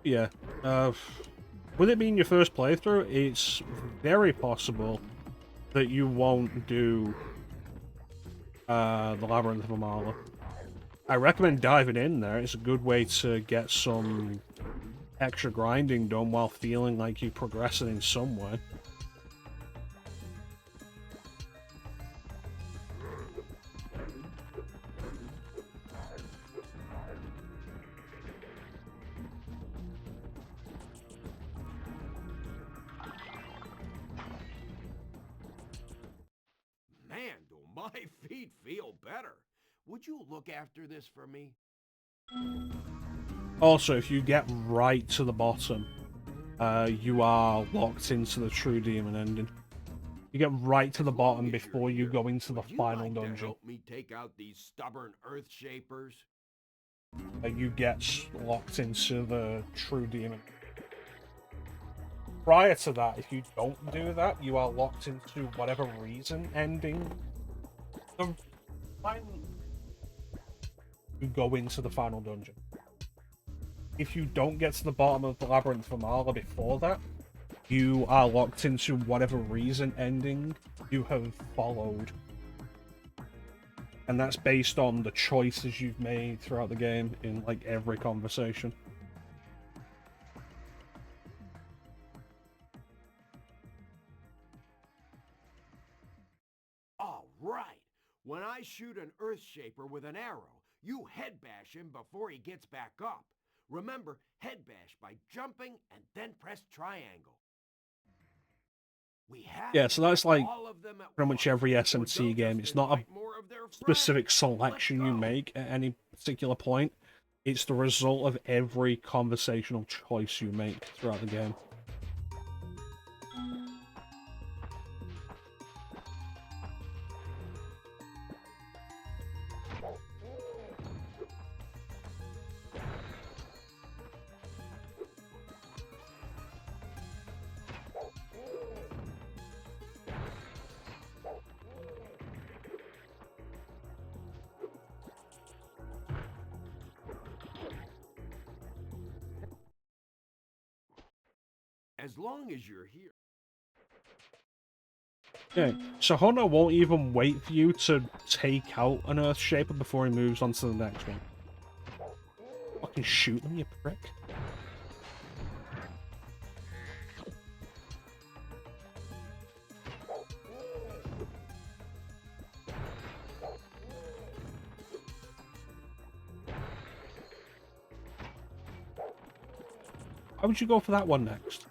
Yeah. With it being your first playthrough, it's very possible that you won't do the Labyrinth of Amala. I recommend diving in there. It's a good way to get some extra grinding done while feeling like you're progressing in some way. Man, do my feet feel better. Would you look after this for me? Also, if you get right to the bottom, you are locked into the true demon ending. You get right to the bottom before you go into the final dungeon. To help me take out these stubborn earth shapers? You get locked into the true demon. Prior to that, if you don't do that, you are locked into whatever reason ending. You go into the final dungeon. If you don't get to the bottom of the Labyrinth of Amala before that, you are locked into whatever reason ending you have followed. And that's based on the choices you've made throughout the game in, like, every conversation. All right. When I shoot an earth shaper with an arrow, you head bash him before he gets back up. Remember, head bash by jumping and then press triangle. Yeah, so that's like pretty much every SMT game. It's not a specific selection you make at any particular point. It's the result of every conversational choice you make throughout the game. As long as you're here. Okay, so Hunter won't even wait for you to take out an Earth Shaper before he moves on to the next one. Fucking shoot them, you prick. Why would you go for that one next?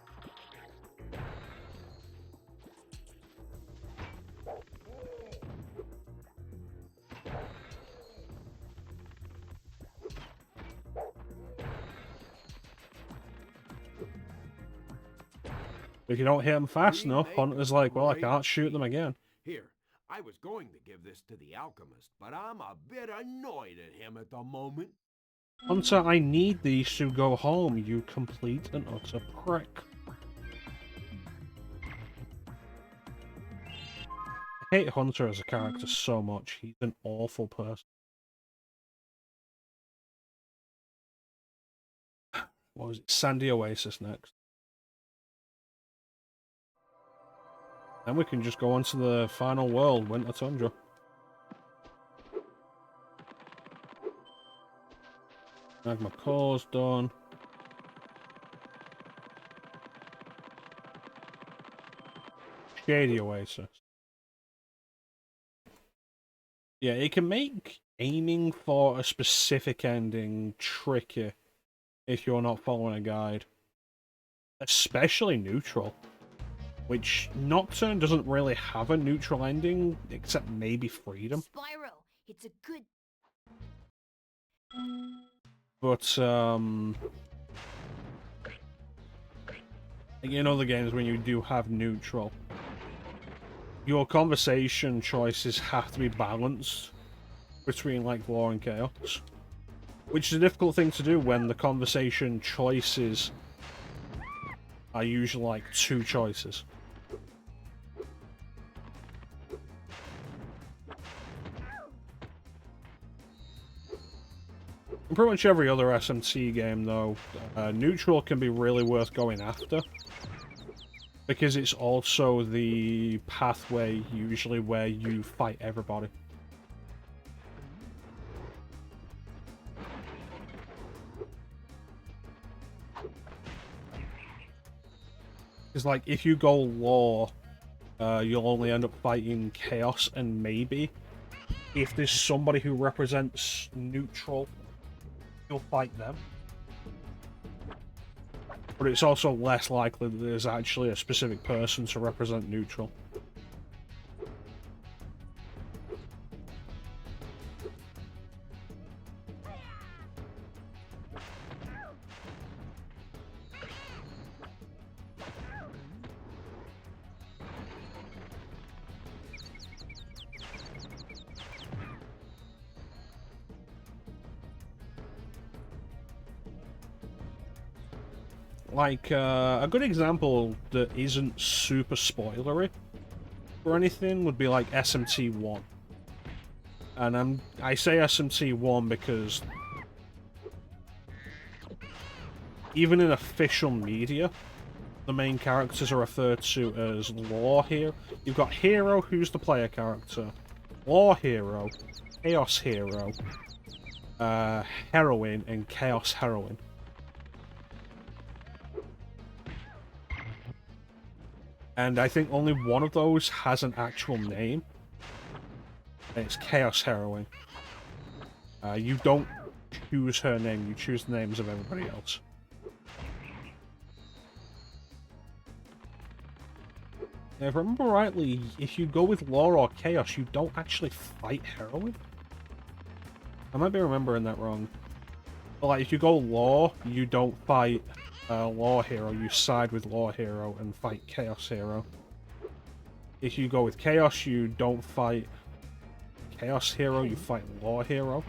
If you don't hit them fast enough, Hunter's like, well, I can't shoot them again. Here, I was going to give this to the alchemist, but I'm a bit annoyed at him at the moment. Hunter, I need these to go home, you complete and utter prick. I hate Hunter as a character so much. He's an awful person. What was it? Sandy Oasis next. Then we can just go on to the final world, Winter Tundra. Magma core's done. Shady Oasis. Yeah, it can make aiming for a specific ending tricky if you're not following a guide. Especially neutral. Which Nocturne doesn't really have a neutral ending, except maybe Freedom. Spyro, it's a good... But, like in other games when you do have neutral, your conversation choices have to be balanced between, like, Law and Chaos. Which is a difficult thing to do when the conversation choices are usually, like, 2 choices. In pretty much every other SMT game, though, neutral can be really worth going after. Because it's also the pathway, usually, where you fight everybody. Because, like, if you go Law, you'll only end up fighting Chaos and maybe. If there's somebody who represents neutral, you'll fight them. But it's also less likely that there's actually a specific person to represent neutral. Like, a good example that isn't super spoilery or anything would be like SMT1. And I say SMT1 because even in official media, the main characters are referred to as Law Hero. You've got Hero, who's the player character, Law Hero, Chaos Hero, Heroine, and Chaos Heroine. And I think only one of those has an actual name. And it's Chaos Heroine. You don't choose her name, you choose the names of everybody else. Now, if I remember rightly, if you go with Law or Chaos, you don't actually fight Heroine. I might be remembering that wrong. But like, if you go Law, you don't fight Law Hero, you side with Law Hero and fight Chaos Hero. If you go with Chaos, you don't fight Chaos Hero, you fight Law Hero.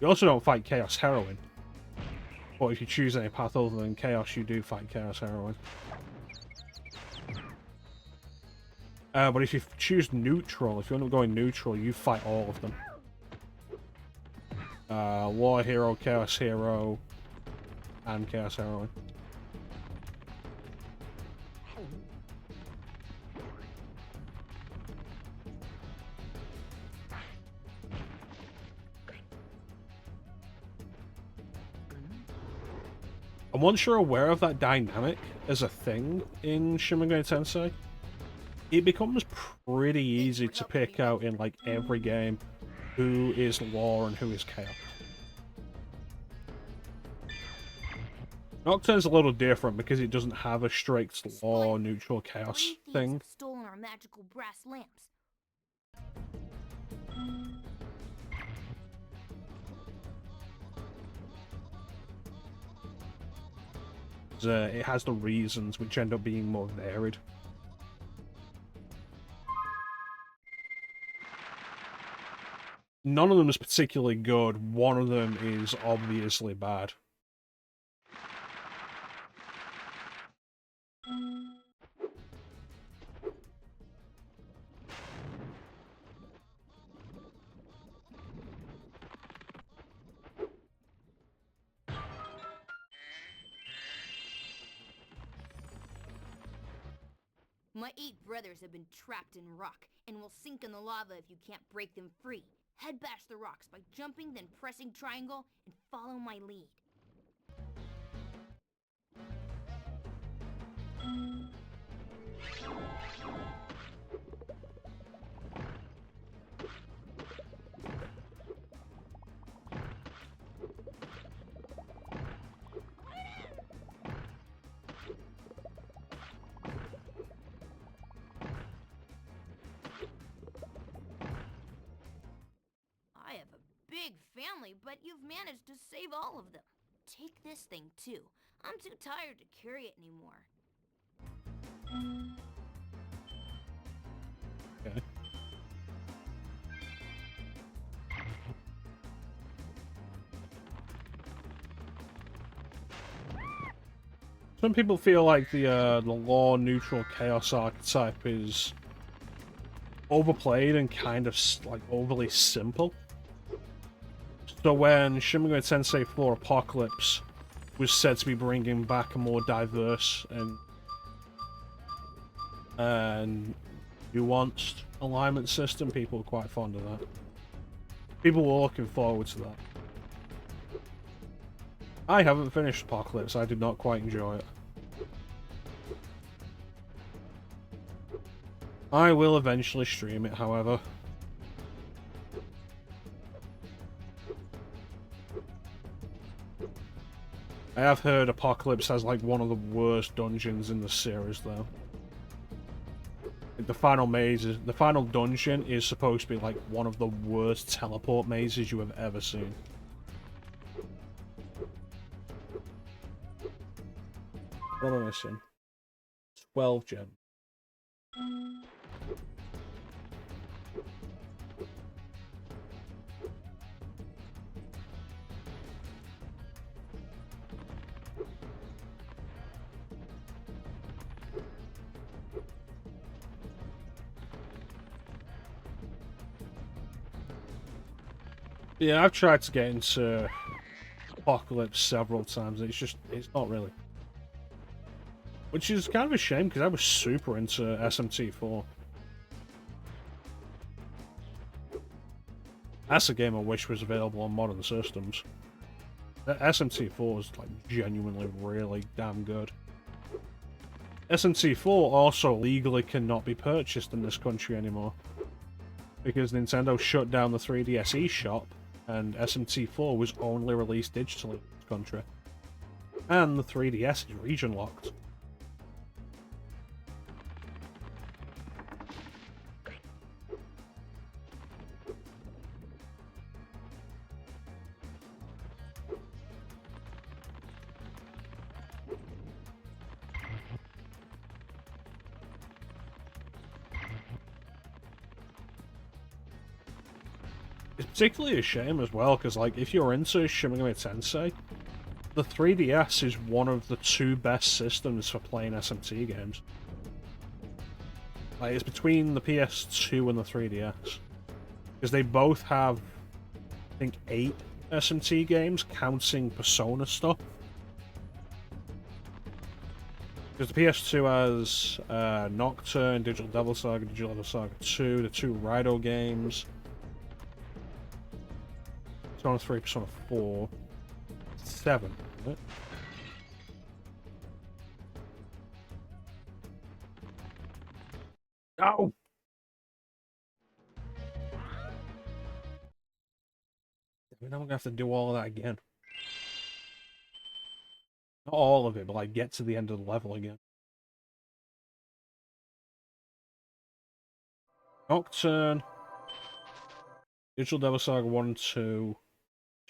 You also don't fight Chaos Heroine. But if you choose any path other than Chaos, you do fight Chaos Heroine. But if you choose neutral, if you end up going neutral, you fight all of them. Law Hero, Chaos Hero, and Chaos Heroine. And once you're aware of that dynamic as a thing in Shin Megami Tensei, it becomes pretty easy to pick out in like every game who is law and who is chaos. Nocturne's a little different because it doesn't have a strict law, neutral, chaos thing. Stolen our magical brass lamps. It has the reasons which end up being more varied. None of them is particularly good, one of them is obviously bad. My 8 brothers have been trapped in rock, and will sink in the lava if you can't break them free. Head bash the rocks by jumping, then pressing triangle, and follow my lead. I have a big family, but you've managed to save all of them. Take this thing, too. I'm too tired to carry it anymore. Okay. Some people feel like the law, neutral, chaos archetype is overplayed and kind of like overly simple. So when Shin Megami Tensei 4 Apocalypse was said to be bringing back a more diverse and nuanced alignment system, people were quite fond of that. People were looking forward to that. I haven't finished Apocalypse, I did not quite enjoy it. I will eventually stream it, however. I have heard Apocalypse has like one of the worst dungeons in the series, though. The final the final dungeon is supposed to be like one of the worst teleport mazes you have ever seen. What am I missing? 12 gems. Yeah, I've tried to get into Apocalypse several times, and it's not really. Which is kind of a shame, because I was super into SMT4. That's a game I wish was available on modern systems. SMT4 is like genuinely really damn good. SMT4 also legally cannot be purchased in this country anymore, because Nintendo shut down the 3DS eShop, and SMT4 was only released digitally in this country. And the 3DS is region locked. It's particularly a shame as well, because like if you're into Shin Megami Tensei, the 3DS is one of the 2 best systems for playing SMT games. Like it's between the PS2 and the 3DS, because they both have, I think, 8 SMT games, counting Persona stuff. Because the PS2 has Nocturne, Digital Devil Saga, Digital Devil Saga 2, the 2 Raido games. Persona 3, Persona 4, 7, isn't it? Oh! I mean, I'm gonna have to do all of that again. Not all of it, but like get to the end of the level again. Nocturne. Digital Devil Saga 1 and 2.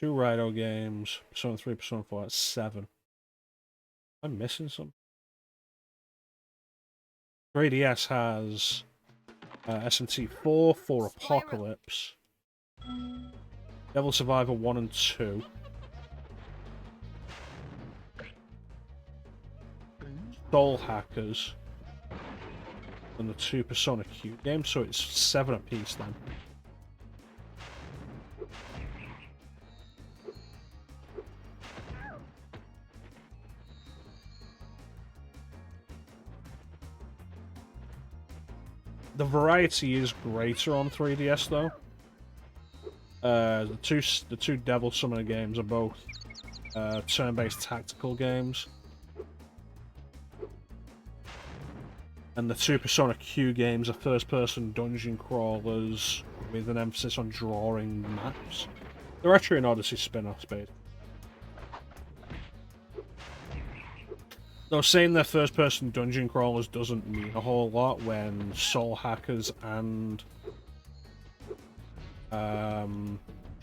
2 Rhino games. Persona 3, Persona 4. That's 7. I'm missing some. 3DS has SMT4 for Apocalypse. Devil Survivor 1 and 2. Soul Hackers. And the 2 Persona Q games, so it's 7 apiece then. The variety is greater on 3DS though. The two Devil Summoner games are both turn-based tactical games. And the 2 Persona Q games are first-person dungeon crawlers with an emphasis on drawing maps. They're actually an Odyssey spin-off, basically. Though saying they're first-person dungeon crawlers doesn't mean a whole lot when Soul Hackers and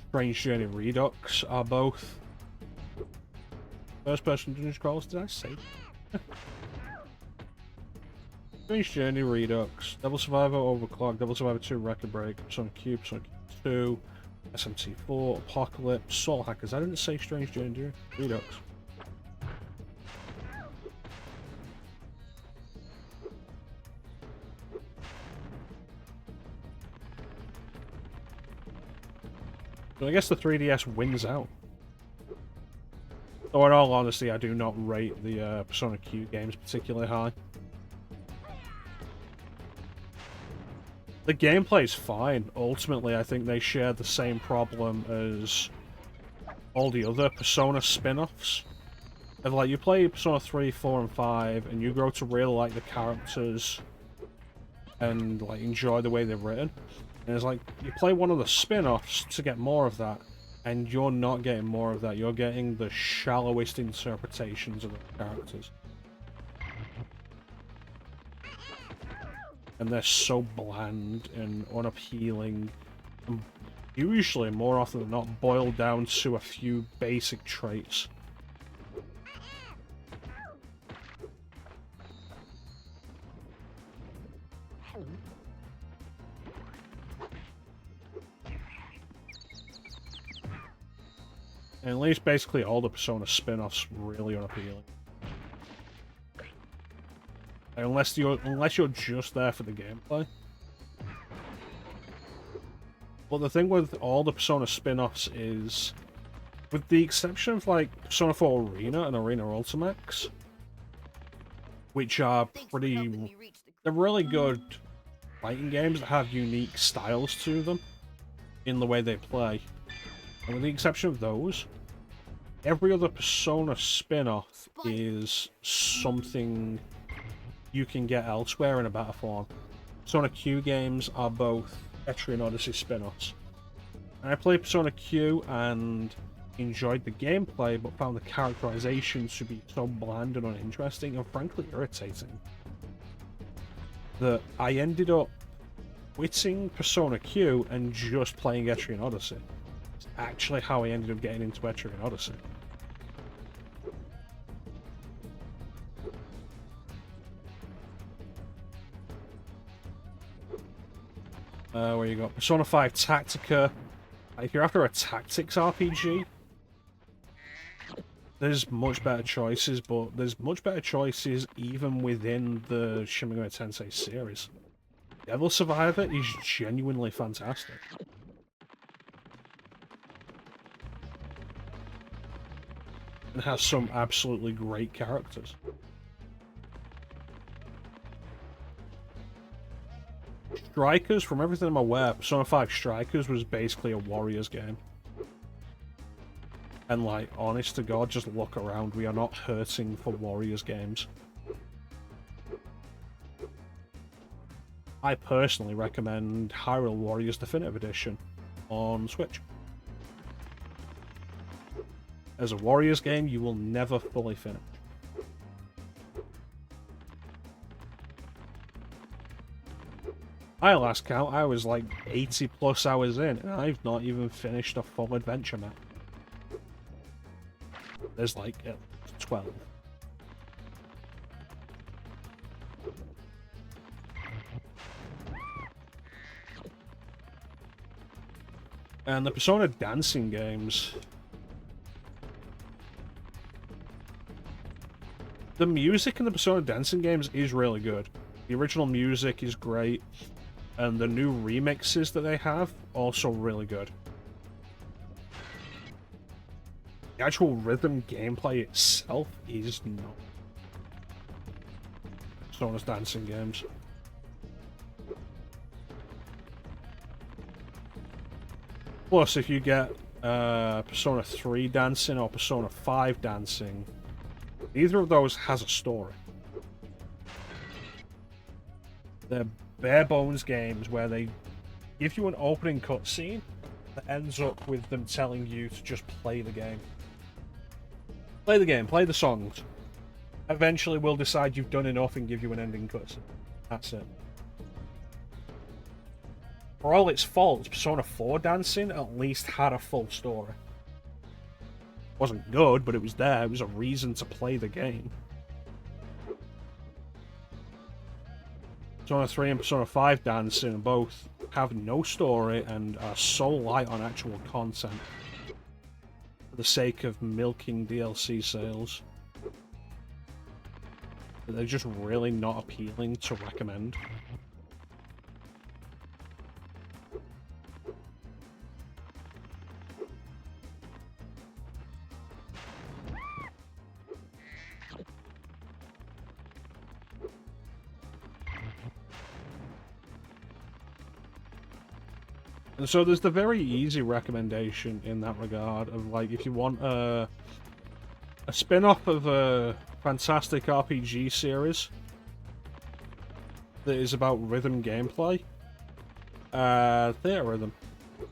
Strange Journey Redux are both first-person dungeon crawlers. Did I say? Strange Journey Redux, Devil Survivor Overclock, Devil Survivor 2 Record Break, Persona Q, Persona Q 2, SMT4, Apocalypse, Soul Hackers. I didn't say Strange Journey Redux. So I guess the 3DS wins out. Though in all honesty, I do not rate the Persona Q games particularly high. The gameplay is fine. Ultimately, I think they share the same problem as all the other Persona spin-offs. If, like, you play Persona 3, 4, and 5, and you grow to really like the characters and, like, enjoy the way they're written. And it's like, you play one of the spin-offs to get more of that, and you're not getting more of that. You're getting the shallowest interpretations of the characters. And they're so bland and unappealing, and usually, more often than not, boiled down to a few basic traits. And at least basically all the Persona spin-offs really unappealing. Unless you're just there for the gameplay. But the thing with all the Persona spin-offs is, with the exception of like Persona 4 Arena and Arena Ultimax, which are they're really good fighting games that have unique styles to them in the way they play. And with the exception of those, every other Persona spin-off is something you can get elsewhere in a better form. Persona Q games are both Etrian Odyssey spin-offs. And I played Persona Q and enjoyed the gameplay, but found the characterization to be so bland and uninteresting and frankly irritating that I ended up quitting Persona Q and just playing Etrian Odyssey. It's actually how I ended up getting into Etrian Odyssey. Where you got Persona 5 Tactica. If you're after a tactics RPG, there's much better choices, but there's much better choices even within the Shin Megami Tensei series. Devil Survivor is genuinely fantastic. And has some absolutely great characters. Strikers, from everything I'm aware, Persona 5 Strikers was basically a Warriors game. And like, honest to God, just look around, we are not hurting for Warriors games. I personally recommend Hyrule Warriors Definitive Edition on Switch. As a Warriors game, you will never fully finish. My last count, I was like 80 plus hours in, and I've not even finished a full adventure map. There's like 12. And the Persona dancing games. The music in the Persona dancing games is really good. The original music is great, and the new remixes that they have, also really good. The actual rhythm gameplay itself is not. Persona's dancing games. Plus, if you get Persona 3 dancing or Persona 5 dancing, either of those has a story. They're bare bones games where they give you an opening cutscene that ends up with them telling you to just play the game. Play the game, play the songs. Eventually we'll decide you've done enough and give you an ending cutscene. That's it. For all its faults, Persona 4 dancing at least had a full story. It wasn't good, but it was there. It was a reason to play the game. Persona 3 and Persona 5 dancing both have no story and are so light on actual content for the sake of milking DLC sales. They're just really not appealing to recommend. And so there's the very easy recommendation in that regard of, like, if you want a spin-off of a fantastic RPG series that is about rhythm gameplay, Theater Rhythm.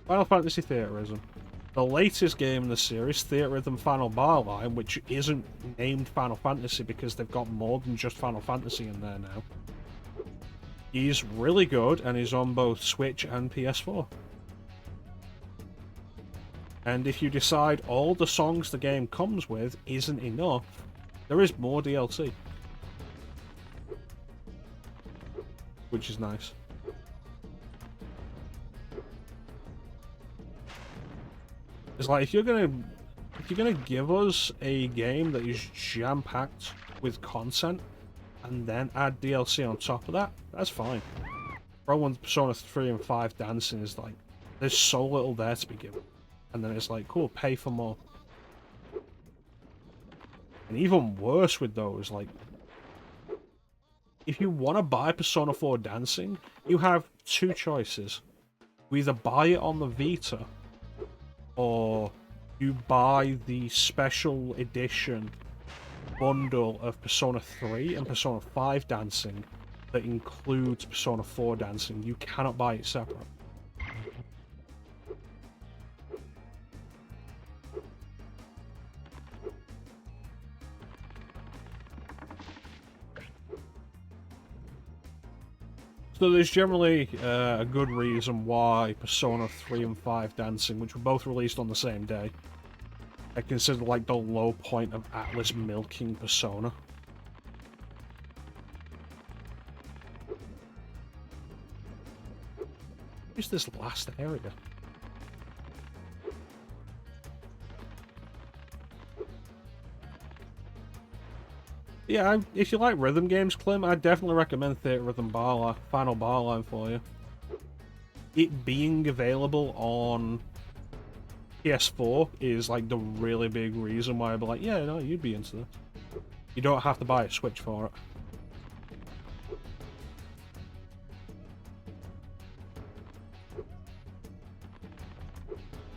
Final Fantasy Theater Rhythm. The latest game in the series, Theater Rhythm Final Bar Line, which isn't named Final Fantasy because they've got more than just Final Fantasy in there now, is really good and is on both Switch and PS4. And if you decide all the songs the game comes with isn't enough, there is more DLC. Which is nice. It's like, if you're gonna give us a game that is jam-packed with content and then add DLC on top of that, that's fine. Problem with Persona 3 and 5 dancing is like, there's so little there to be given. And then it's like, cool, pay for more. And even worse with those, like, if you want to buy Persona 4 Dancing, you have two choices. You either buy it on the Vita, or you buy the special edition bundle of Persona 3 and Persona 5 Dancing that includes Persona 4 Dancing. You cannot buy it separate. So there's generally a good reason why Persona 3 and 5 Dancing, which were both released on the same day, are considered like the low point of Atlas milking Persona. Where's this last area? Yeah, if you like rhythm games, Clem, I'd definitely recommend Theater Rhythm Final Barline for you. It being available on PS4 is like the really big reason why I'd be like, yeah, no, you'd be into this. You don't have to buy a Switch for it.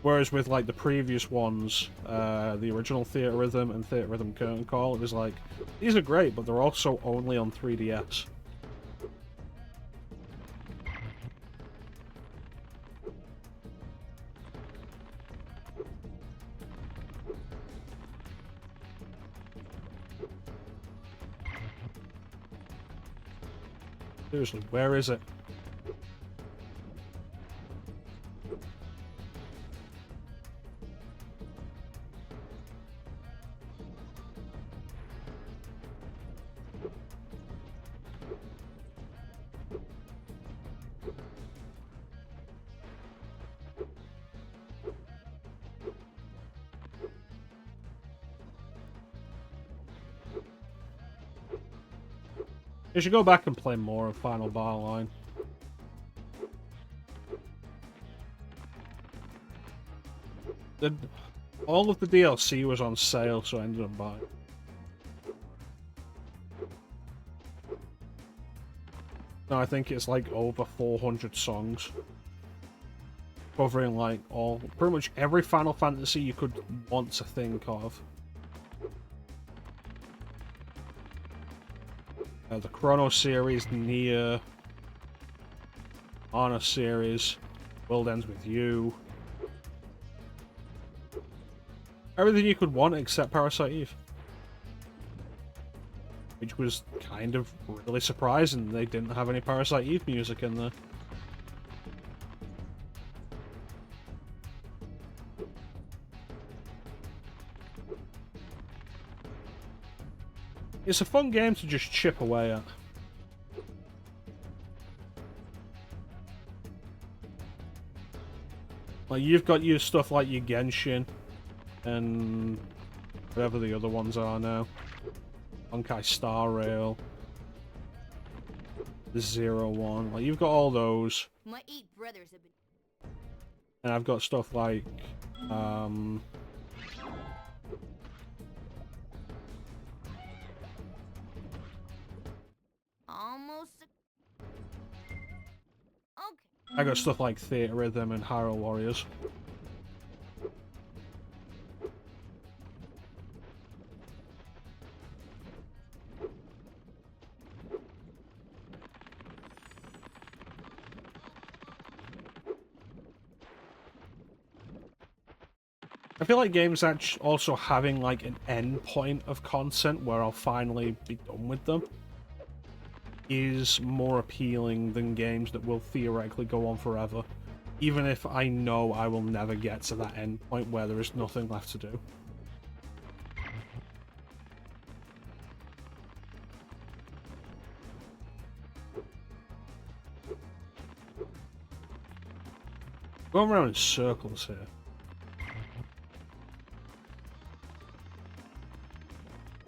Whereas with like the previous ones, the original Theater Rhythm and Theater Rhythm Curtain Call, it was like, these are great, but they're also only on 3DS. Seriously, where is it? You should go back and play more of Final Bar Line. All of the DLC was on sale, so I ended up buying. No, I think it's like over 400 songs. Covering like pretty much every Final Fantasy you could want to think of. The Chrono series, Nier, Honor series, World Ends With You. Everything you could want except Parasite Eve. Which was kind of really surprising. They didn't have any Parasite Eve music in there. It's a fun game to just chip away at. Like, you've got your stuff like your Genshin, and whatever the other ones are now. Honkai Star Rail, the 01. Like, you've got all those. My 8 brothers have been... And I've got stuff like, Almost... Okay. I got stuff like Theatre Rhythm and Hyrule Warriors. I feel like games also having like an end point of content where I'll finally be done with them is more appealing than games that will theoretically go on forever, even if I know I will never get to that end point where there is nothing left to do. Going around in circles here.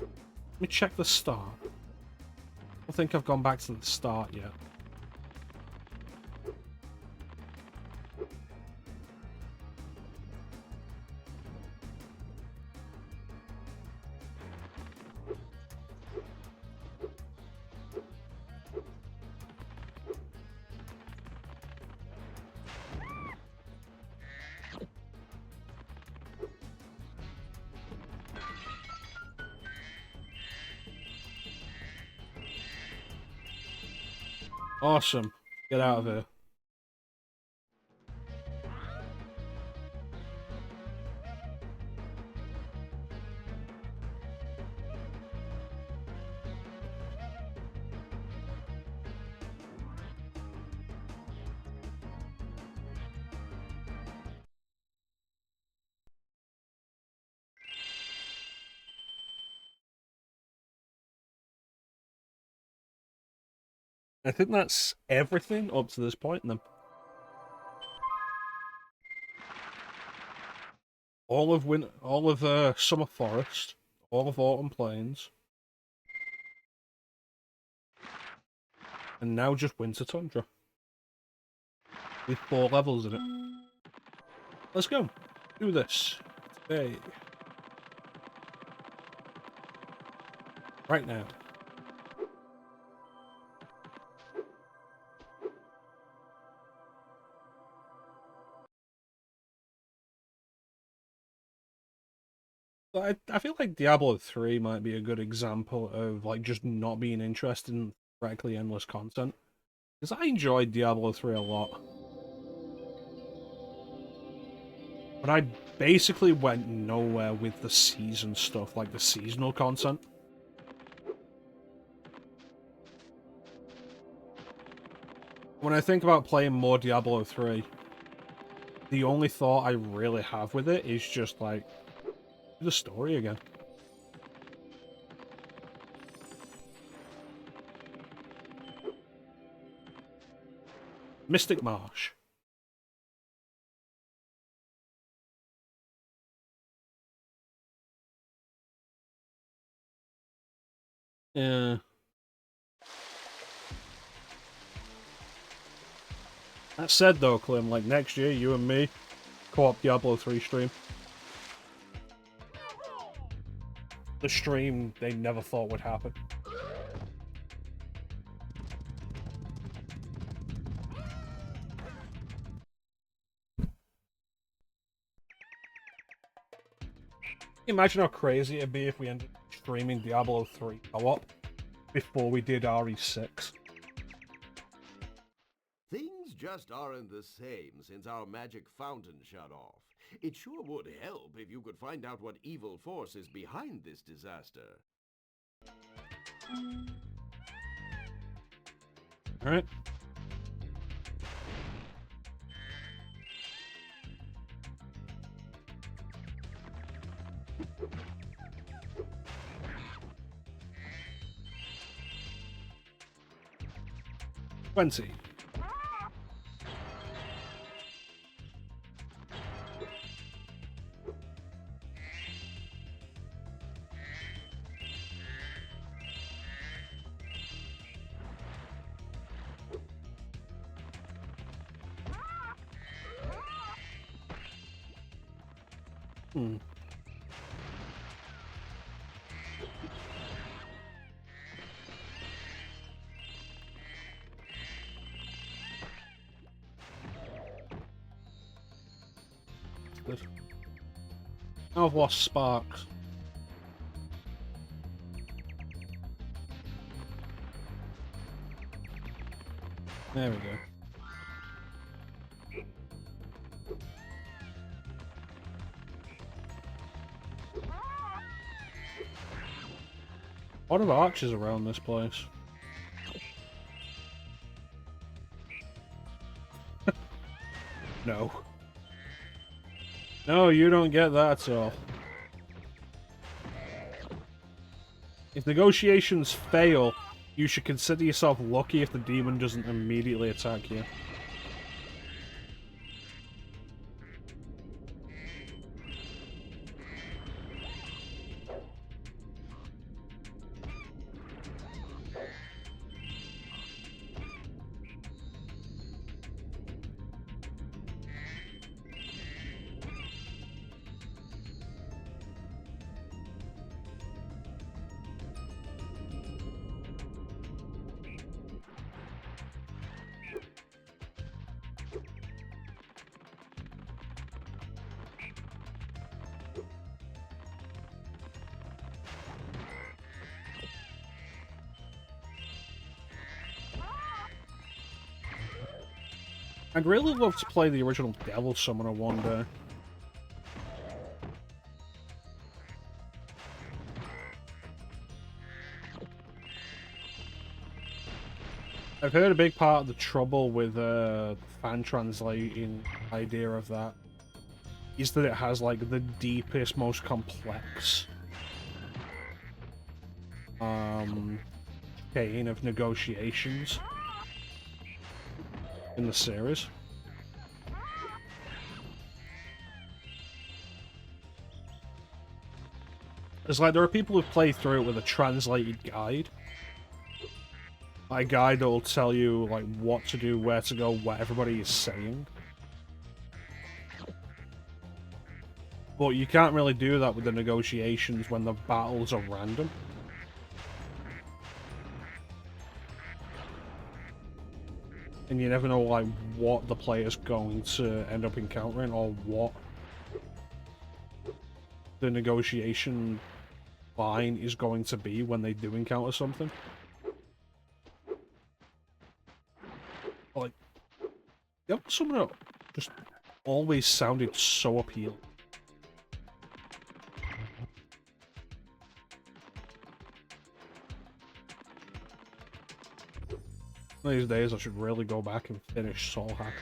Let me check the start. I don't think I've gone back to the start yet. Awesome. Get out of here. I think that's everything up to this point then. All of Summer Forest, all of Autumn Plains, and now just Winter Tundra. With 4 levels in it. Let's go. Do this. Today. Right now. I feel like Diablo 3 might be a good example of like just not being interested in practically endless content. Because I enjoyed Diablo 3 a lot. But I basically went nowhere with the season stuff, like the seasonal content. when I think about playing more Diablo 3, the only thought I really have with it is just like do the story again. Mystic Marsh. Yeah. That said though, Clem, like next year, you and me, co-op Diablo 3 stream. The stream they never thought would happen. Imagine how crazy it'd be if we ended up streaming Diablo 3 co-op before we did RE6. Things just aren't the same since our magic fountain shut off. It sure would help if you could find out what evil force is behind this disaster. Alright. Twenty. Good. I've lost sparks. There we go. A lot of archers around this place. No. No, you don't get that at all. If negotiations fail, you should consider yourself lucky if the demon doesn't immediately attack you. I'd really love to play the original Devil Summoner one day. I've heard a big part of the trouble with fan translating the idea of that is that it has like the deepest, most complex chain of negotiations in the series. It's like there are people who've played through it with a translated guide. A guide that will tell you like what to do, where to go, what everybody is saying. But you can't really do that with the negotiations when the battles are random. And you never know like what the player's going to end up encountering or what the negotiation line is going to be when they do encounter something. Like, yep, someone just always sounded so appealing. One of these days I should really go back and finish Soul Hacker.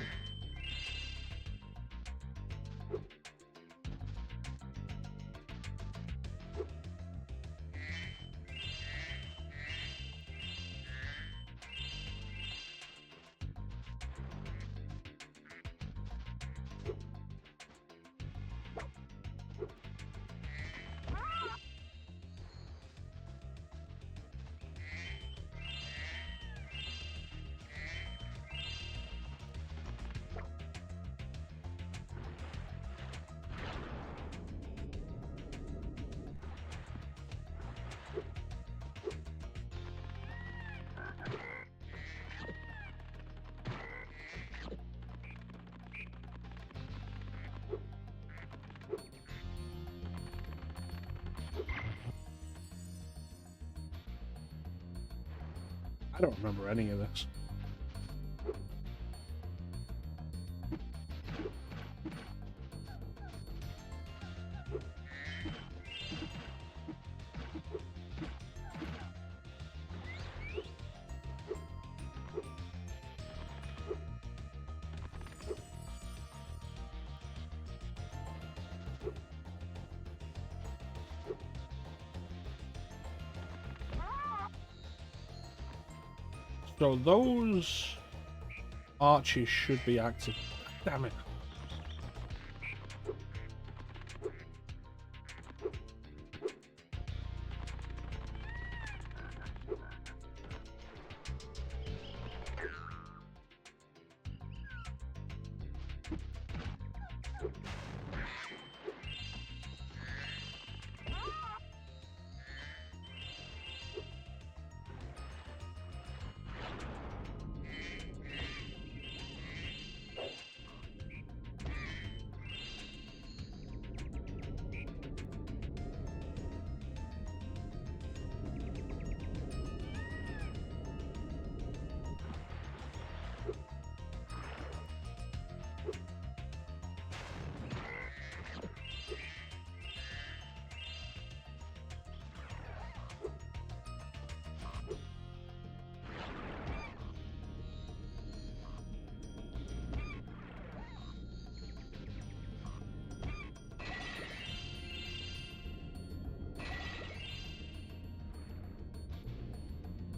I don't remember any of this. So those arches should be active. Damn it.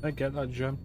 I get that gem.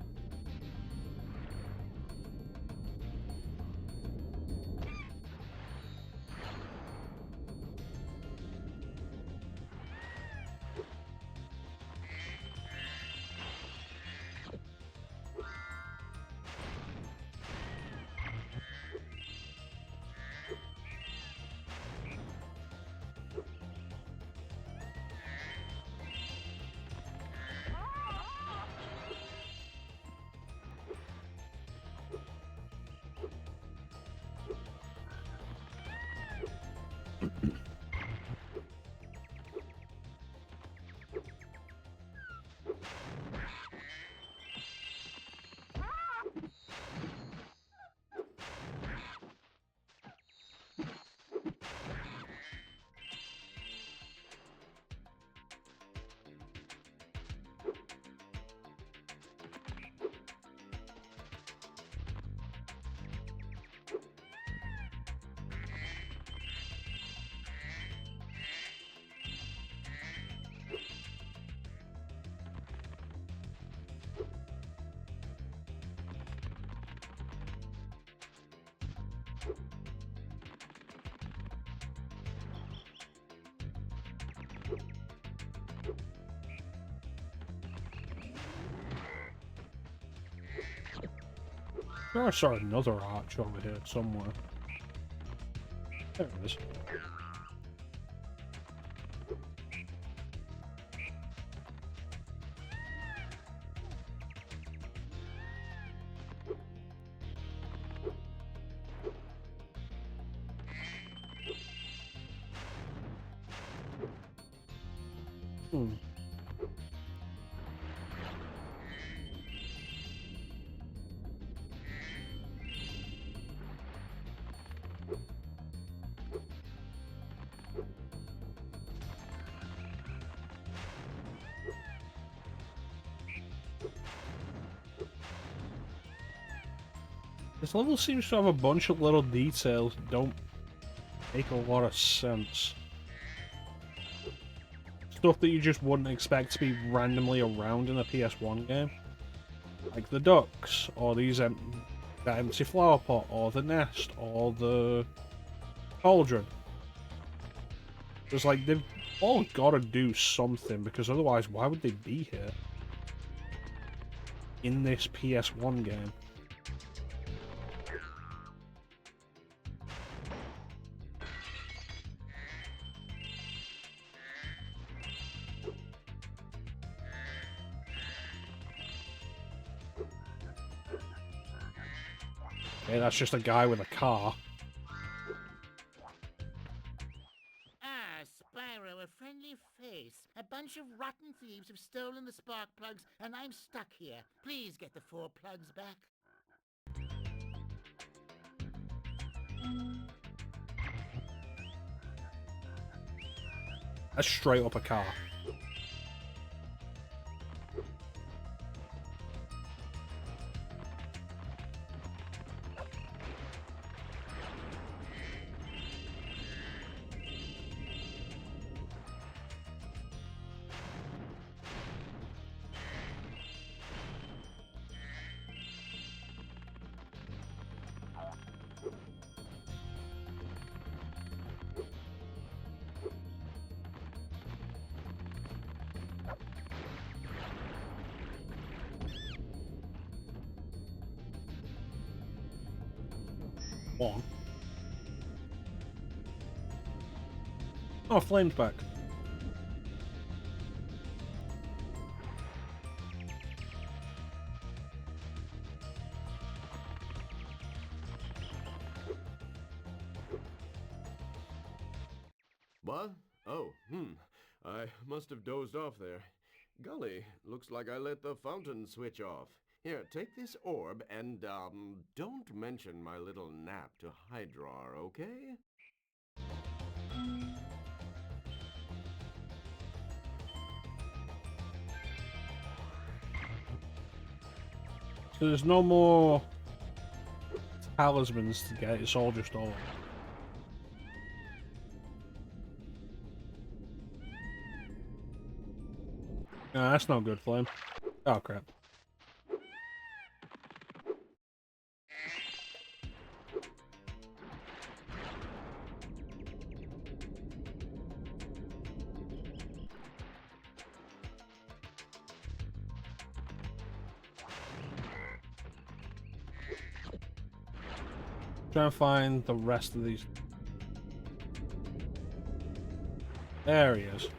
I saw another arch over here somewhere. There it is. This level seems to have a bunch of little details that don't make a lot of sense. Stuff that you just wouldn't expect to be randomly around in a PS1 game. Like the ducks, or that empty flower pot, or the nest, or the cauldron. It's like, they've all gotta do something, because otherwise, why would they be here? In this PS1 game. Okay, that's just a guy with a car. Ah, Spyro, a friendly face. A bunch of rotten thieves have stolen the spark plugs, and I'm stuck here. Please get the 4 plugs back. That's straight up a car. On. Oh, Flame's back. What? Oh, I must have dozed off there. Golly, looks like I let the fountain switch off. Here, take this orb and, don't mention my little nap to Hydrar, okay? So there's no more talismans to get, it's all just all. No, that's not good, Flame. Oh, crap. Try and find the rest of these areas.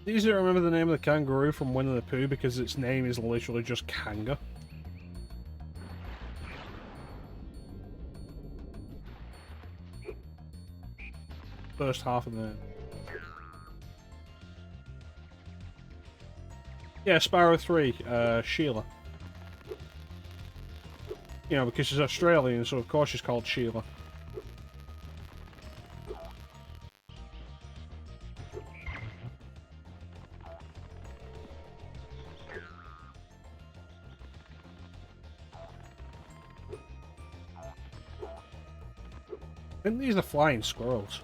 It's easy to remember the name of the kangaroo from Winnie the Pooh because its name is literally just Kanga. First half of the... Yeah, Spyro 3, Sheila. You know, because she's Australian, so of course she's called Sheila. I think these are flying squirrels.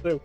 So.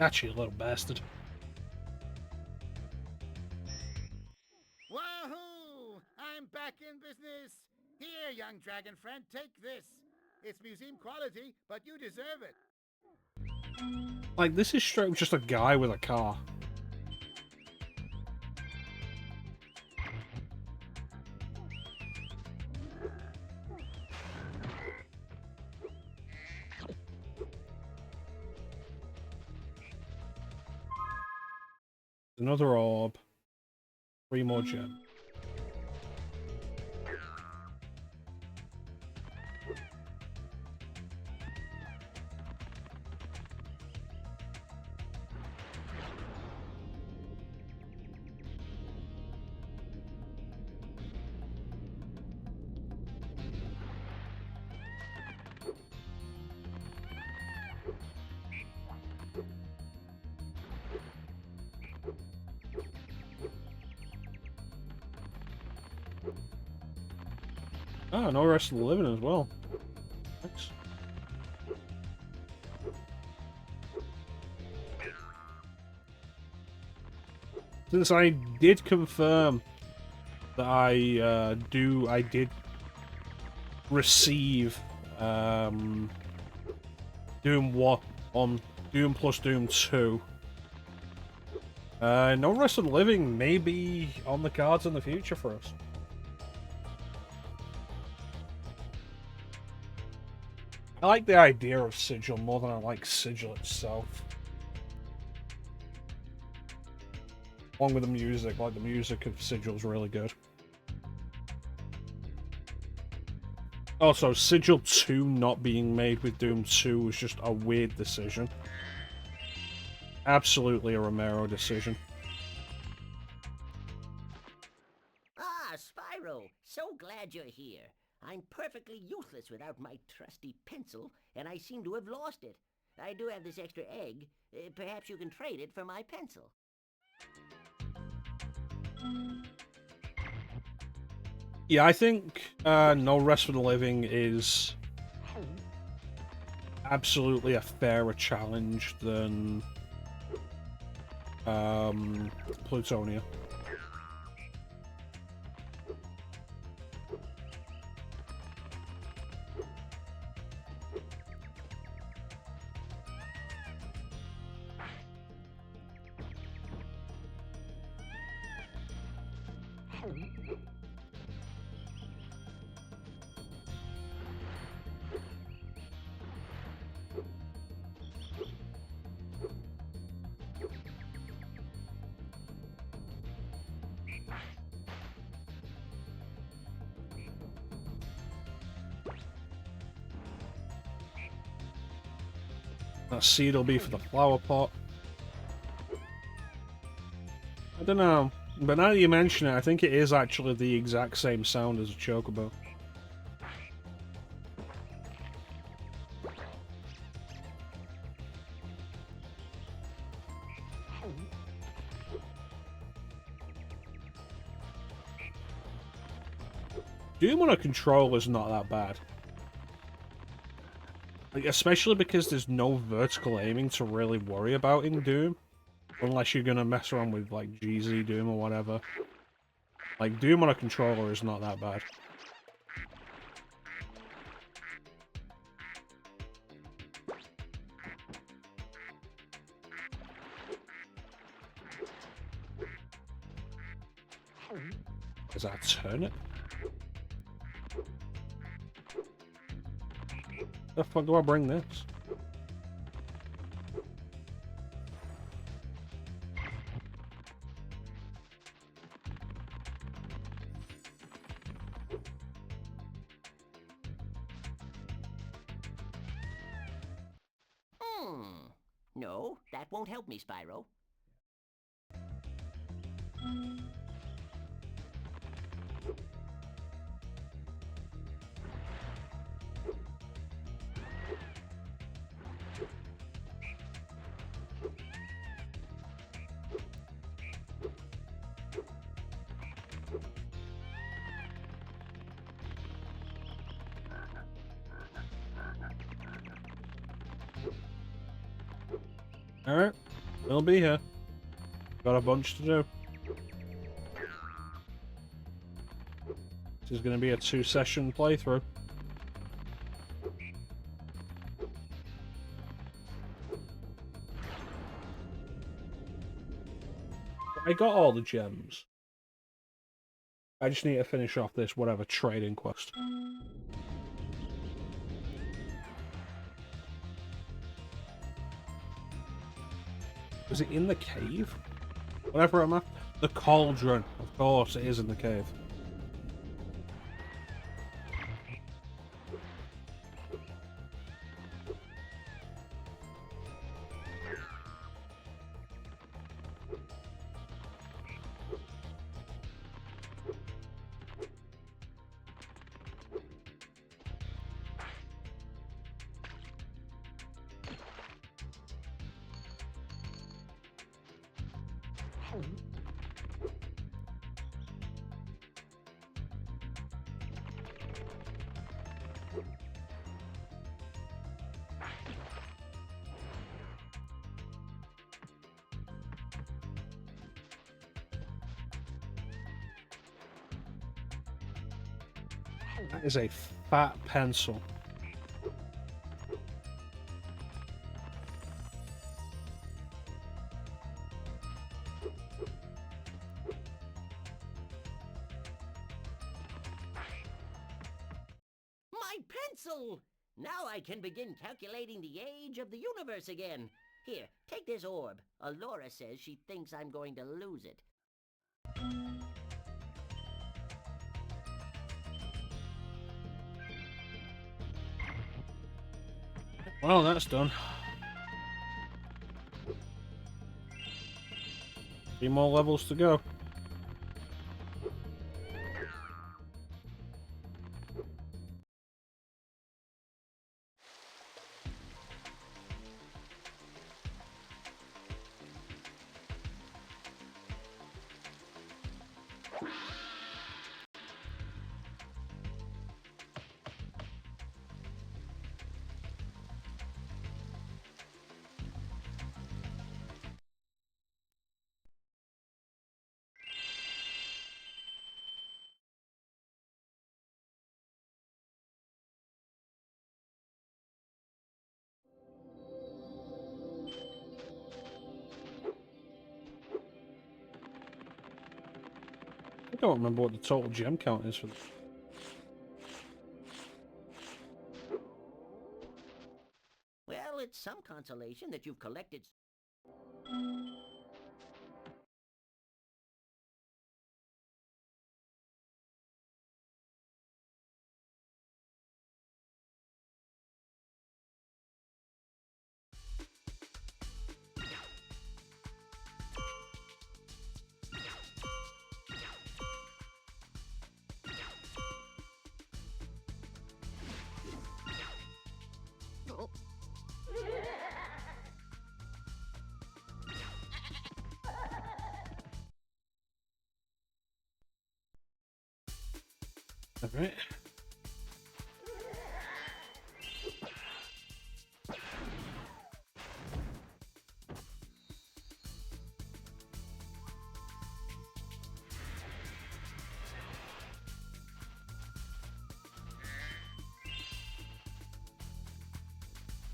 Actually, a little bastard. Wahoo! I'm back in business. Here, young dragon friend, take this. It's museum quality, but you deserve it. Like, this is straight up just a guy with a car. Another orb. 3 more gems. Ah, no rest of the living as well. Thanks. Since I did confirm that I did receive Doom 1 on Doom plus Doom 2. No Rest of the Living may be on the cards in the future for us. I like the idea of Sigil more than I like Sigil itself. Along with the music, like the music of Sigil is really good. Also, Sigil 2 not being made with Doom 2 was just a weird decision. Absolutely a Romero decision. Ah, Spyro, so glad you're here. I'm perfectly useless without my trusty pencil, and I seem to have lost it. I do have this extra egg. Perhaps you can trade it for my pencil. Yeah, I think No Rest for the Living is absolutely a fairer challenge than Plutonia. That seed will be for the flower pot. I don't know, but now that you mention it, I think it is actually the exact same sound as a chocobo. Doom on a controller is not that bad. Like, especially because there's no vertical aiming to really worry about in Doom. Unless you're gonna mess around with, like, GZ Doom or whatever. Like, Doom on a controller is not that bad. Is that a turnip? The fuck do I bring this? No, that won't help me, Spyro. Alright. We'll be here. Got a bunch to do. This is going to be a 2-session playthrough. I got all the gems. I just need to finish off this whatever trading quest. Was it in the cave? Whatever I'm at. The cauldron. Of course, it is in the cave. That is a fat pencil. My pencil! Now I can begin calculating the age of the universe again. Here, take this orb. Alora says she thinks I'm going to lose it. Well, that's done. 3 more levels to go. I don't remember what the total gem count is for this. Well, it's some consolation that you've collected. Alright.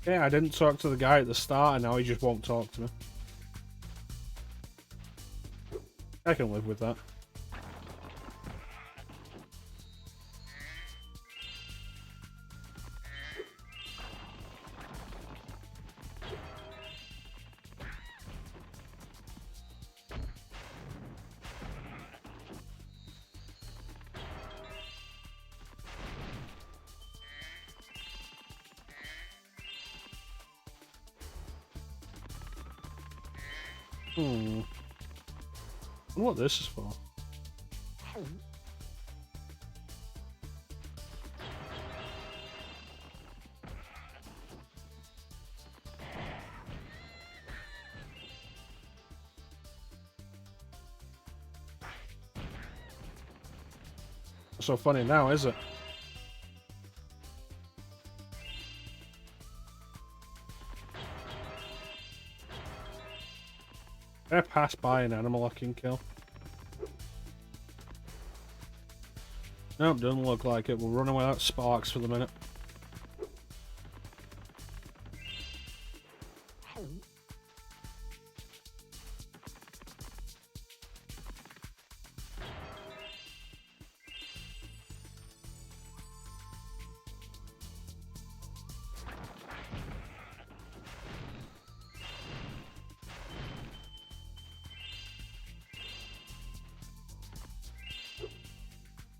Yeah, I didn't talk to the guy at the start and now he just won't talk to me. I can live with that. I wonder what this is for. Not so funny now, is it? Can I pass by an animal I can kill? Nope, doesn't look like it. We're running without sparks for the minute.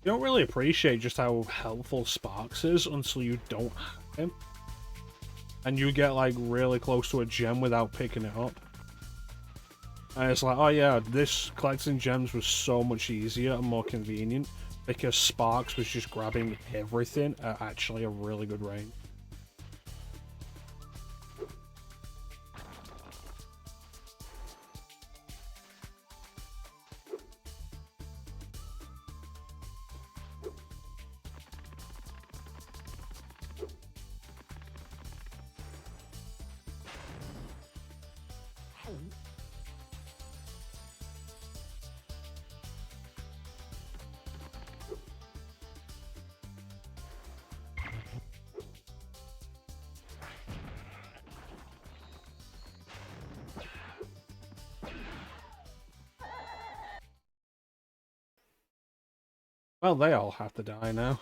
You don't really appreciate just how helpful Sparks is until you don't have him. And you get, like, really close to a gem without picking it up. And it's like, oh yeah, this collecting gems was so much easier and more convenient because Sparks was just grabbing everything at actually a really good range. Well, they all have to die now.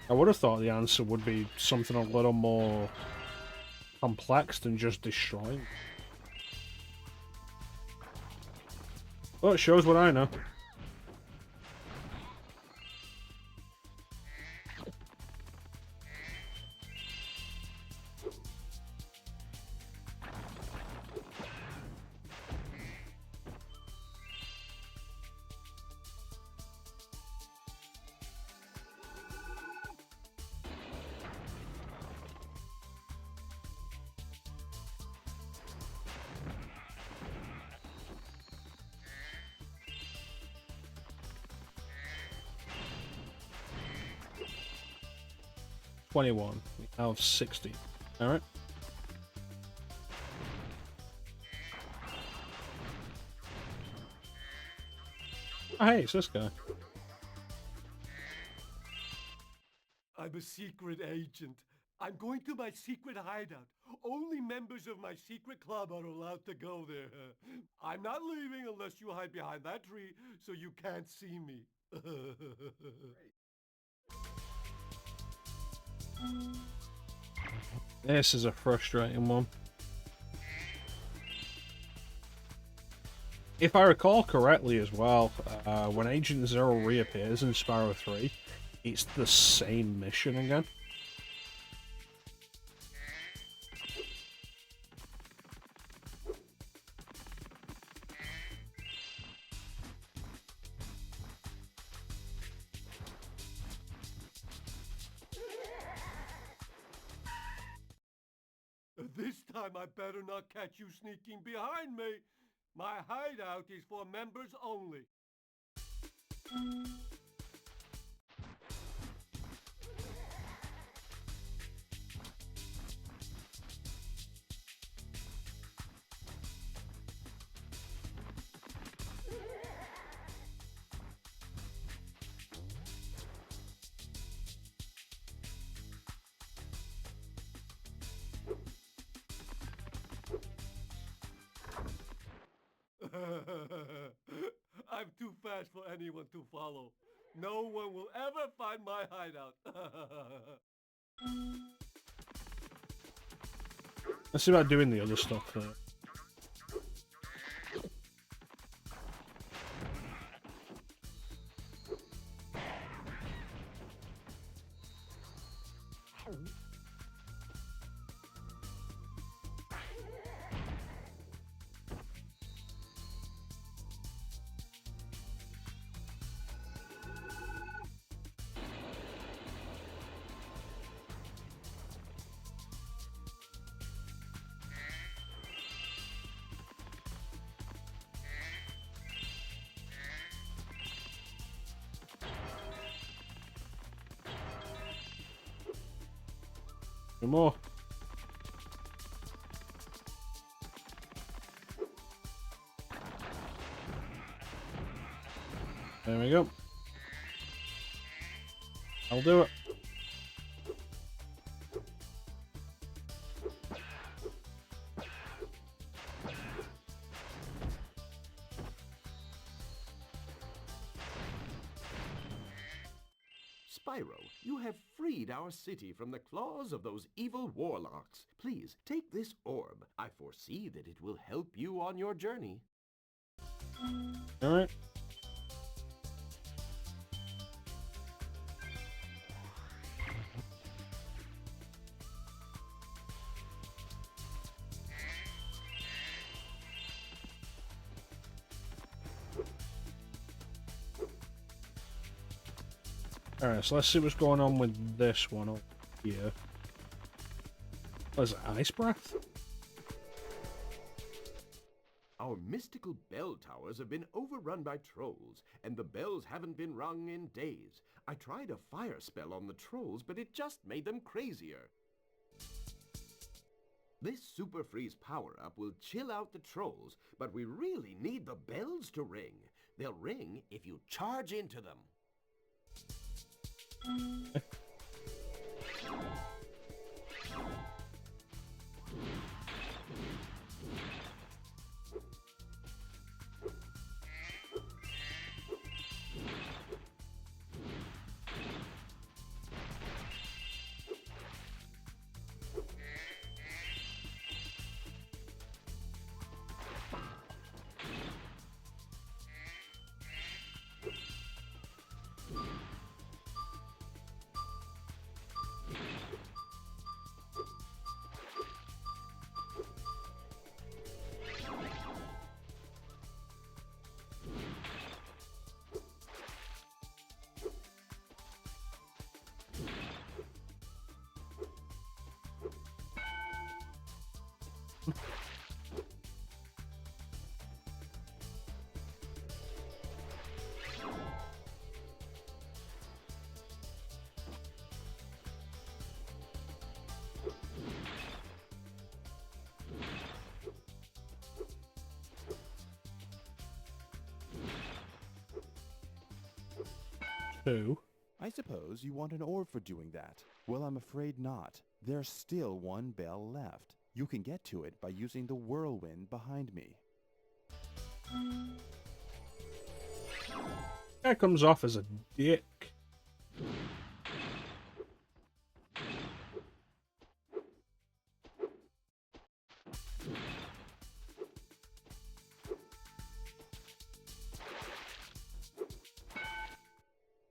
I would have thought the answer would be something a little more complex than just destroying. Well, it shows what I know. We now have 60. Alright. Oh, hey, it's this guy. I'm a secret agent. I'm going to my secret hideout. Only members of my secret club are allowed to go there. I'm not leaving unless you hide behind that tree so you can't see me. This is a frustrating one. If I recall correctly as well, when Agent Zero reappears in Spyro 3, it's the same mission again. This time I better not catch you sneaking behind me. My hideout is for members only. I'm too fast for anyone to follow. No one will ever find my hideout. Let's see about doing the other stuff there. 2 more. There we go. I'll do it. Spyro, you have freed our city from the claws of those evil warlocks. Please, take this orb. I foresee that it will help you on your journey. Alright. Alright, so let's see what's going on with this one up here. What is it, ice breath? Our mystical bell towers have been overrun by trolls, and the bells haven't been rung in days. I tried a fire spell on the trolls, but it just made them crazier. This Super Freeze power-up will chill out the trolls, but we really need the bells to ring. They'll ring if you charge into them. I suppose you want an orb for doing that. Well, I'm afraid not. There's still one bell left. You can get to it by using the whirlwind behind me. Guy comes off as a dick.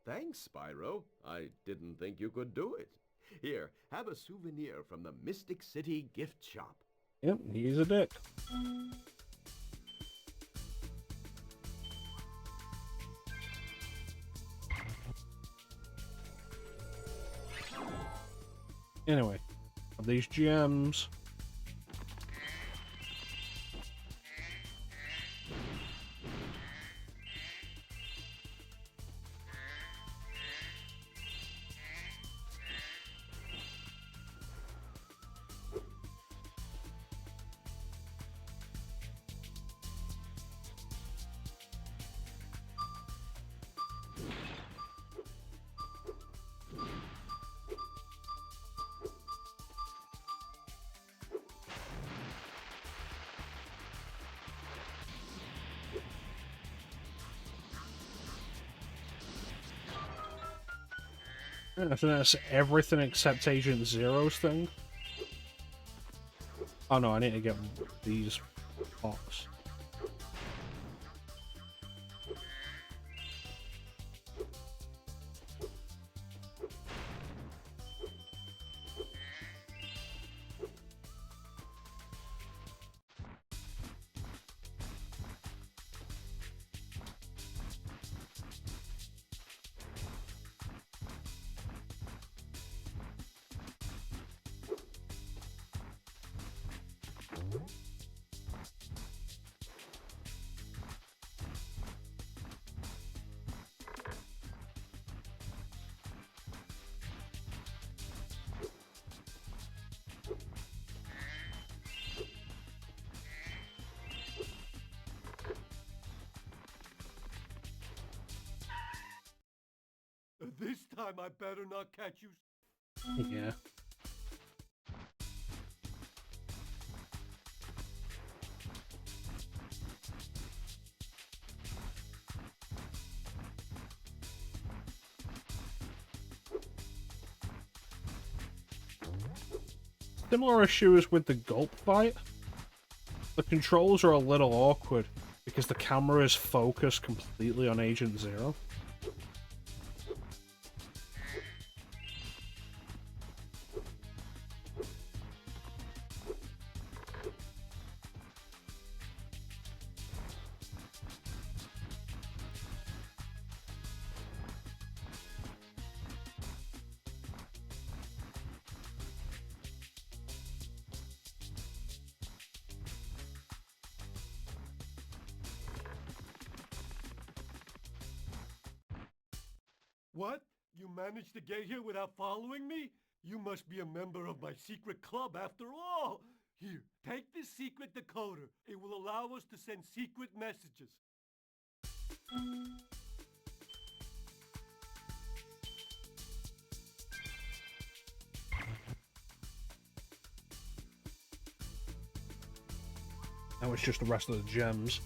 Thanks, Spyro. I didn't think you could do it. Here, have a souvenir from the Mystic City gift shop. Yep, he's a dick. Anyway, these gems. I think that's everything except Agent Zero's thing. Oh no, I need to get these pots. This time I better not catch you. Yeah. Similar issues with the Gulp fight. The controls are a little awkward because the camera is focused completely on Agent Zero. What? You managed to get here without following me? You must be a member of my secret club after all. Here, take this secret decoder. It will allow us to send secret messages. Now it's just the rest of the gems.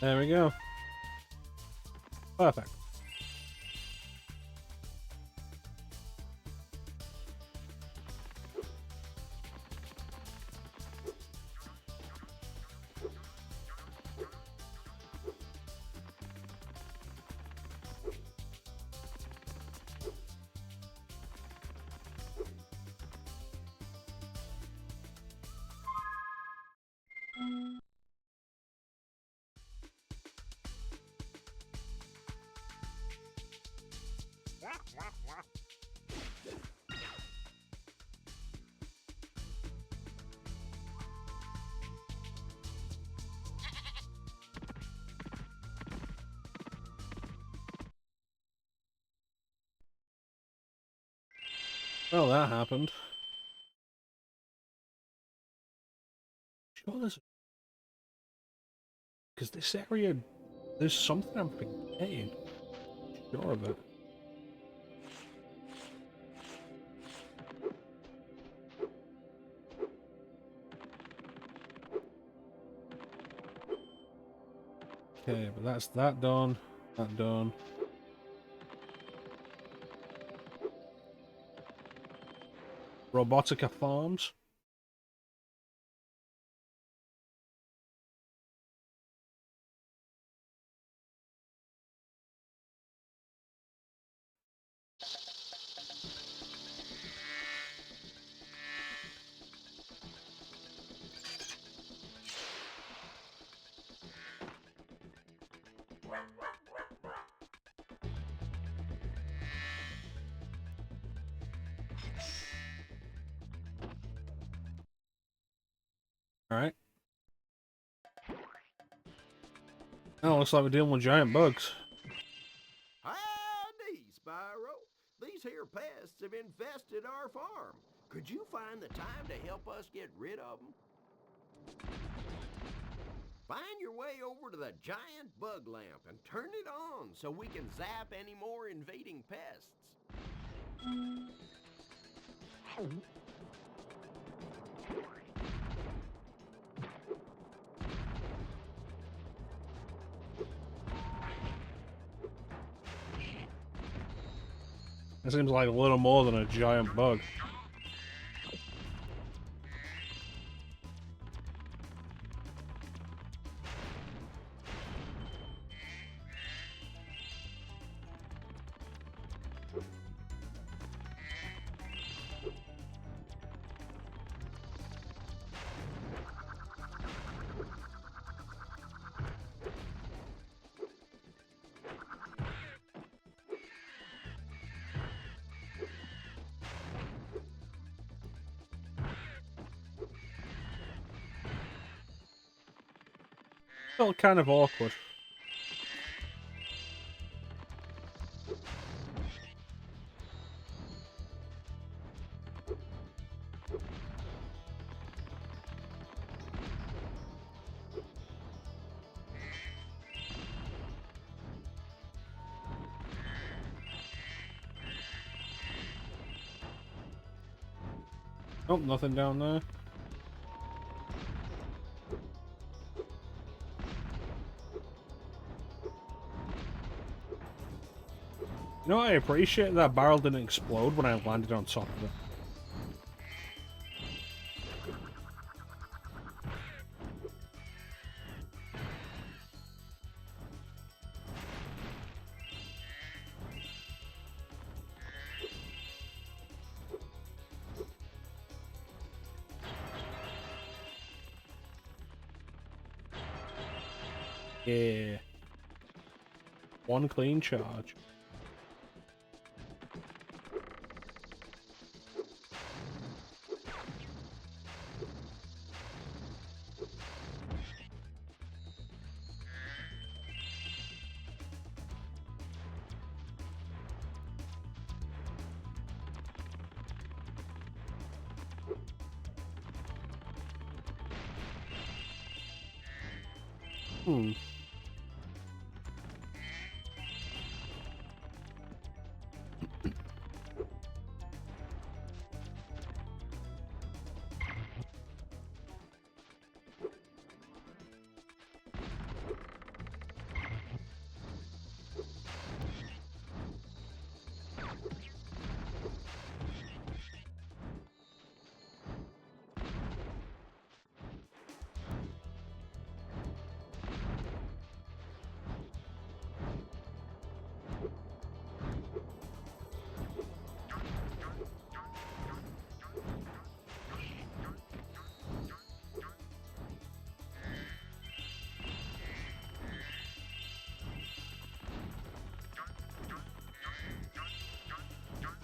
There we go. Perfect. Well, that happened. Sure, there's... Because this area... There's something I'm forgetting. Sure of it. Okay, but that's that done. That done. Robotica Farms. Alright. Oh, looks like we're dealing with giant bugs. Howdy, Spyro. These here pests have infested our farm. Could you find the time to help us get rid of them? Find your way over to the giant bug lamp and turn it on so we can zap any more invading pests. That seems like a little more than a giant bug. Felt kind of awkward. Oh, nothing down there. You know, I appreciate that barrel didn't explode when I landed on top of it. Yeah. One clean charge. Hmm.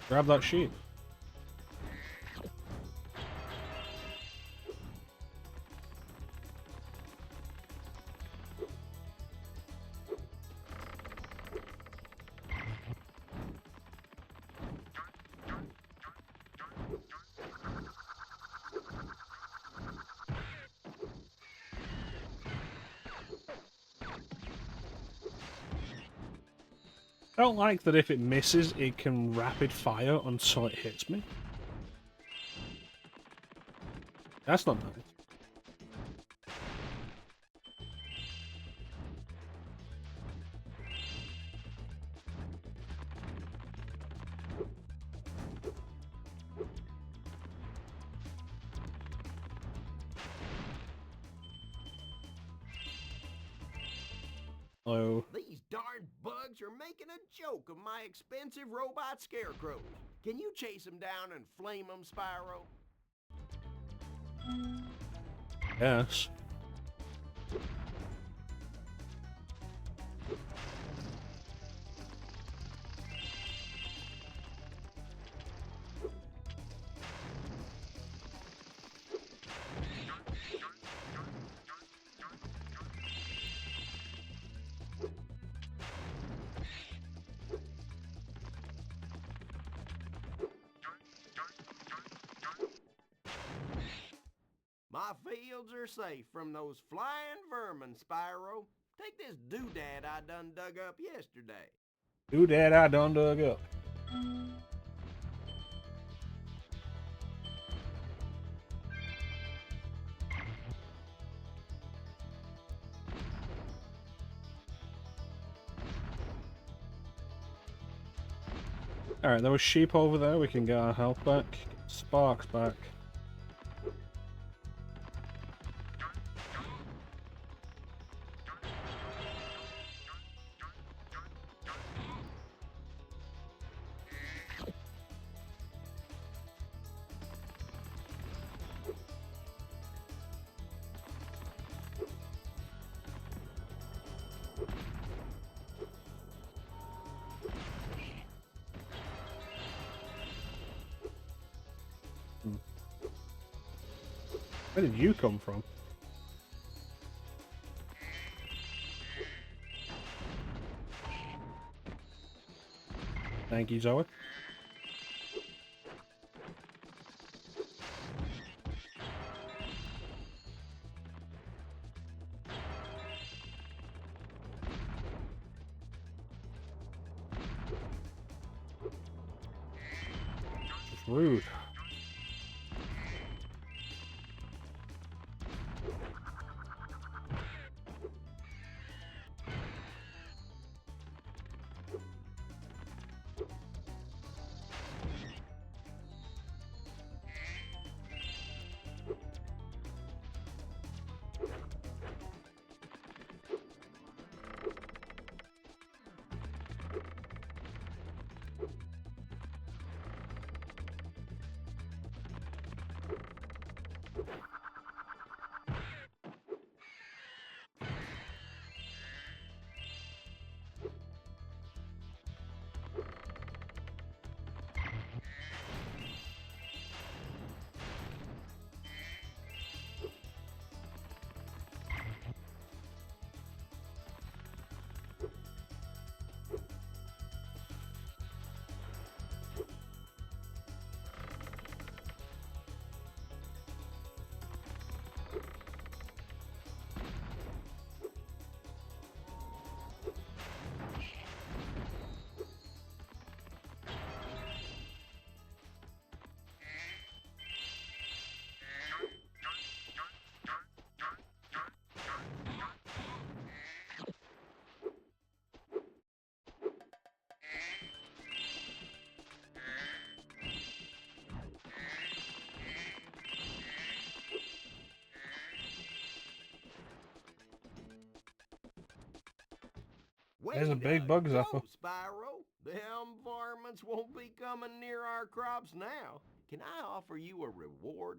Grab that sheep. I don't like that if it misses, it can rapid fire until it hits me. That's not nice. Hello. These darn bugs are making a joke of my expensive robot scarecrows. Can you chase them down and flame them, Spyro? Yes. My fields are safe from those flying vermin, Spyro. Take this doodad I done dug up yesterday. Do that, I done dug up. Alright, there was sheep over there. We can get our health back. Sparks back. Where did you come from? Thank you, Zoe. Just rude. There's a big bug zapper. Spyro. Them varmints won't be coming near our crops now. Can I offer you a reward?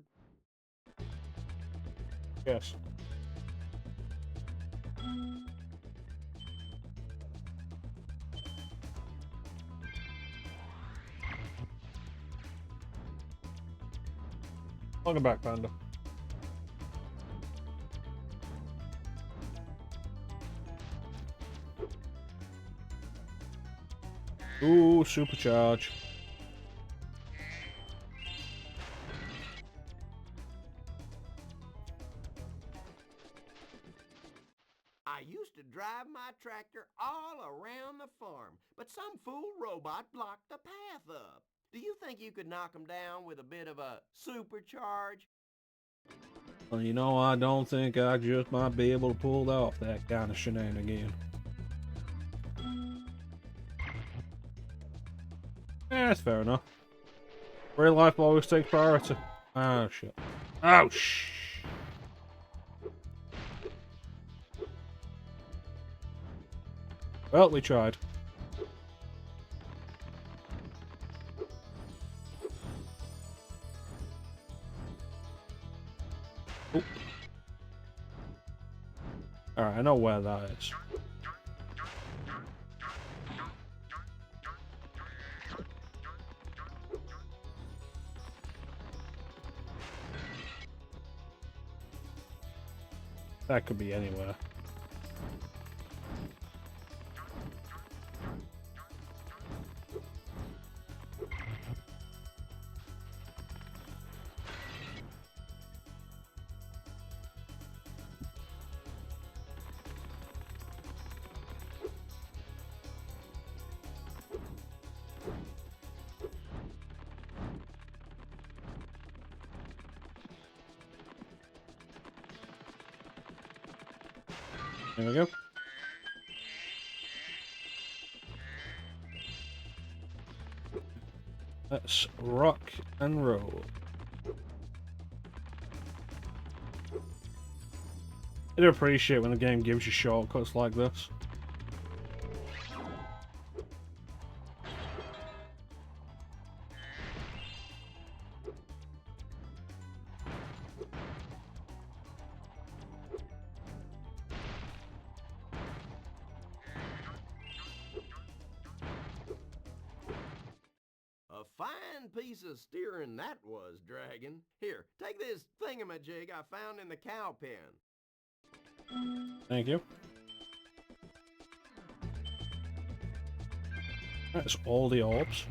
Yes. Welcome back, Panda. Ooh, supercharge. I used to drive my tractor all around the farm, but some fool robot blocked the path up. Do you think you could knock him down with a bit of a supercharge? Well, you know, I don't think I just might be able to pull off that kind of shenanigan. That's fair enough. Real life always takes priority. Oh, shit. Oh, shh. Well, we tried. Oop. Alright, I know where that is. That could be anywhere. There we go. Let's rock and roll. I do appreciate when the game gives you shortcuts like this. A fine piece of steering that was, Dragon. Here, take this thingamajig I found in the cow pen. Thank you. That's all the orbs.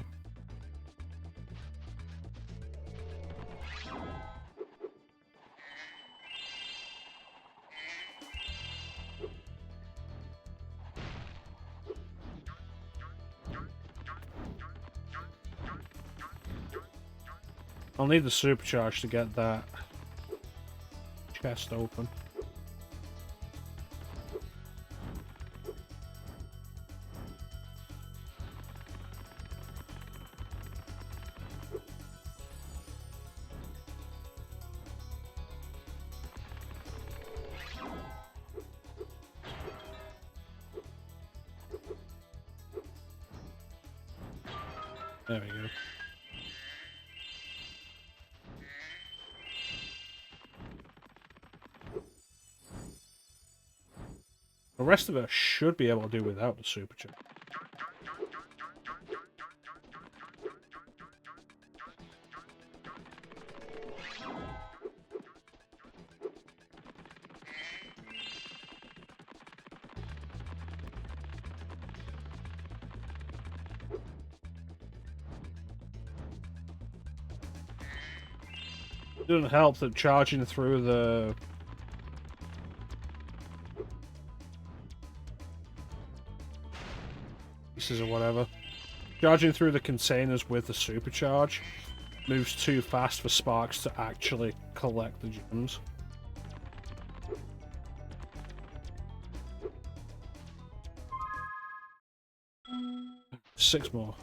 I'll need the supercharge to get that chest open. There we go. The rest of it should be able to do without the supercharge. It doesn't help that charging through the pieces or whatever, charging through the containers with the supercharge moves too fast for Sparks to actually collect the gems. Six more.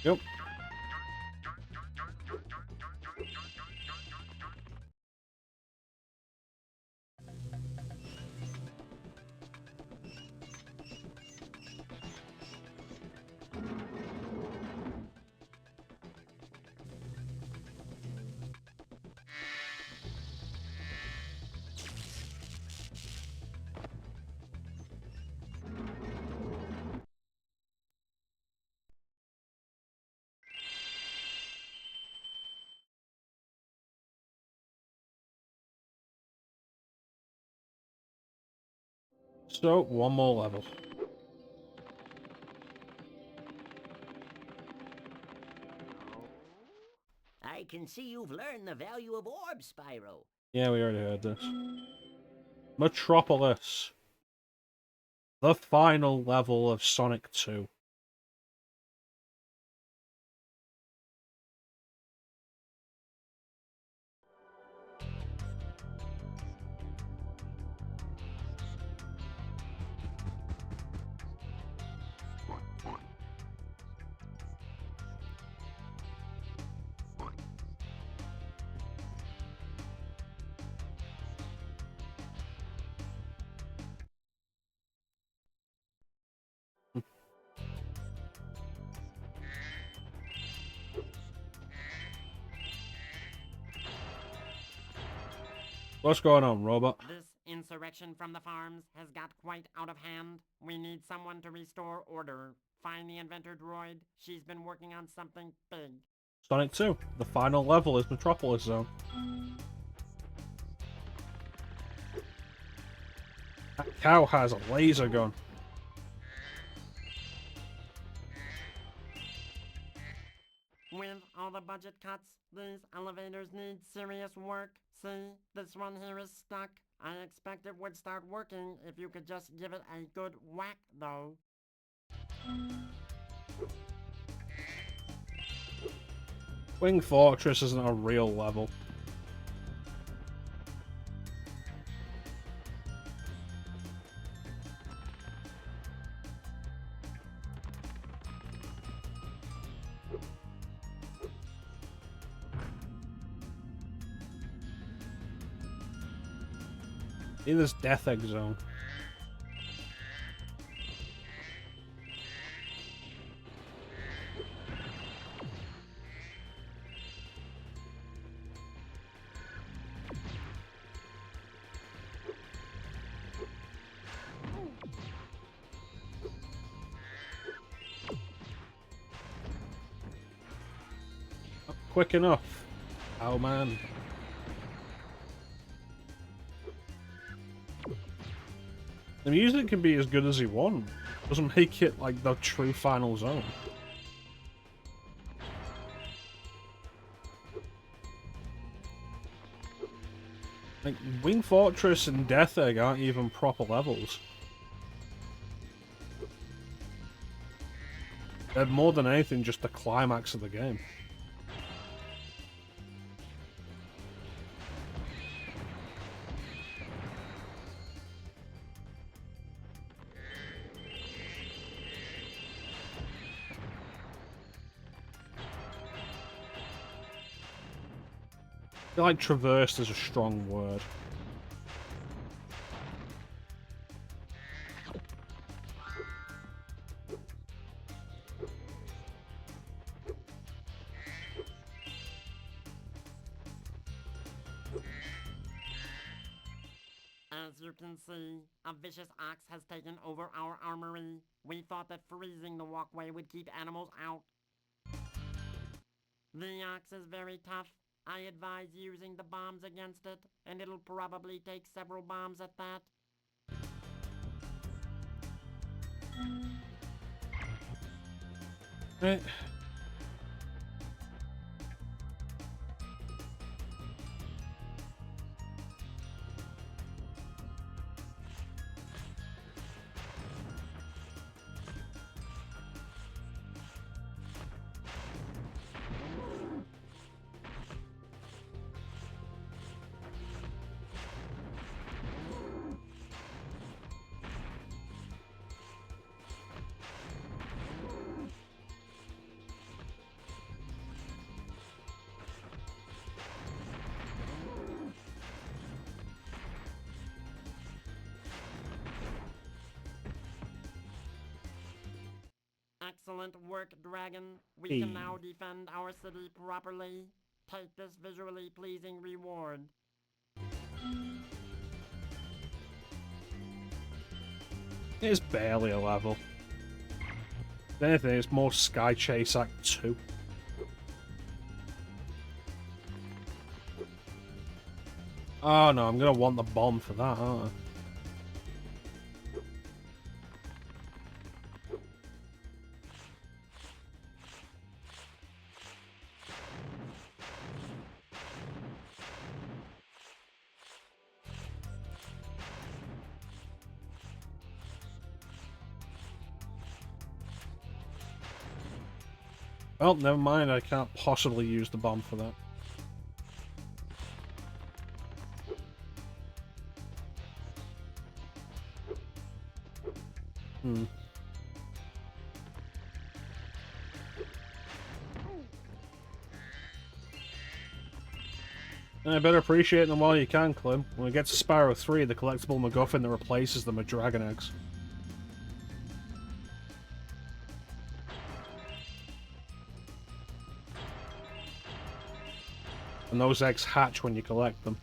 Yep. So, one more level. I can see you've learned the value of orbs, Spyro. Yeah, we already heard this. Metropolis. The final level of Sonic 2. What's going on, robot? This insurrection from the farms has got quite out of hand. We need someone to restore order. Find the inventor droid. She's been working on something big. Sonic 2. The final level is Metropolis Zone. That cow has a laser gun. With all the budget cuts, these elevators need serious work. See, this one here is stuck. I expect it would start working if you could just give it a good whack, though. Wing Fortress isn't a real level. In this Death Egg Zone. Not quick enough. Oh man. The music can be as good as you want. Doesn't make it like the true final zone. Like, Wing Fortress and Death Egg aren't even proper levels. They're more than anything just the climax of the game. I feel like traversed is a strong word. As you can see, a vicious ox has taken over our armory. We thought that freezing the walkway would keep animals out. The ox is very tough. I advise using the bombs against it, and it'll probably take several bombs at that. Right. Excellent work, Dragon. We can now defend our city properly. Take this visually pleasing reward. It's barely a level. If anything, it's more Sky Chase Act 2. Oh no, I'm gonna want the bomb for that, aren't I? Well, never mind, I can't possibly use the bomb for that. I better appreciate them while you can, Clem. When we get to Spyro 3, the collectible MacGuffin that replaces them are dragon eggs. And those eggs hatch when you collect them.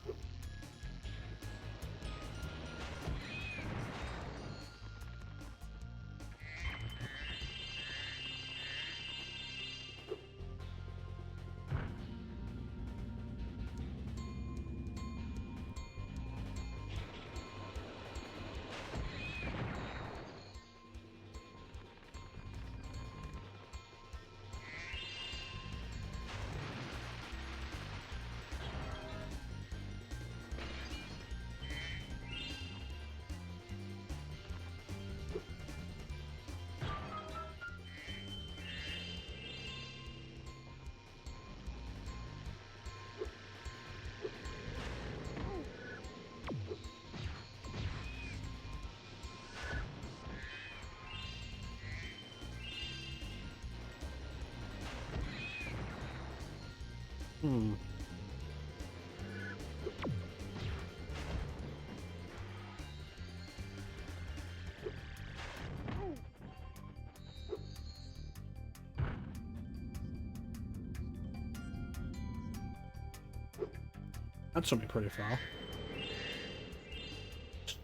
That's something pretty far.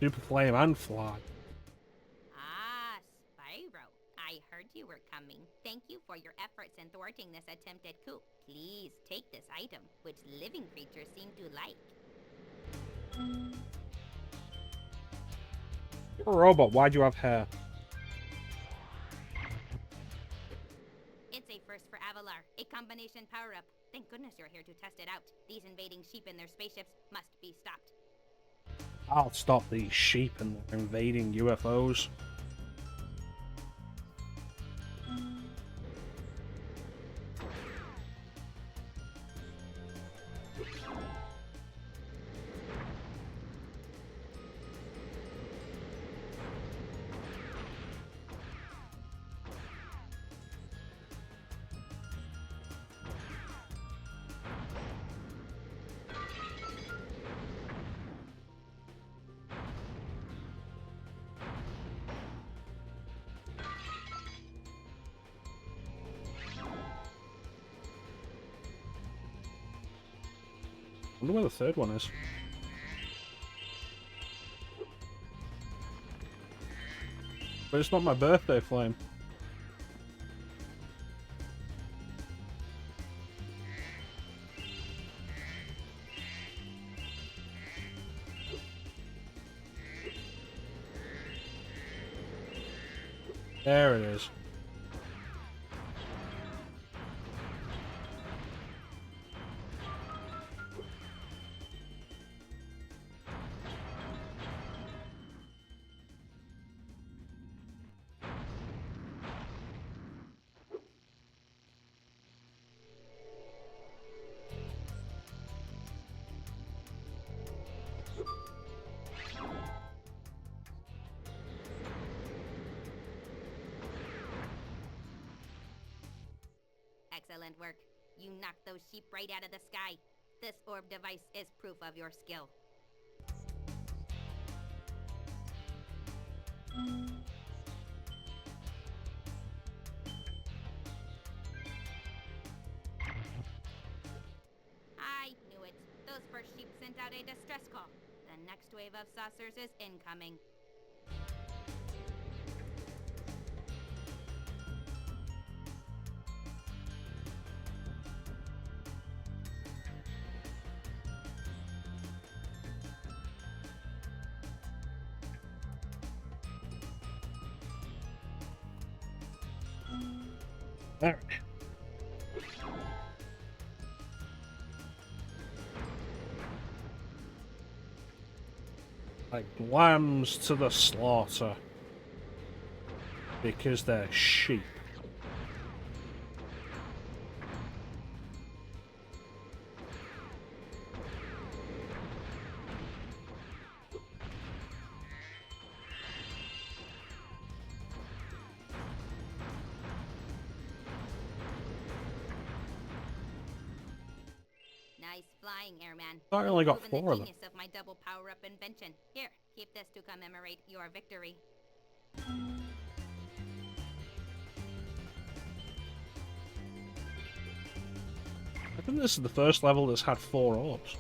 Super Flame and Fly. Ah, Spyro. I heard you were coming. Thank you for your efforts in thwarting this attempted coup. Please take this item, which living creatures seem to like. You're a robot, why do you have hair? It's a first for Avalar, a combination power-up. Thank goodness you're here to test it out. These invading sheep in their spaceships must be stopped. I'll stop these sheep and their invading UFOs. I wonder where the third one is. But it's not my birthday flame. There it is. Excellent work. You knocked those sheep right out of the sky. This orb device is proof of your skill. I knew it. Those first sheep sent out a distress call. The next wave of saucers is incoming. There. Like lambs to the slaughter. Because they're sheep. Nice flying, airman. I only got Proven 4 of the them. genius of my double power-up invention. Here, keep this to commemorate your victory. I think this is the first level that's had 4 orbs.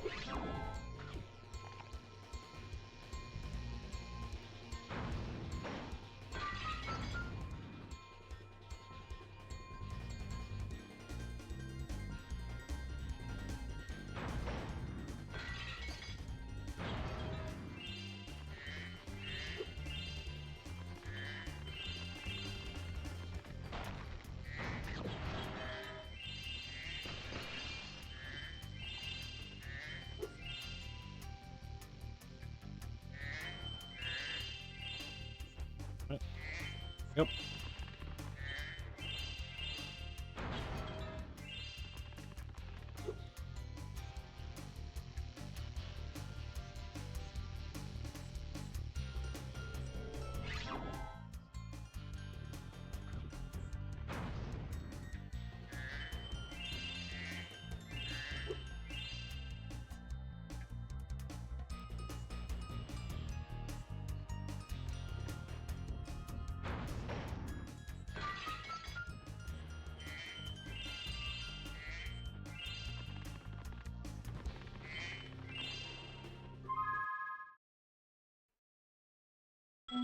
Yep.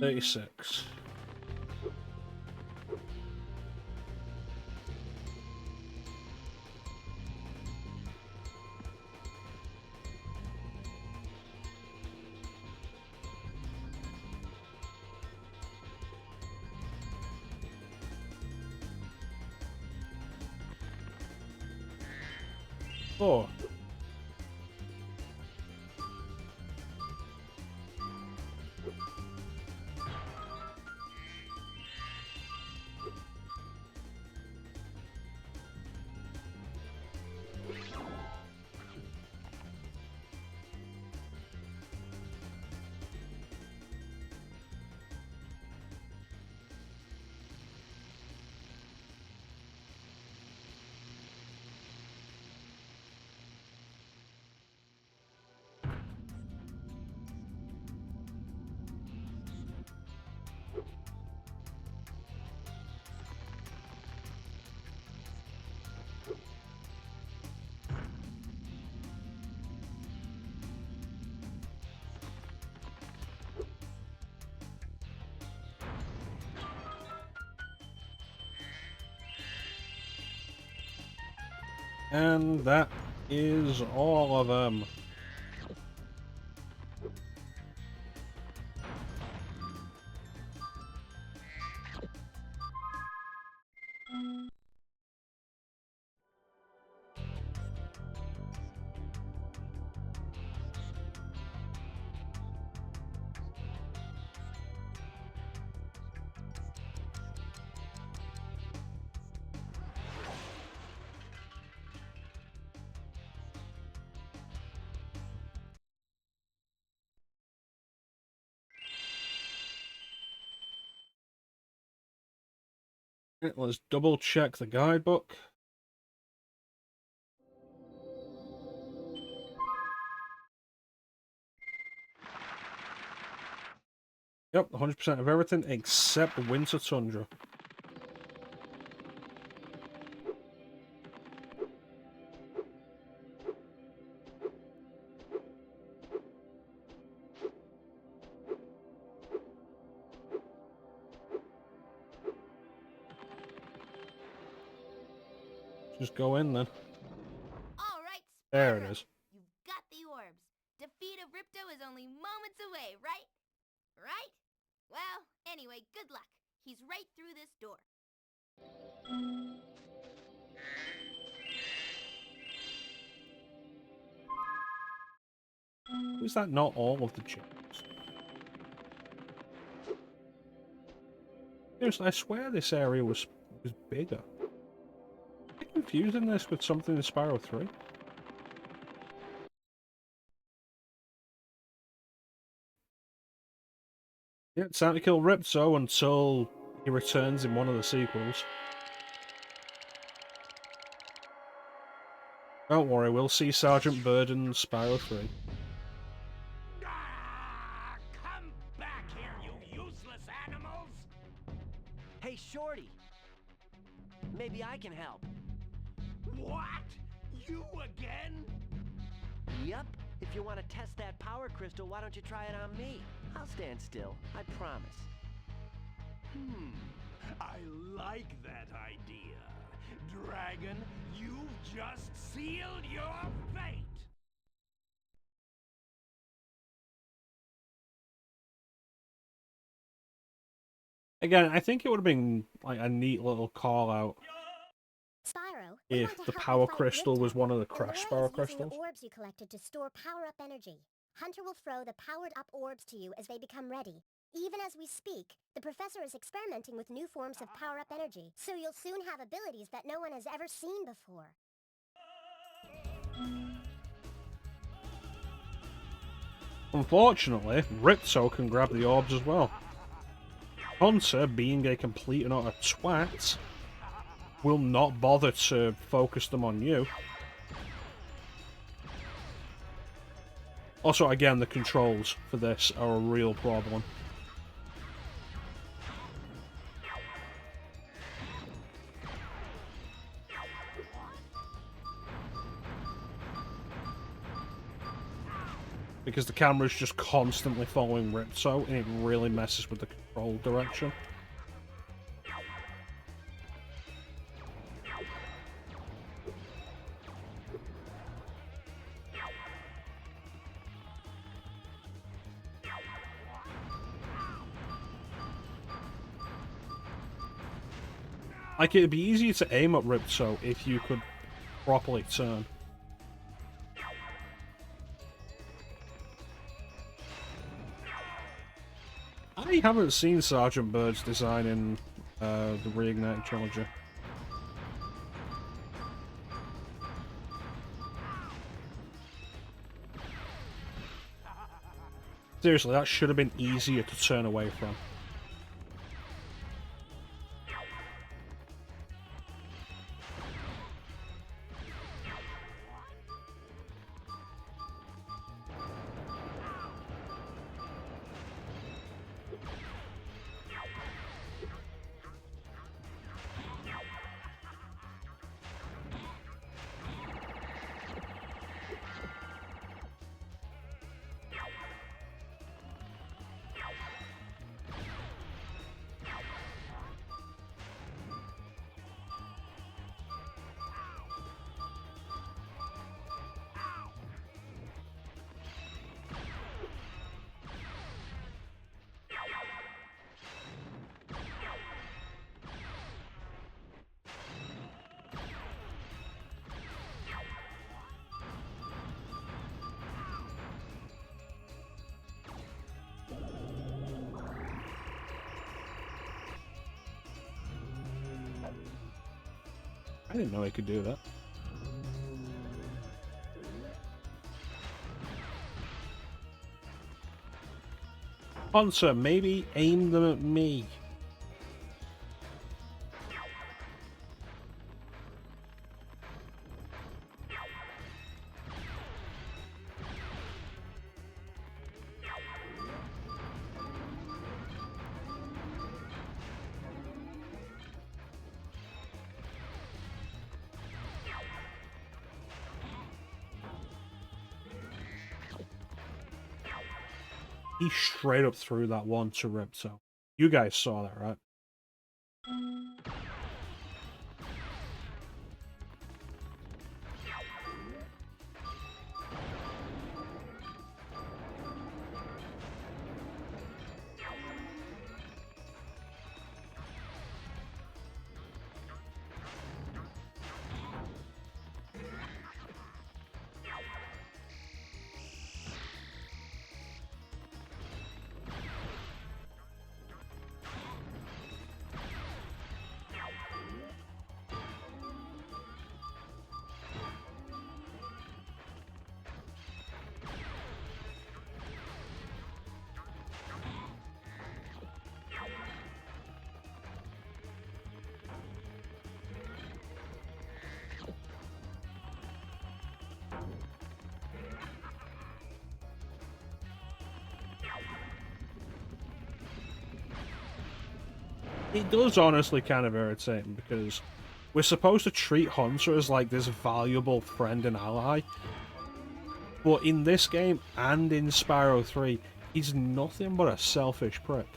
$36. 4. And that is all of them. Let's double check the guidebook. Yep, 100% of everything except Winter Tundra. Just go in then. All right, There it Spyro, is. you've got the orbs. Defeat of Ripto is only moments away, right? Right? Well, anyway, good luck. He's right through this door. Is that not all of the chips? Seriously, I swear this area was bigger. I'm confusing this with something in Spyro 3. Yeah, it's time to kill Ripto until he returns in one of the sequels. Don't worry, we'll see Sergeant Bird in Spyro 3. Come back here, you useless animals! Hey, Shorty. Maybe I can help. What? You again? Yup. If you want to test that power crystal, why don't you try it on me? I'll stand still, I promise. I like that idea. Dragon, you've just sealed your fate! Again, I think it would have been like a neat little call out Spyro, if the power crystal was one of the Crash Spyro crystals. The orbs you collected to store power-up energy. Hunter will throw the powered-up orbs to you as they become ready. Even as we speak, the professor is experimenting with new forms of power-up energy, so you'll soon have abilities that no one has ever seen before. Unfortunately, Ripto can grab the orbs as well. Hunter, being a complete and utter twat, will not bother to focus them on you. Also, again, the controls for this are a real problem. Because the camera's just constantly following Ripto, and it really messes with the control direction. Like, it'd be easier to aim at Ripto if you could properly turn. I haven't seen Sergeant Bird's design in the Reignite trilogy. Seriously, that should have been easier to turn away from. I didn't know I could do that. Sponsor, maybe aim them at me. He straight up threw that one to Ripto. You guys saw that, right? It does honestly kind of irritate me because we're supposed to treat Hunter as like this valuable friend and ally, but in this game and in Spyro 3, he's nothing but a selfish prick.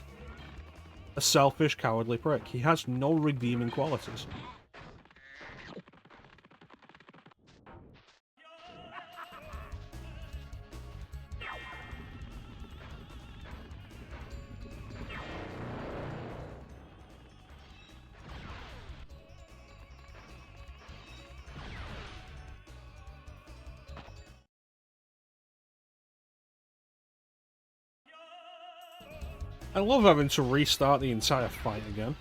A selfish, cowardly prick. He has no redeeming qualities. I love having to restart the entire fight again.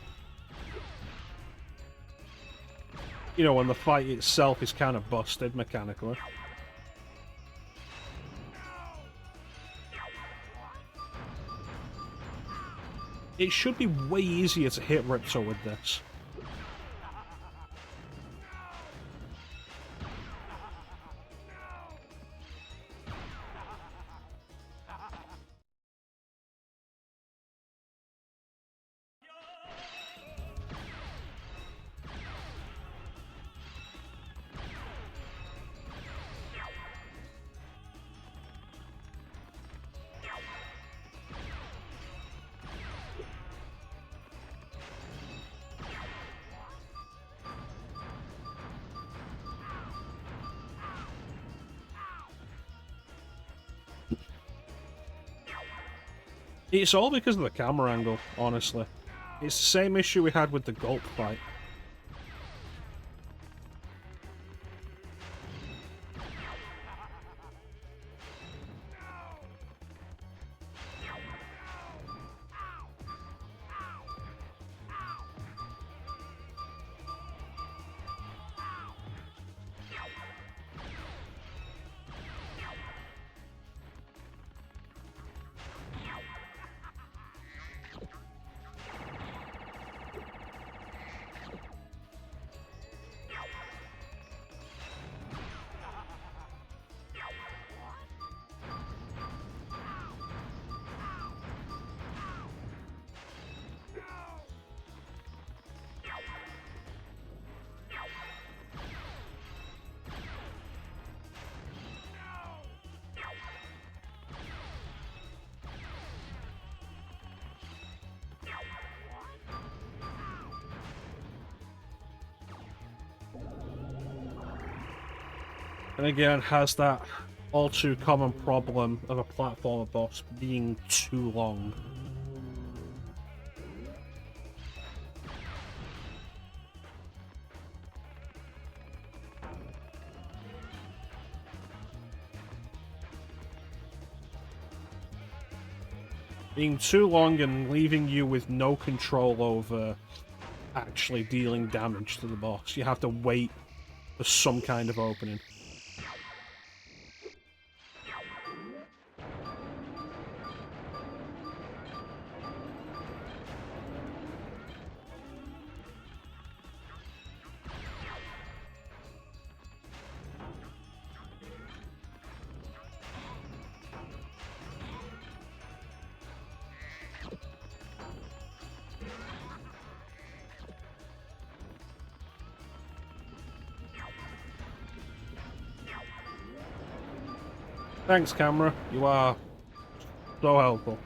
You know, when the fight itself is kind of busted mechanically. It should be way easier to hit Ripto with this. It's all because of the camera angle, honestly. It's the same issue we had with the Gulp fight. And again, has that all too common problem of a platformer boss being too long. Being too long and leaving you with no control over actually dealing damage to the boss. You have to wait for some kind of opening. Thanks, camera. You are so helpful.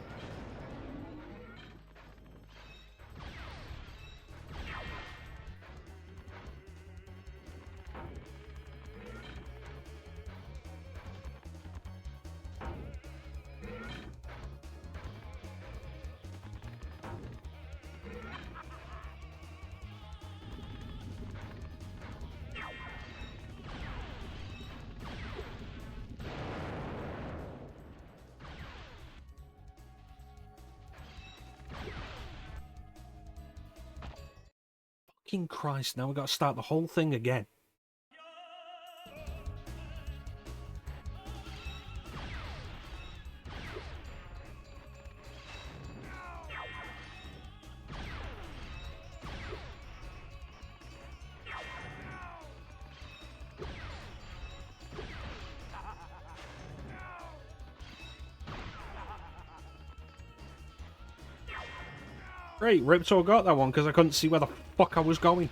Fucking Christ, now we gotta start the whole thing again. Great, Ripto got that one because I couldn't see where the fuck I was going.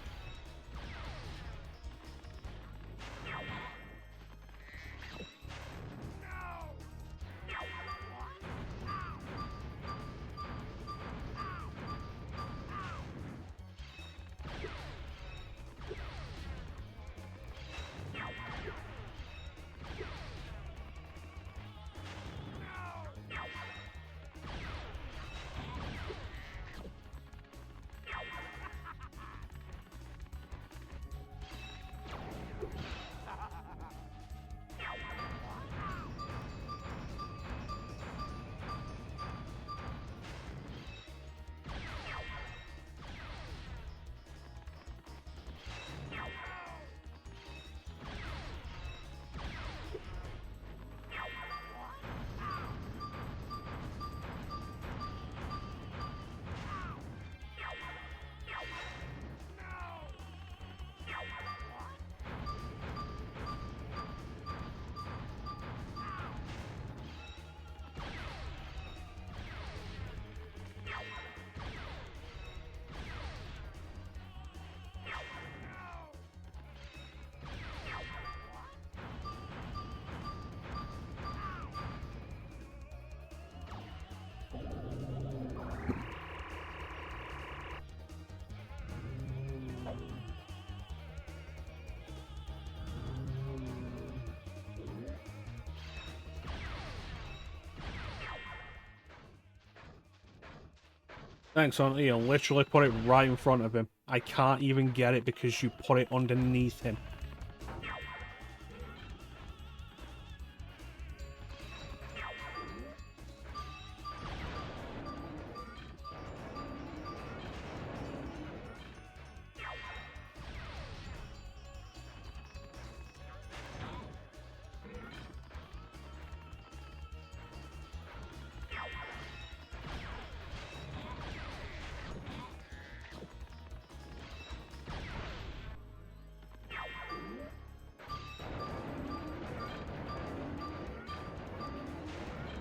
Thanks, Auntie. You literally put it right in front of him. I can't even get it because you put it underneath him.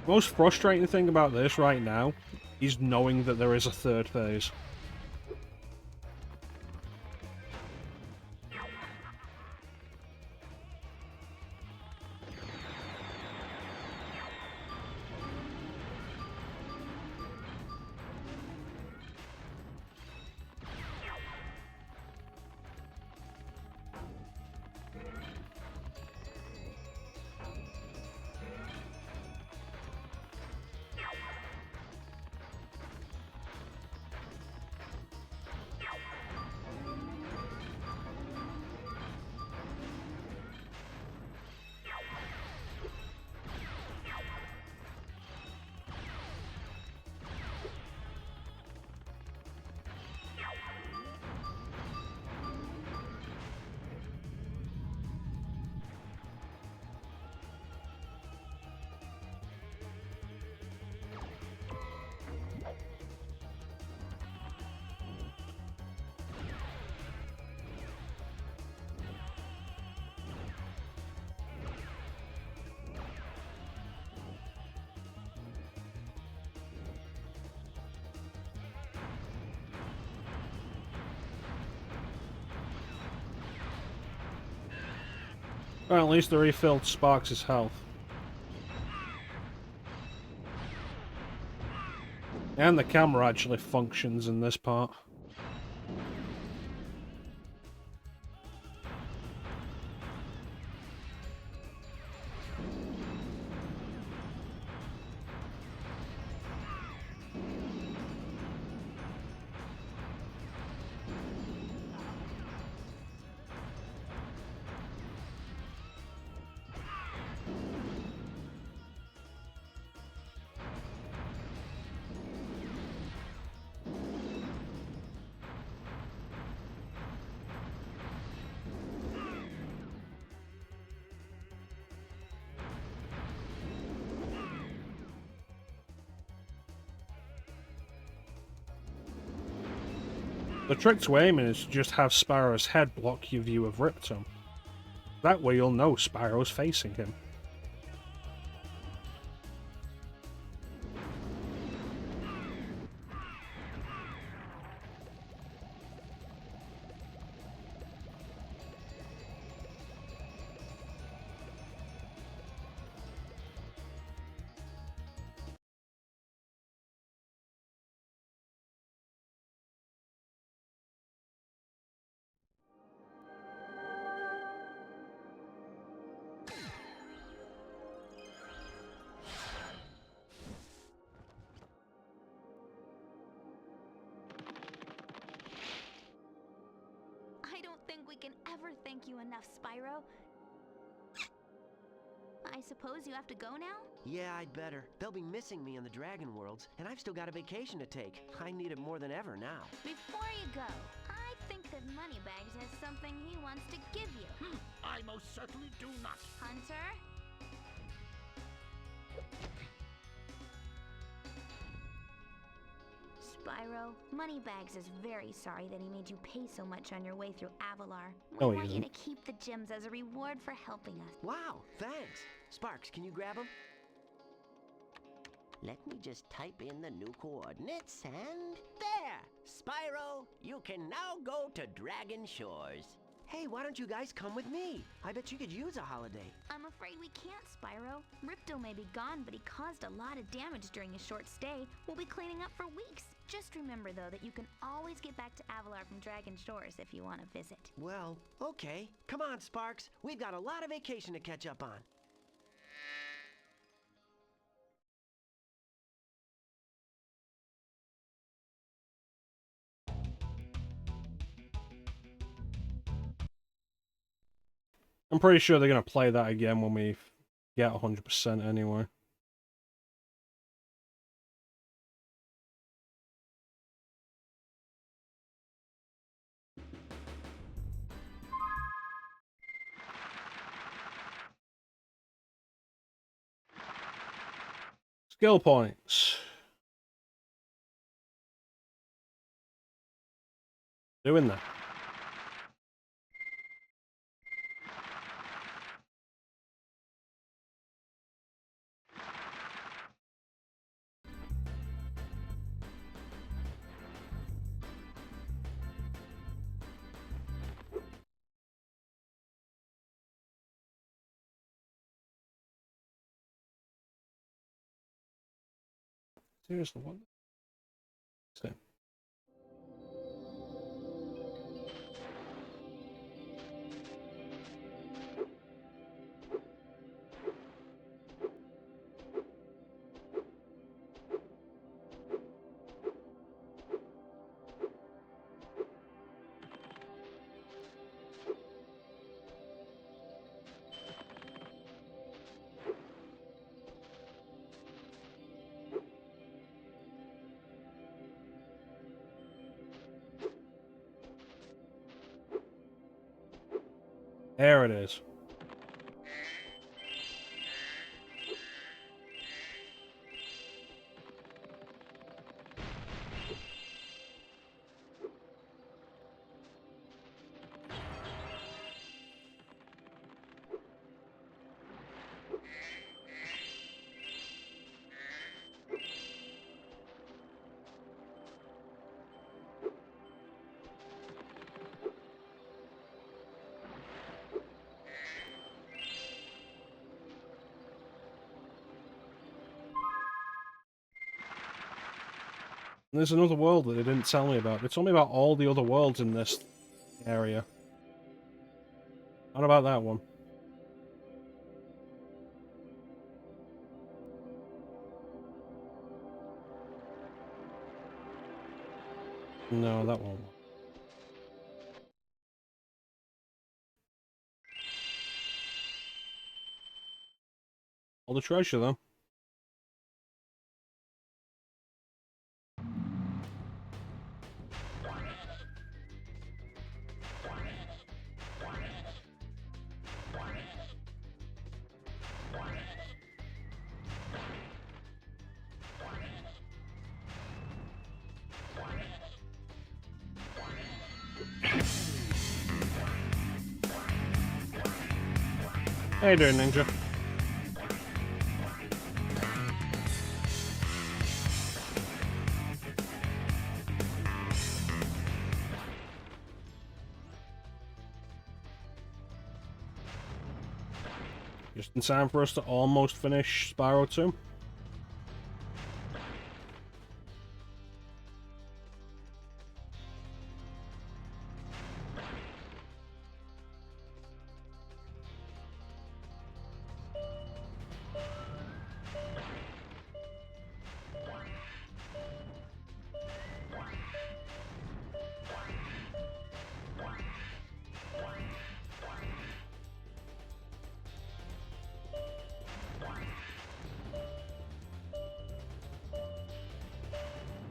Most frustrating thing about this right now is knowing that there is a third phase. Well, at least they refilled Sparks' health. And the camera actually functions in this part. The trick to aiming is to just have Spyro's head block your view of Ripto. That way you'll know Spyro's facing him. I don't think we can ever thank you enough, Spyro. I suppose you have to go now? Yeah, I'd better. They'll be missing me in the Dragon Worlds, and I've still got a vacation to take. I need it more than ever now. Before you go, I think that Moneybags has something he wants to give you. I most certainly do not. Hunter? Spyro, Moneybags is very sorry that he made you pay so much on your way through Avalar. No, We he want you isn't. to keep the gems as a reward for helping us. Wow, thanks. Sparks, can you grab them? Let me just type in the new coordinates and... There! Spyro, you can now go to Dragon Shores. Hey, why don't you guys come with me? I bet you could use a holiday. I'm afraid we can't, Spyro. Ripto may be gone, but he caused a lot of damage during his short stay. We'll be cleaning up for weeks. Just remember, though, that you can always get back to Avalar from Dragon Shores if you want to visit. Well, okay. Come on, Sparks. We've got a lot of vacation to catch up on. I'm pretty sure they're going to play that again when we get 100% anyway. Skill points. Doing that. Seriously, what? Same. There it is. And there's another world that they didn't tell me about. They told me about all the other worlds in this area. What about that one? No, that one. All the treasure, though. How you doing, Ninja? Just in time for us to almost finish Spyro 2.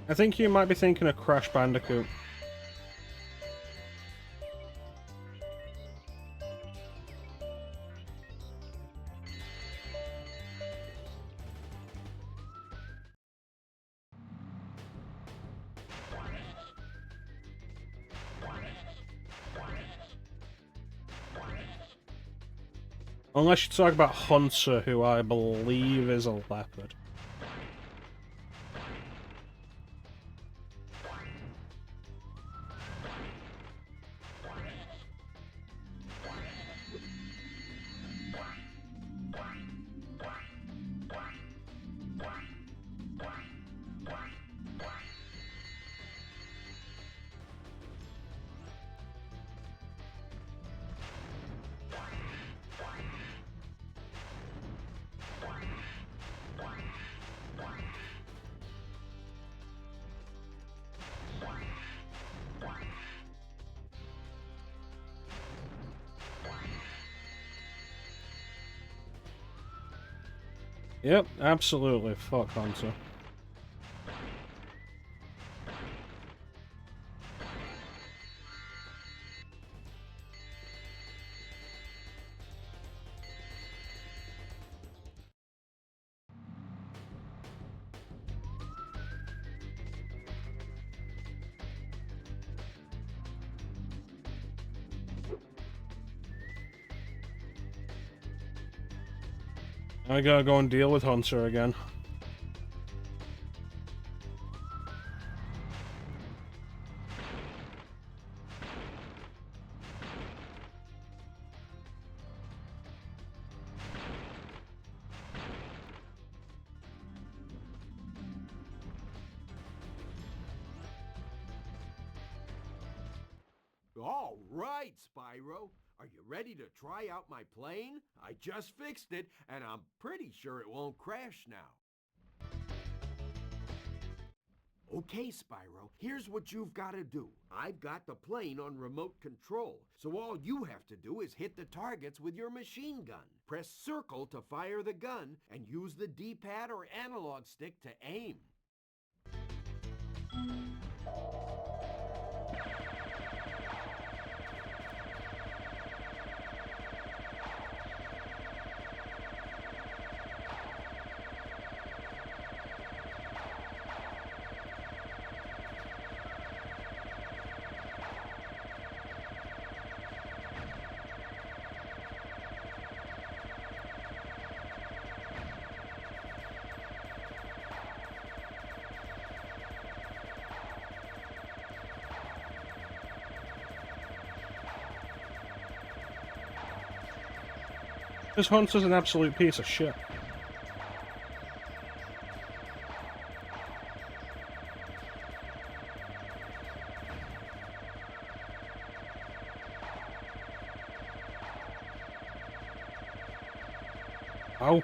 I think you might be thinking of Crash Bandicoot. Unless you talk about Hunter, who I believe is a leopard. Yep, absolutely. Fuck Hunter. I gotta go and deal with Hunter again. All right, Spyro. Are you ready to try out my plane? I just fixed it, and I'm pretty sure it won't crash now. Okay, Spyro, here's what you've got to do. I've got the plane on remote control, so all you have to do is hit the targets with your machine gun. Press circle to fire the gun, and use the D-pad or analog stick to aim. This Hunter's an absolute piece of shit. Oh.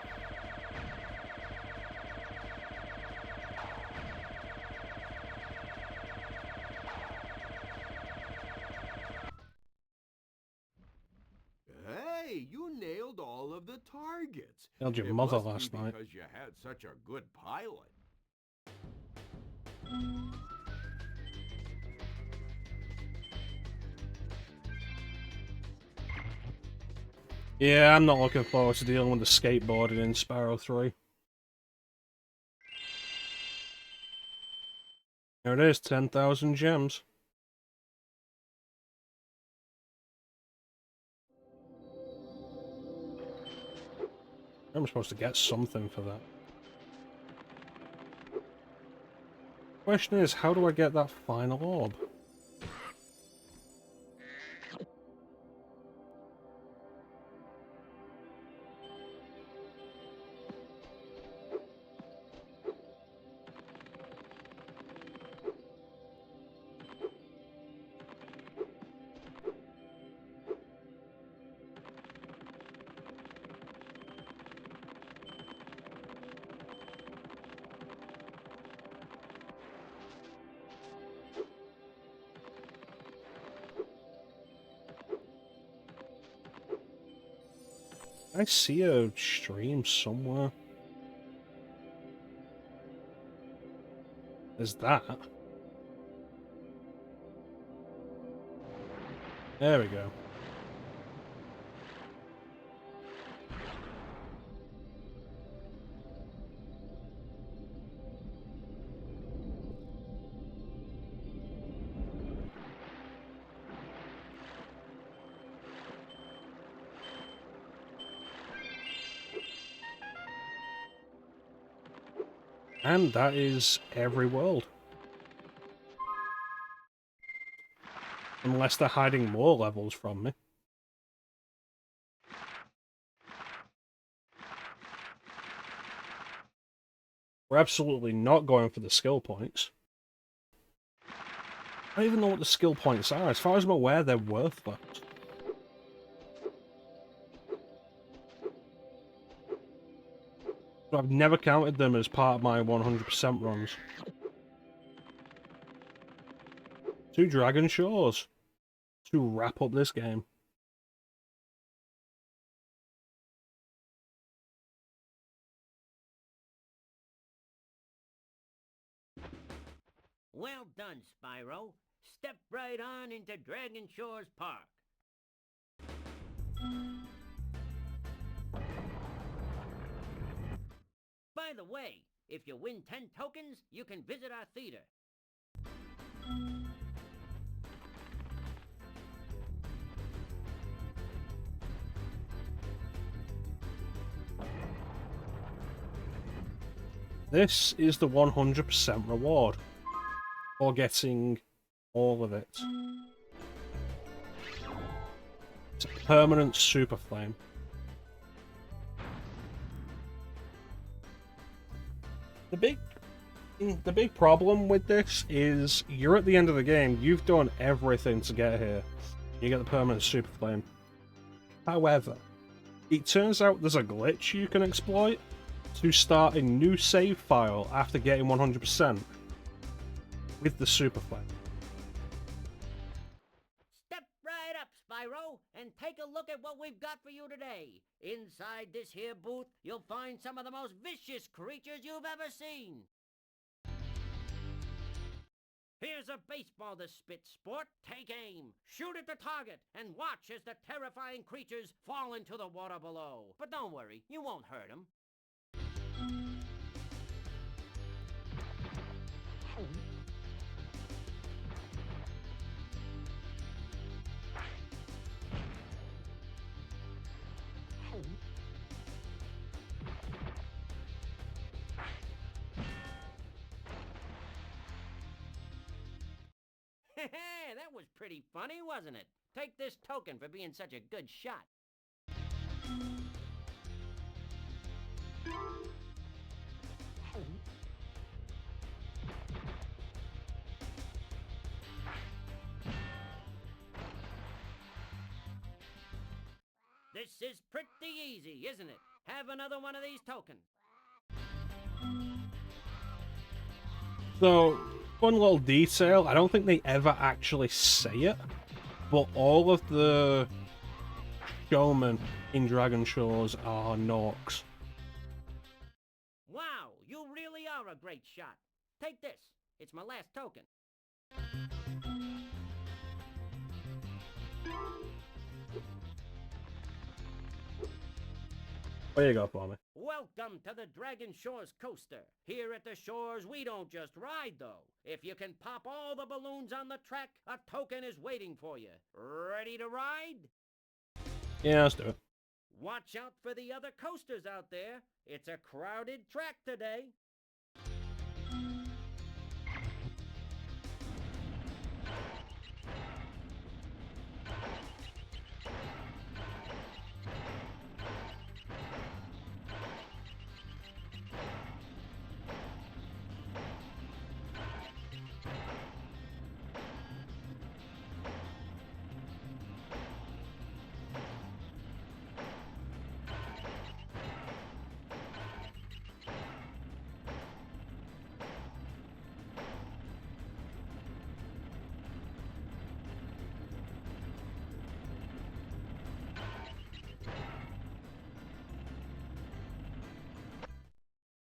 Hey, you nailed all of the targets. Nailed your It mother must last be night. because you had such a good pilot. Yeah, I'm not looking forward to dealing with the skateboarding in Spyro 3. There it is, 10,000 gems. I'm supposed to get something for that. Question is, how do I get that final orb? I see a stream somewhere. Is that? There we go. And that is every world. Unless they're hiding more levels from me. We're absolutely not going for the skill points. I don't even know what the skill points are. As far as I'm aware, they're worthless. But I've never counted them as part of my 100% runs. 2 Dragon Shores to wrap up this game. Well done, Spyro. Step right on into Dragon Shores Park. By the way, if you win 10 tokens, you can visit our theater. This is the 100% reward for getting all of it. It's a permanent super flame. The big problem with this is you're at the end of the game, you've done everything to get here. You get the permanent super flame. However, it turns out there's a glitch you can exploit to start a new save file after getting 100% with the super flame. Step right up, Spyro, and take a look at what we've got for you today. Inside this here booth, you'll find some of the most vicious creatures you've ever seen. Here's a baseball to spit, sport. Take aim, shoot at the target, and watch as the terrifying creatures fall into the water below. But don't worry, you won't hurt them. That was pretty funny, wasn't it? Take this token for being such a good shot. This is pretty easy, isn't it? Have another one of these tokens. So, one little detail, I don't think they ever actually say it, but all of the showmen in Dragon Shows are Norks. Wow, you really are a great shot. Take this. It's my last token. What you got for me? Welcome to the Dragon Shores coaster. Here at the shores, we don't just ride, though. If you can pop all the balloons on the track, a token is waiting for you. Ready to ride? Yeah, let's do it. Watch out for the other coasters out there. It's a crowded track today.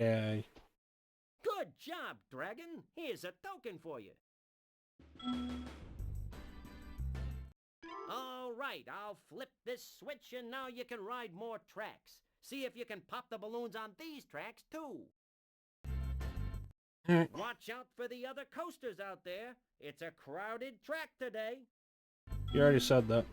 Yay. Good job, Dragon. Here's a token for you. All right, I'll flip this switch and now you can ride more tracks. See if you can pop the balloons on these tracks, too. Watch out for the other coasters out there. It's a crowded track today. You already said that.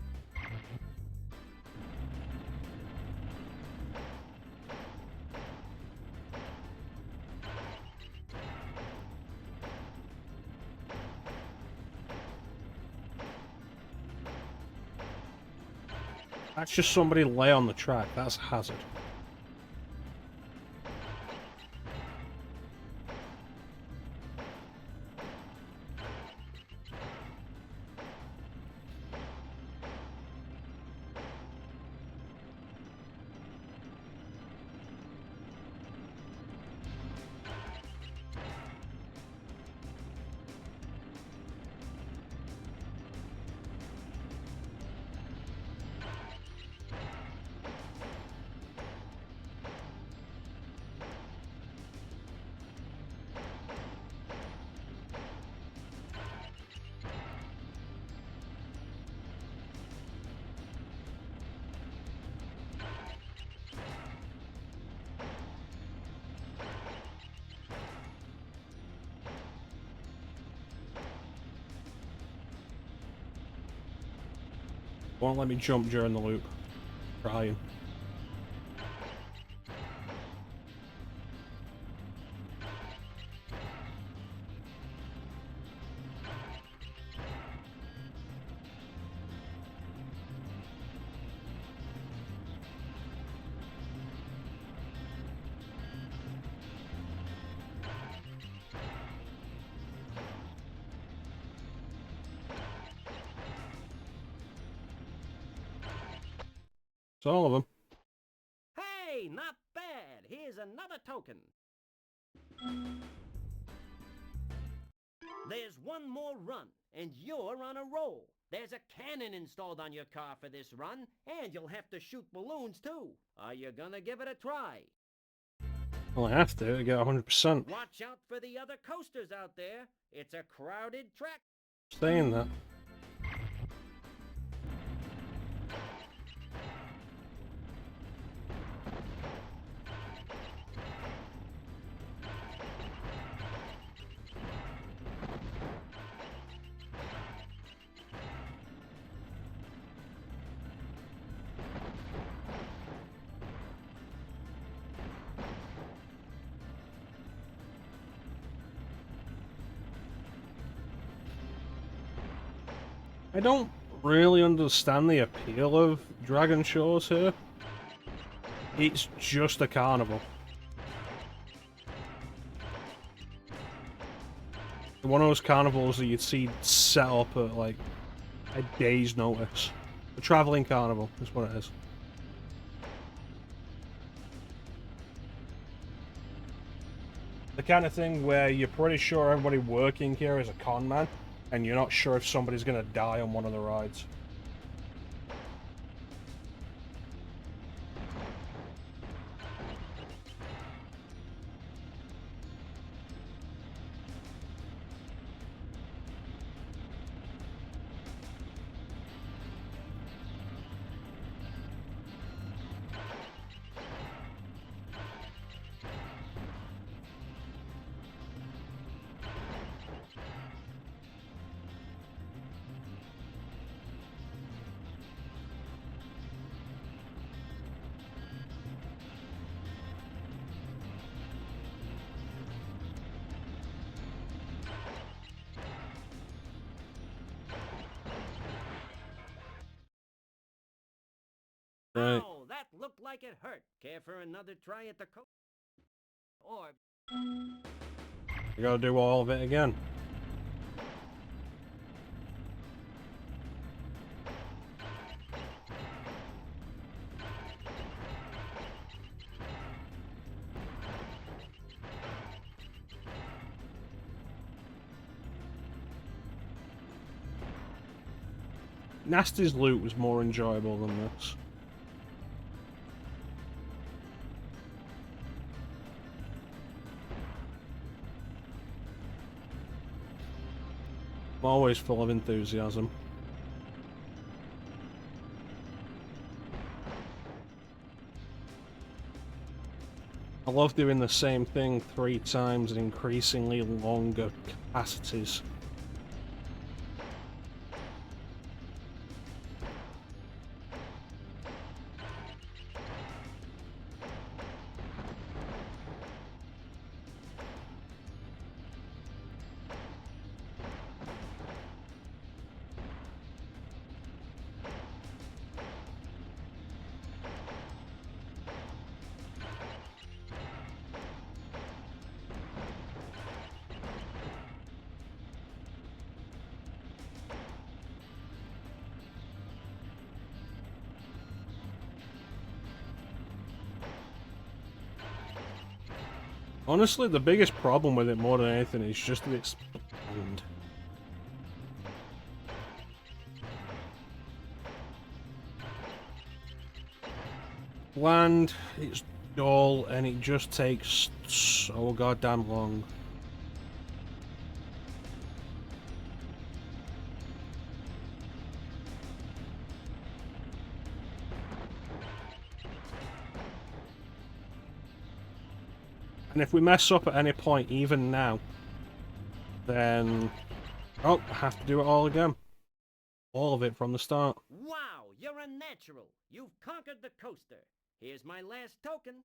That's just somebody lay on the track. That's a hazard. Won't let me jump during the loop. Trying. It's all of them. Hey, not bad. Here's another token. There's one more run, and you're on a roll. There's a cannon installed on your car for this run, and you'll have to shoot balloons too. Are you gonna give it a try? Well, I have to get 100%. Watch out for the other coasters out there. It's a crowded track. Saying that. I don't really understand the appeal of Dragon Shows here. It's just a carnival. One of those carnivals that you'd see set up at like a day's notice. A travelling carnival is what it is. The kind of thing where you're pretty sure everybody working here is a con man, and you're not sure if somebody's gonna die on one of the rides. Right. Oh, that looked like it hurt. Care for another try at the or You gotta do all of it again. Nasty's loot was more enjoyable than this. I'm always full of enthusiasm. I love doing the same thing 3 times in increasingly longer capacities. Honestly, the biggest problem with it more than anything is just that it's bland. Bland, it's dull, and it just takes so goddamn long. And if we mess up at any point, even now, then... oh, I have to do it all again. All of it from the start. wow, you're a natural. You've conquered the coaster. Here's my last token.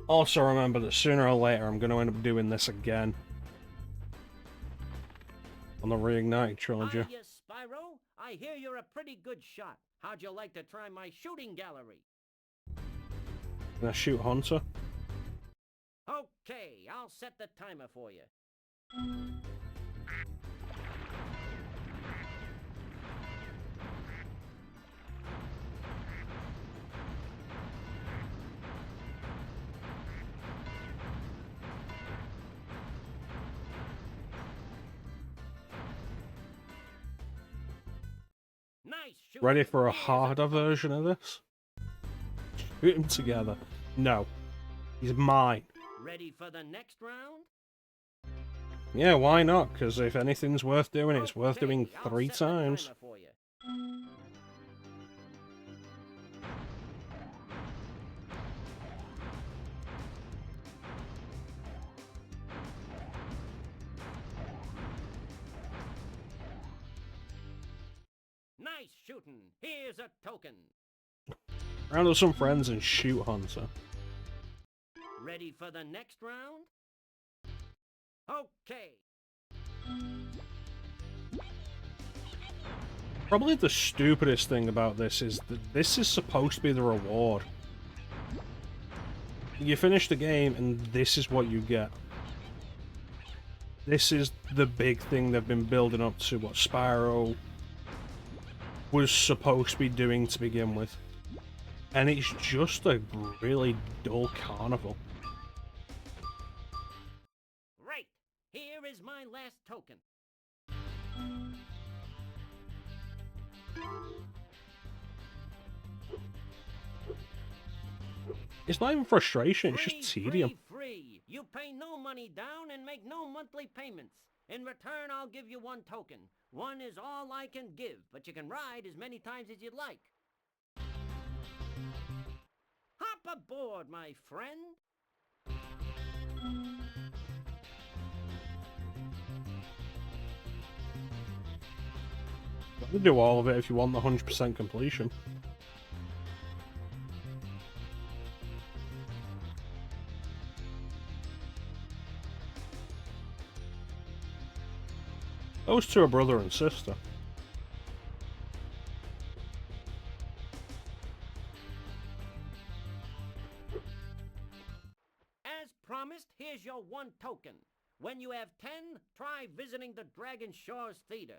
Also remember that sooner or later I'm going to end up doing this again. On the Reignited trilogy. Hiya, Spyro. I hear you're a pretty good shot. How'd you like to try my shooting gallery? Can I shoot Hunter? Okay, I'll set the timer for you. Nice shooting. Ready for a Here's harder version of this? Shoot him together. No. He's mine. Ready for the next round? Yeah, why not? Because if anything's worth doing, it's worth Okay, doing I'll 3 set the times. timer for you. Nice shooting. Here's a token. Round up some friends and shoot Hunter. Ready for the next round? Okay. Probably the stupidest thing about this is that this is supposed to be the reward. You finish the game and this is what you get. This is the big thing they've been building up to, what Spyro was supposed to be doing to begin with. And it's just a really dull carnival. Right. Here is my last token. It's not even frustration, it's Free, just tedium. free. You pay no money down and make no monthly payments. In return, I'll give you one token. One is all I can give, but you can ride as many times as you'd like. Hop aboard, my friend. You can do all of it if you want the 100% completion. Those two are brother and sister. As promised, here's your one token. When you have 10, try visiting the Dragon Shores Theater.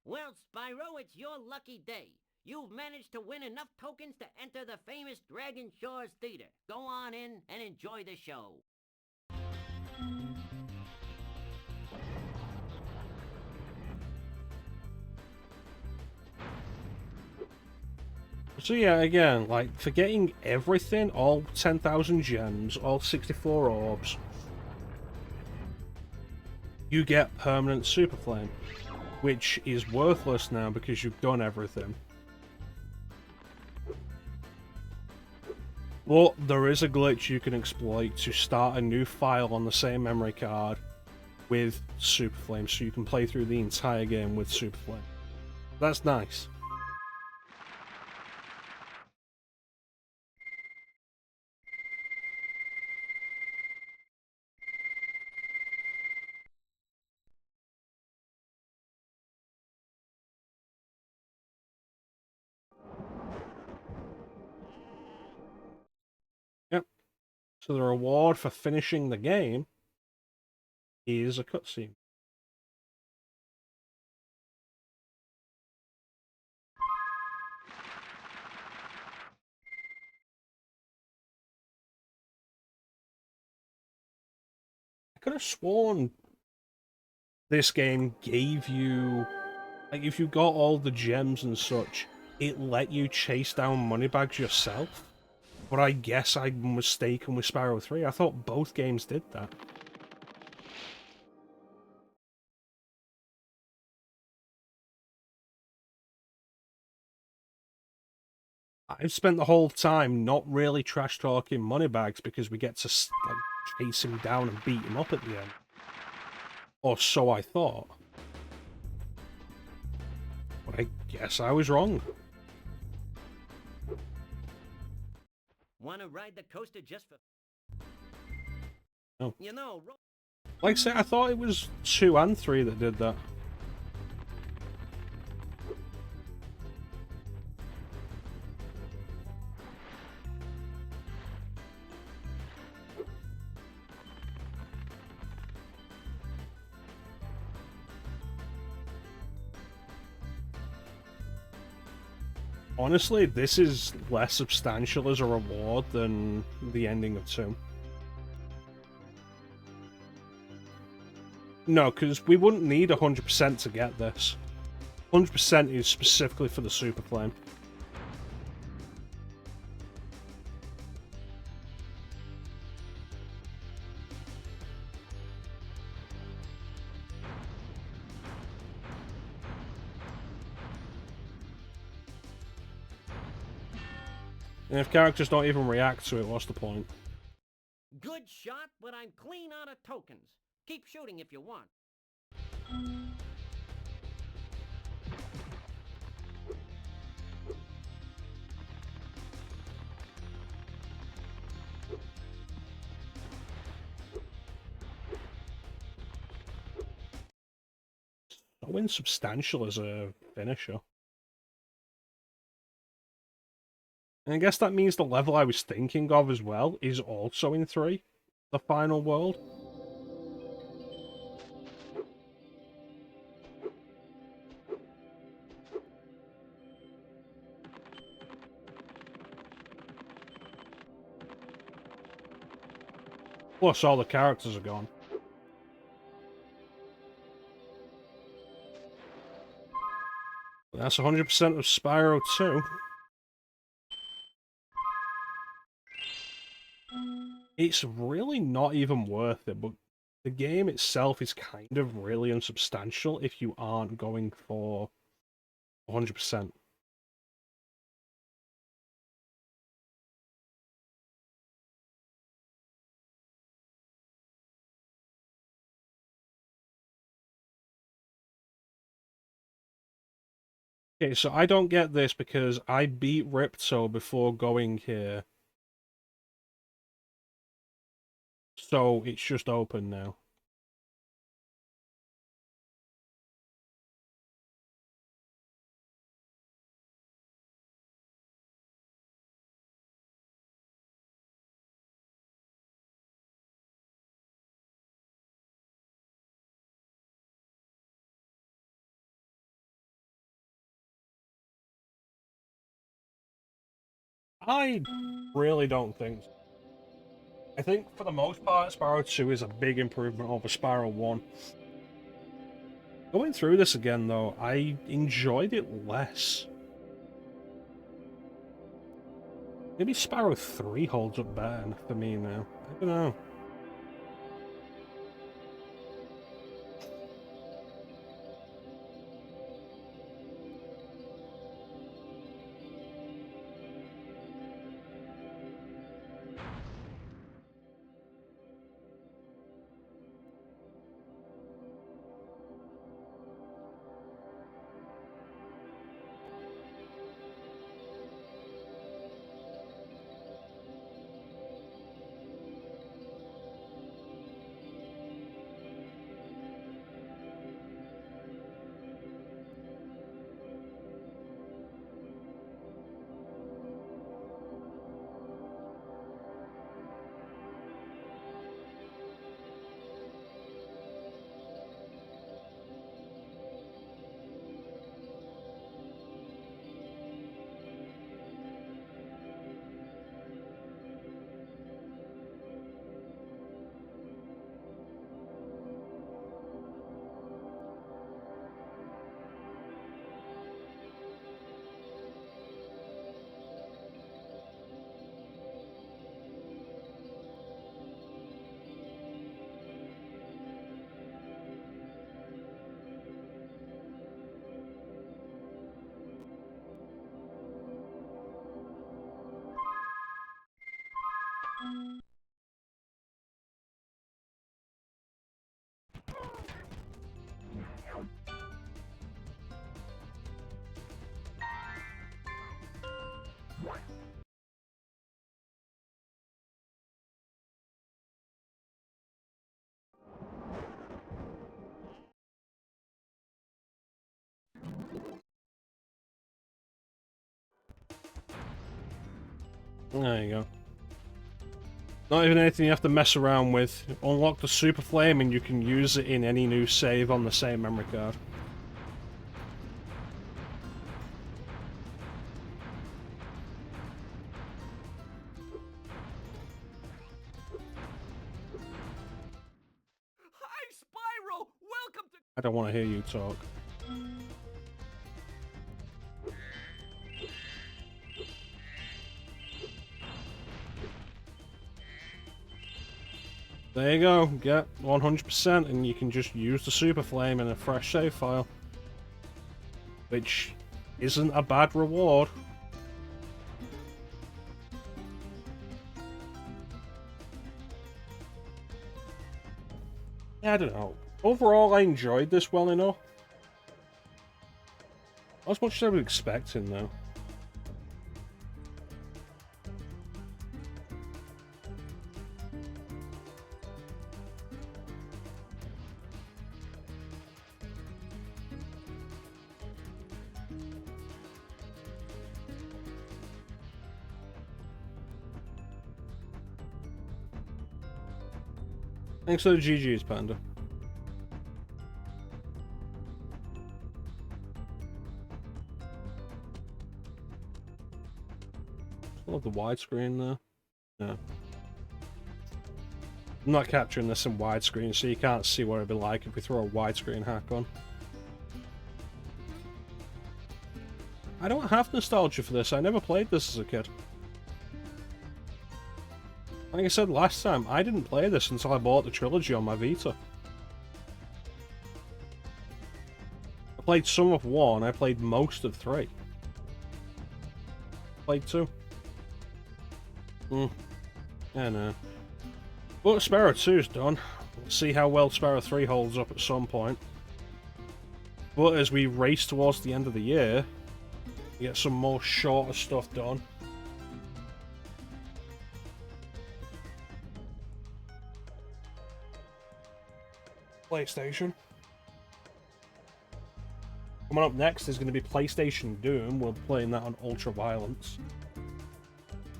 Well, Spyro, it's your lucky day. You've managed to win enough tokens to enter the famous Dragon Shores Theater. Go on in and enjoy the show. So yeah, again, like, for getting everything, all 10,000 gems, all 64 orbs, you get permanent Super Flame, which is worthless now because you've done everything. But there is a glitch you can exploit to start a new file on the same memory card with Super Flame, so you can play through the entire game with Super Flame. That's nice. Yep. So the reward for finishing the game is a cutscene. I could have sworn this game gave you, like, if you got all the gems and such, it let you chase down moneybags yourself. But I guess I'm mistaken with Spyro 3. I thought both games did that. I've spent the whole time not really trash-talking moneybags because we get to, like, chase him down and beat him up at the end. Or so I thought. But I guess I was wrong. Wanna ride the coaster just for... Oh. You know... Like I said, I thought it was 2 and 3 that did that. Honestly, this is less substantial as a reward than the ending of 2. No, because we wouldn't need 100% to get this. 100% is specifically for the Super Flame. And if characters don't even react to it, what's the point? Good shot, but I'm clean out of tokens. Keep shooting if you want. So insubstantial as a finisher. And I guess that means the level I was thinking of as well is also in 3, the final world. Plus, all the characters are gone. That's 100% of Spyro 2. It's really not even worth it, but the game itself is kind of really unsubstantial if you aren't going for 100%. Okay, so I don't get this because I beat Ripto before going here. So it's just open now. I really don't think so. I think for the most part, Spyro 2 is a big improvement over Spyro 1. Going through this again, though, I enjoyed it less. Maybe Spyro 3 holds up better for me now. I don't know. There you go. Not even anything you have to mess around with. Unlock the Super Flame and you can use it in any new save on the same memory card. Hi, Spyro! Welcome to... I don't want to hear you talk. There you go, get 100% and you can just use the Super Flame in a fresh save file. Which isn't a bad reward. I don't know. Overall, I enjoyed this well enough. Not as much as I was expecting, though. Thanks for the GG's, Panda. Still have the widescreen there. Yeah. I'm not capturing this in widescreen, so you can't see what it'd be like if we throw a widescreen hack on. I don't have nostalgia for this. I never played this as a kid. Like I said last time, I didn't play this until I bought the trilogy on my Vita. I played some of 1, I played most of 3. Played 2. I know. But Spyro 2's done. We'll see how well Spyro 3 holds up at some point. But as we race towards the end of the year, we get some more shorter stuff done. PlayStation. Coming up next is going to be PlayStation Doom. We're playing that on Ultra Violence.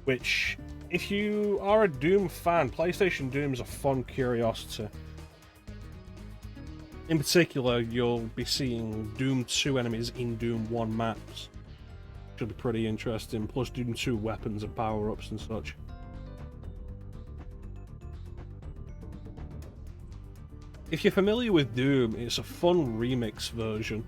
Which, if you are a Doom fan, PlayStation Doom is a fun curiosity. In particular, you'll be seeing Doom 2 enemies in Doom 1 maps. Should be pretty interesting, plus Doom 2 weapons and power-ups and such. If you're familiar with Doom, it's a fun remix version.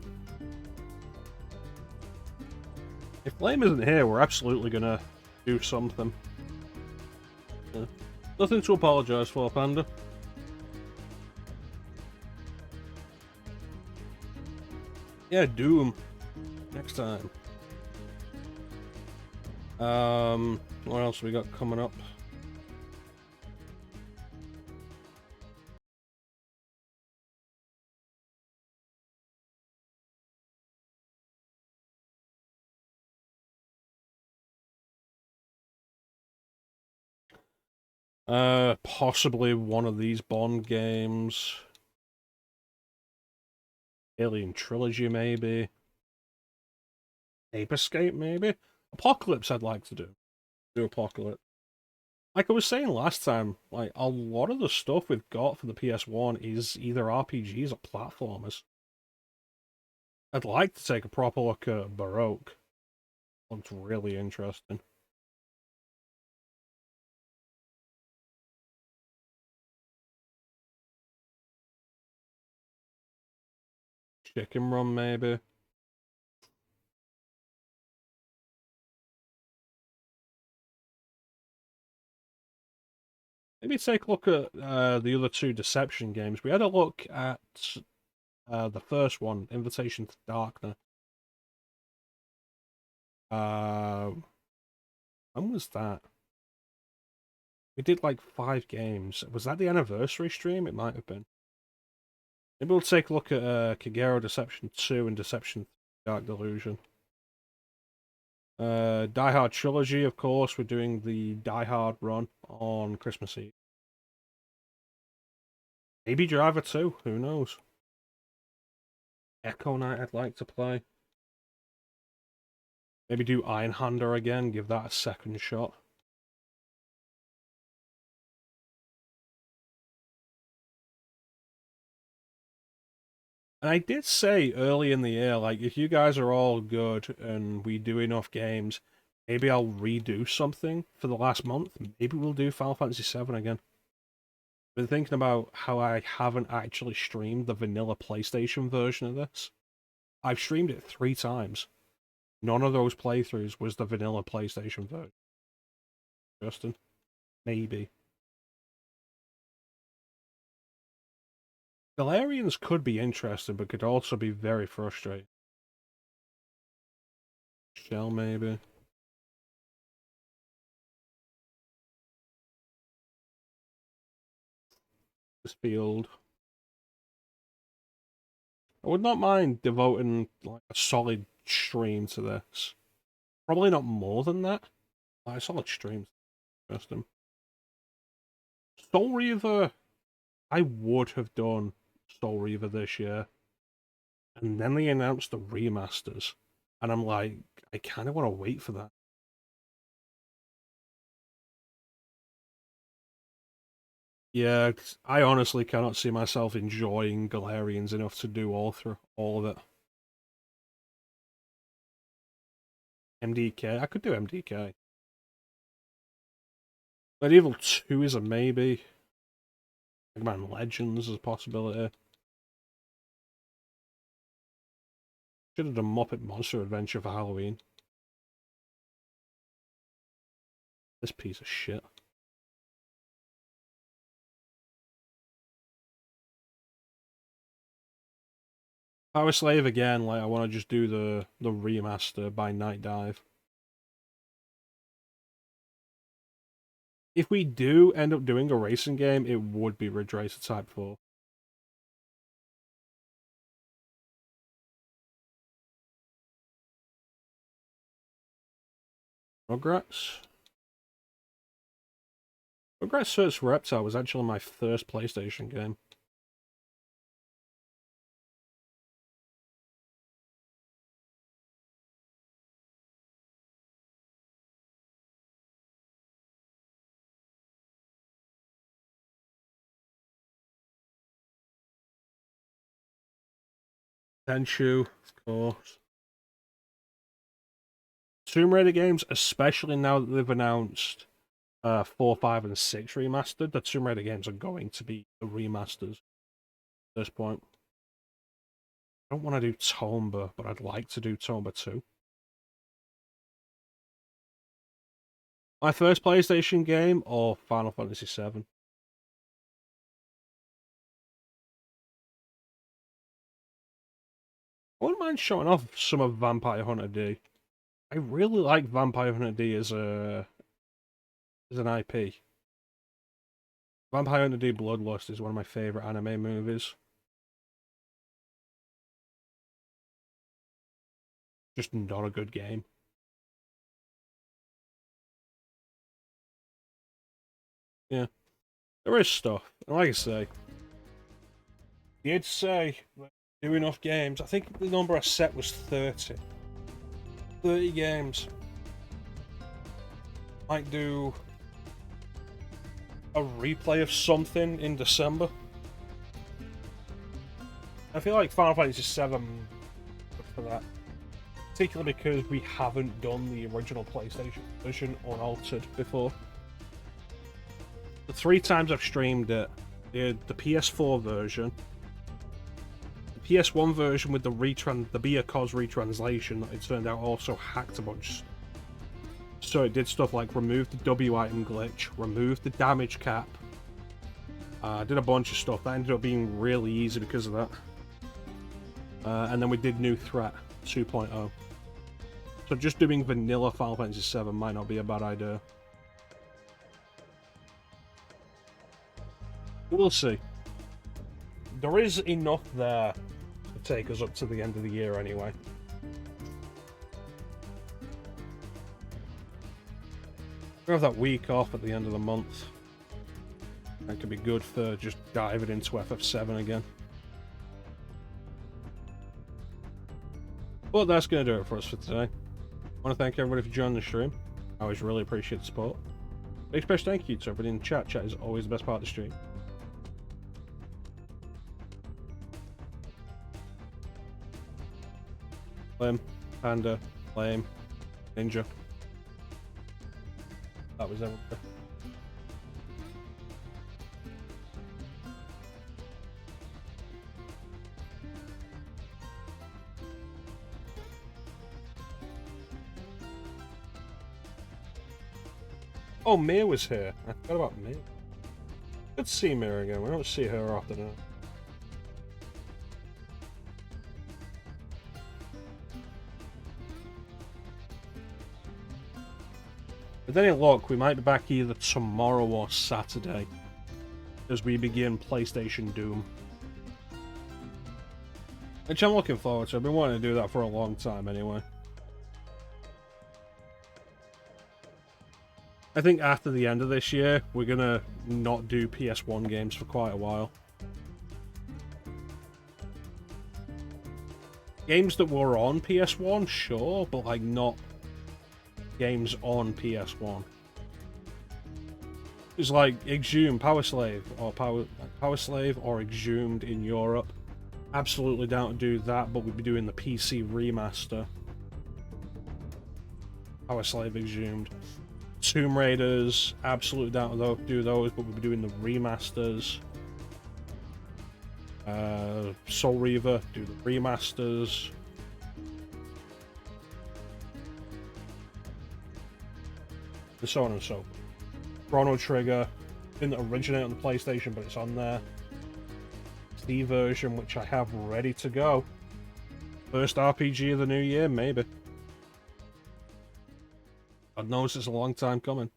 If Flame isn't here, we're absolutely gonna do something. Yeah. Nothing to apologise for, Panda. Yeah, Doom. Next time. What else we got coming up? Possibly one of these Bond games. Alien Trilogy, maybe. Ape Escape, maybe. Apocalypse, I'd like to do. Do Apocalypse. Like I was saying last time, like a lot of the stuff we've got for the PS1 is either RPGs or platformers. I'd like to take a proper look at Baroque. Looks really interesting. Chicken Run, maybe. Maybe take a look at the other 2 Deception games. We had a look at the first one, Invitation to Darkness. When was that? We did like 5 games. Was that the anniversary stream? It might have been. Maybe we'll take a look at Kagero Deception 2 and Deception Dark Delusion. Die Hard Trilogy, of course. We're doing the Die Hard run on Christmas Eve. Maybe Driver 2, who knows? Echo Knight I'd like to play. Maybe do Ironhander again, give that a second shot. And I did say early in the year, like, if you guys are all good and we do enough games, maybe I'll redo something for the last month. Maybe we'll do Final Fantasy VII again. Been thinking about how I haven't actually streamed the vanilla PlayStation version of this. I've streamed it 3 times. None of those playthroughs was the vanilla PlayStation version. Justin? Maybe. Galarians could be interesting, but could also be very frustrating. Shell, maybe. This field. I would not mind devoting like a solid stream to this. Probably not more than that. Like a solid stream. Interesting. Soul Reaver. I would have done Soul Reaver this year. And then they announced the remasters. And I'm like, I kind of want to wait for that. Yeah, I honestly cannot see myself enjoying Galarians enough to do all of it. MDK, I could do MDK. Medieval 2 is a maybe. Mega Man Legends is a possibility. Should have done Muppet Monster Adventure for Halloween. This piece of shit. Power Slave again, like I want to just do the remaster by Night Dive. If we do end up doing a racing game, it would be Ridge Racer Type 4. Rugrats? Rugrats Search for Reptile was actually my first PlayStation game. Tenchu, of course. Tomb Raider games, especially now that they've announced 4, 5, and 6 remastered, the Tomb Raider games are going to be the remasters at this point. I don't want to do Tomba, but I'd like to do Tomba 2. My first PlayStation game, or Final Fantasy VII? I wouldn't mind showing off some of Vampire Hunter D. I really like Vampire Hunter D as an IP. Vampire Hunter D Bloodlust is one of my favourite anime movies. Just not a good game. Yeah. There is stuff. And like I say, you'd say do enough games. I think the number I set was 30. 30 games. Might do a replay of something in December. I feel like Final Fantasy VII good for that. Particularly because we haven't done the original PlayStation version unaltered before. The 3 times I've streamed it, the PS4 version, the PS1 version with the Biakos retranslation that it turned out also hacked a bunch. So it did stuff like remove the W item glitch, remove the damage cap, did a bunch of stuff. That ended up being really easy because of that. And then we did New Threat 2.0. So just doing vanilla Final Fantasy VII might not be a bad idea. We'll see. There is enough there to take us up to the end of the year anyway. We have that week off at the end of the month. That could be good for just diving into FF7 again. But that's going to do it for us for today. I want to thank everybody for joining the stream. I always really appreciate the support. Big special thank you to everybody in the chat. Chat is always the best part of the stream. Flame, Panda, Flame, Ninja. That was everything. Oh, Mia was here. I forgot about Mia. Good to see Mia again. We don't see her often enough. With any luck, we might be back either tomorrow or Saturday as we begin PlayStation Doom. Which I'm looking forward to. I've been wanting to do that for a long time anyway. I think after the end of this year, we're gonna not do PS1 games for quite a while. Games that were on PS1, sure, but like not games on PS1. It's like Exhumed, Power Slave, or Power Slave, or Exhumed in Europe. Absolutely down to do that, but we'd be doing the PC remaster. Power Slave Exhumed. Tomb Raiders, absolutely down to do those, but we'll be doing the remasters. Soul Reaver, do the remasters. And so on and so forth. Chrono Trigger didn't originate on the PlayStation, but it's on there. The version, which I have ready to go. First RPG of the new year, maybe. God knows it's a long time coming.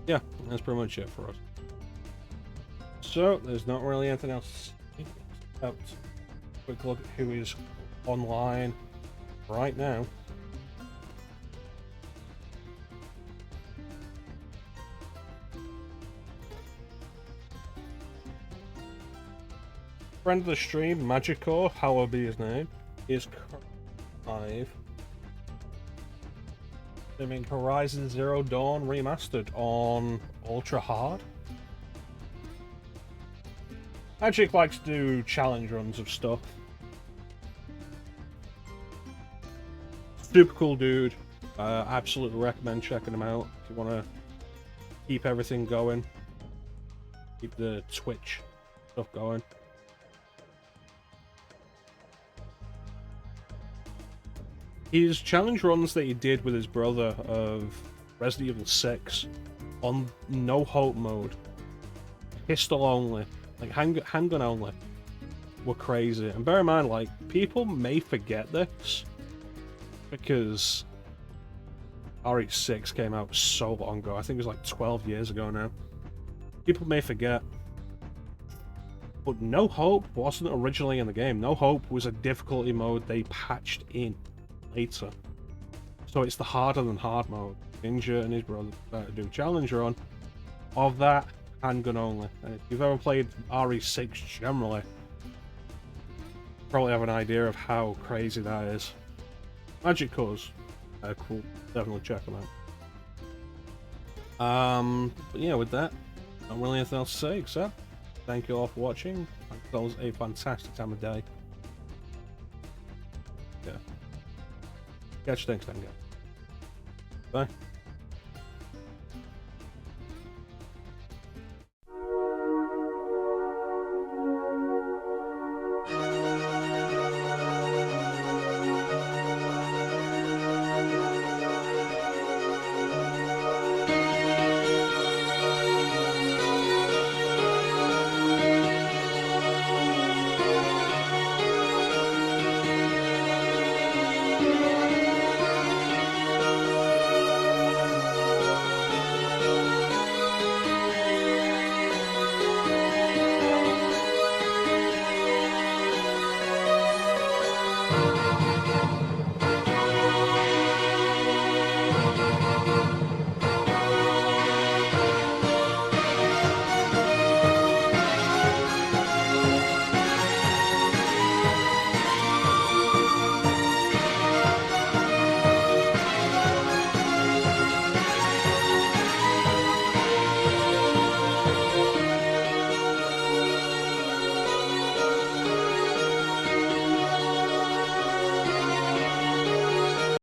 Yeah, that's pretty much it for us. So, there's not really anything else except a quick look at who is online right now. Friend of the stream, Magico, however be his name, is live. Streaming Horizon Zero Dawn Remastered on Ultra Hard. Magic likes to do challenge runs of stuff. Super cool dude. Absolutely recommend checking him out if you want to keep everything going. Keep the Twitch stuff going. His challenge runs that he did with his brother of Resident Evil 6 on no hope mode, pistol only, like handgun only, were crazy. And bear in mind, like, people may forget this because RE6 came out so long ago. I think it was like 12 years ago now. People may forget. But No Hope wasn't originally in the game. No Hope was a difficulty mode they patched in later. So it's the harder than hard mode. Ninja and his brother do a challenge run of that handgun only. And if you've ever played RE6 generally, you probably have an idea of how crazy that is. Magic Cores, cool. Definitely check them out. But yeah, with that, not really anything else to say except thank you all for watching. That was a fantastic time of day. Yeah. Catch you next time, guys. Bye.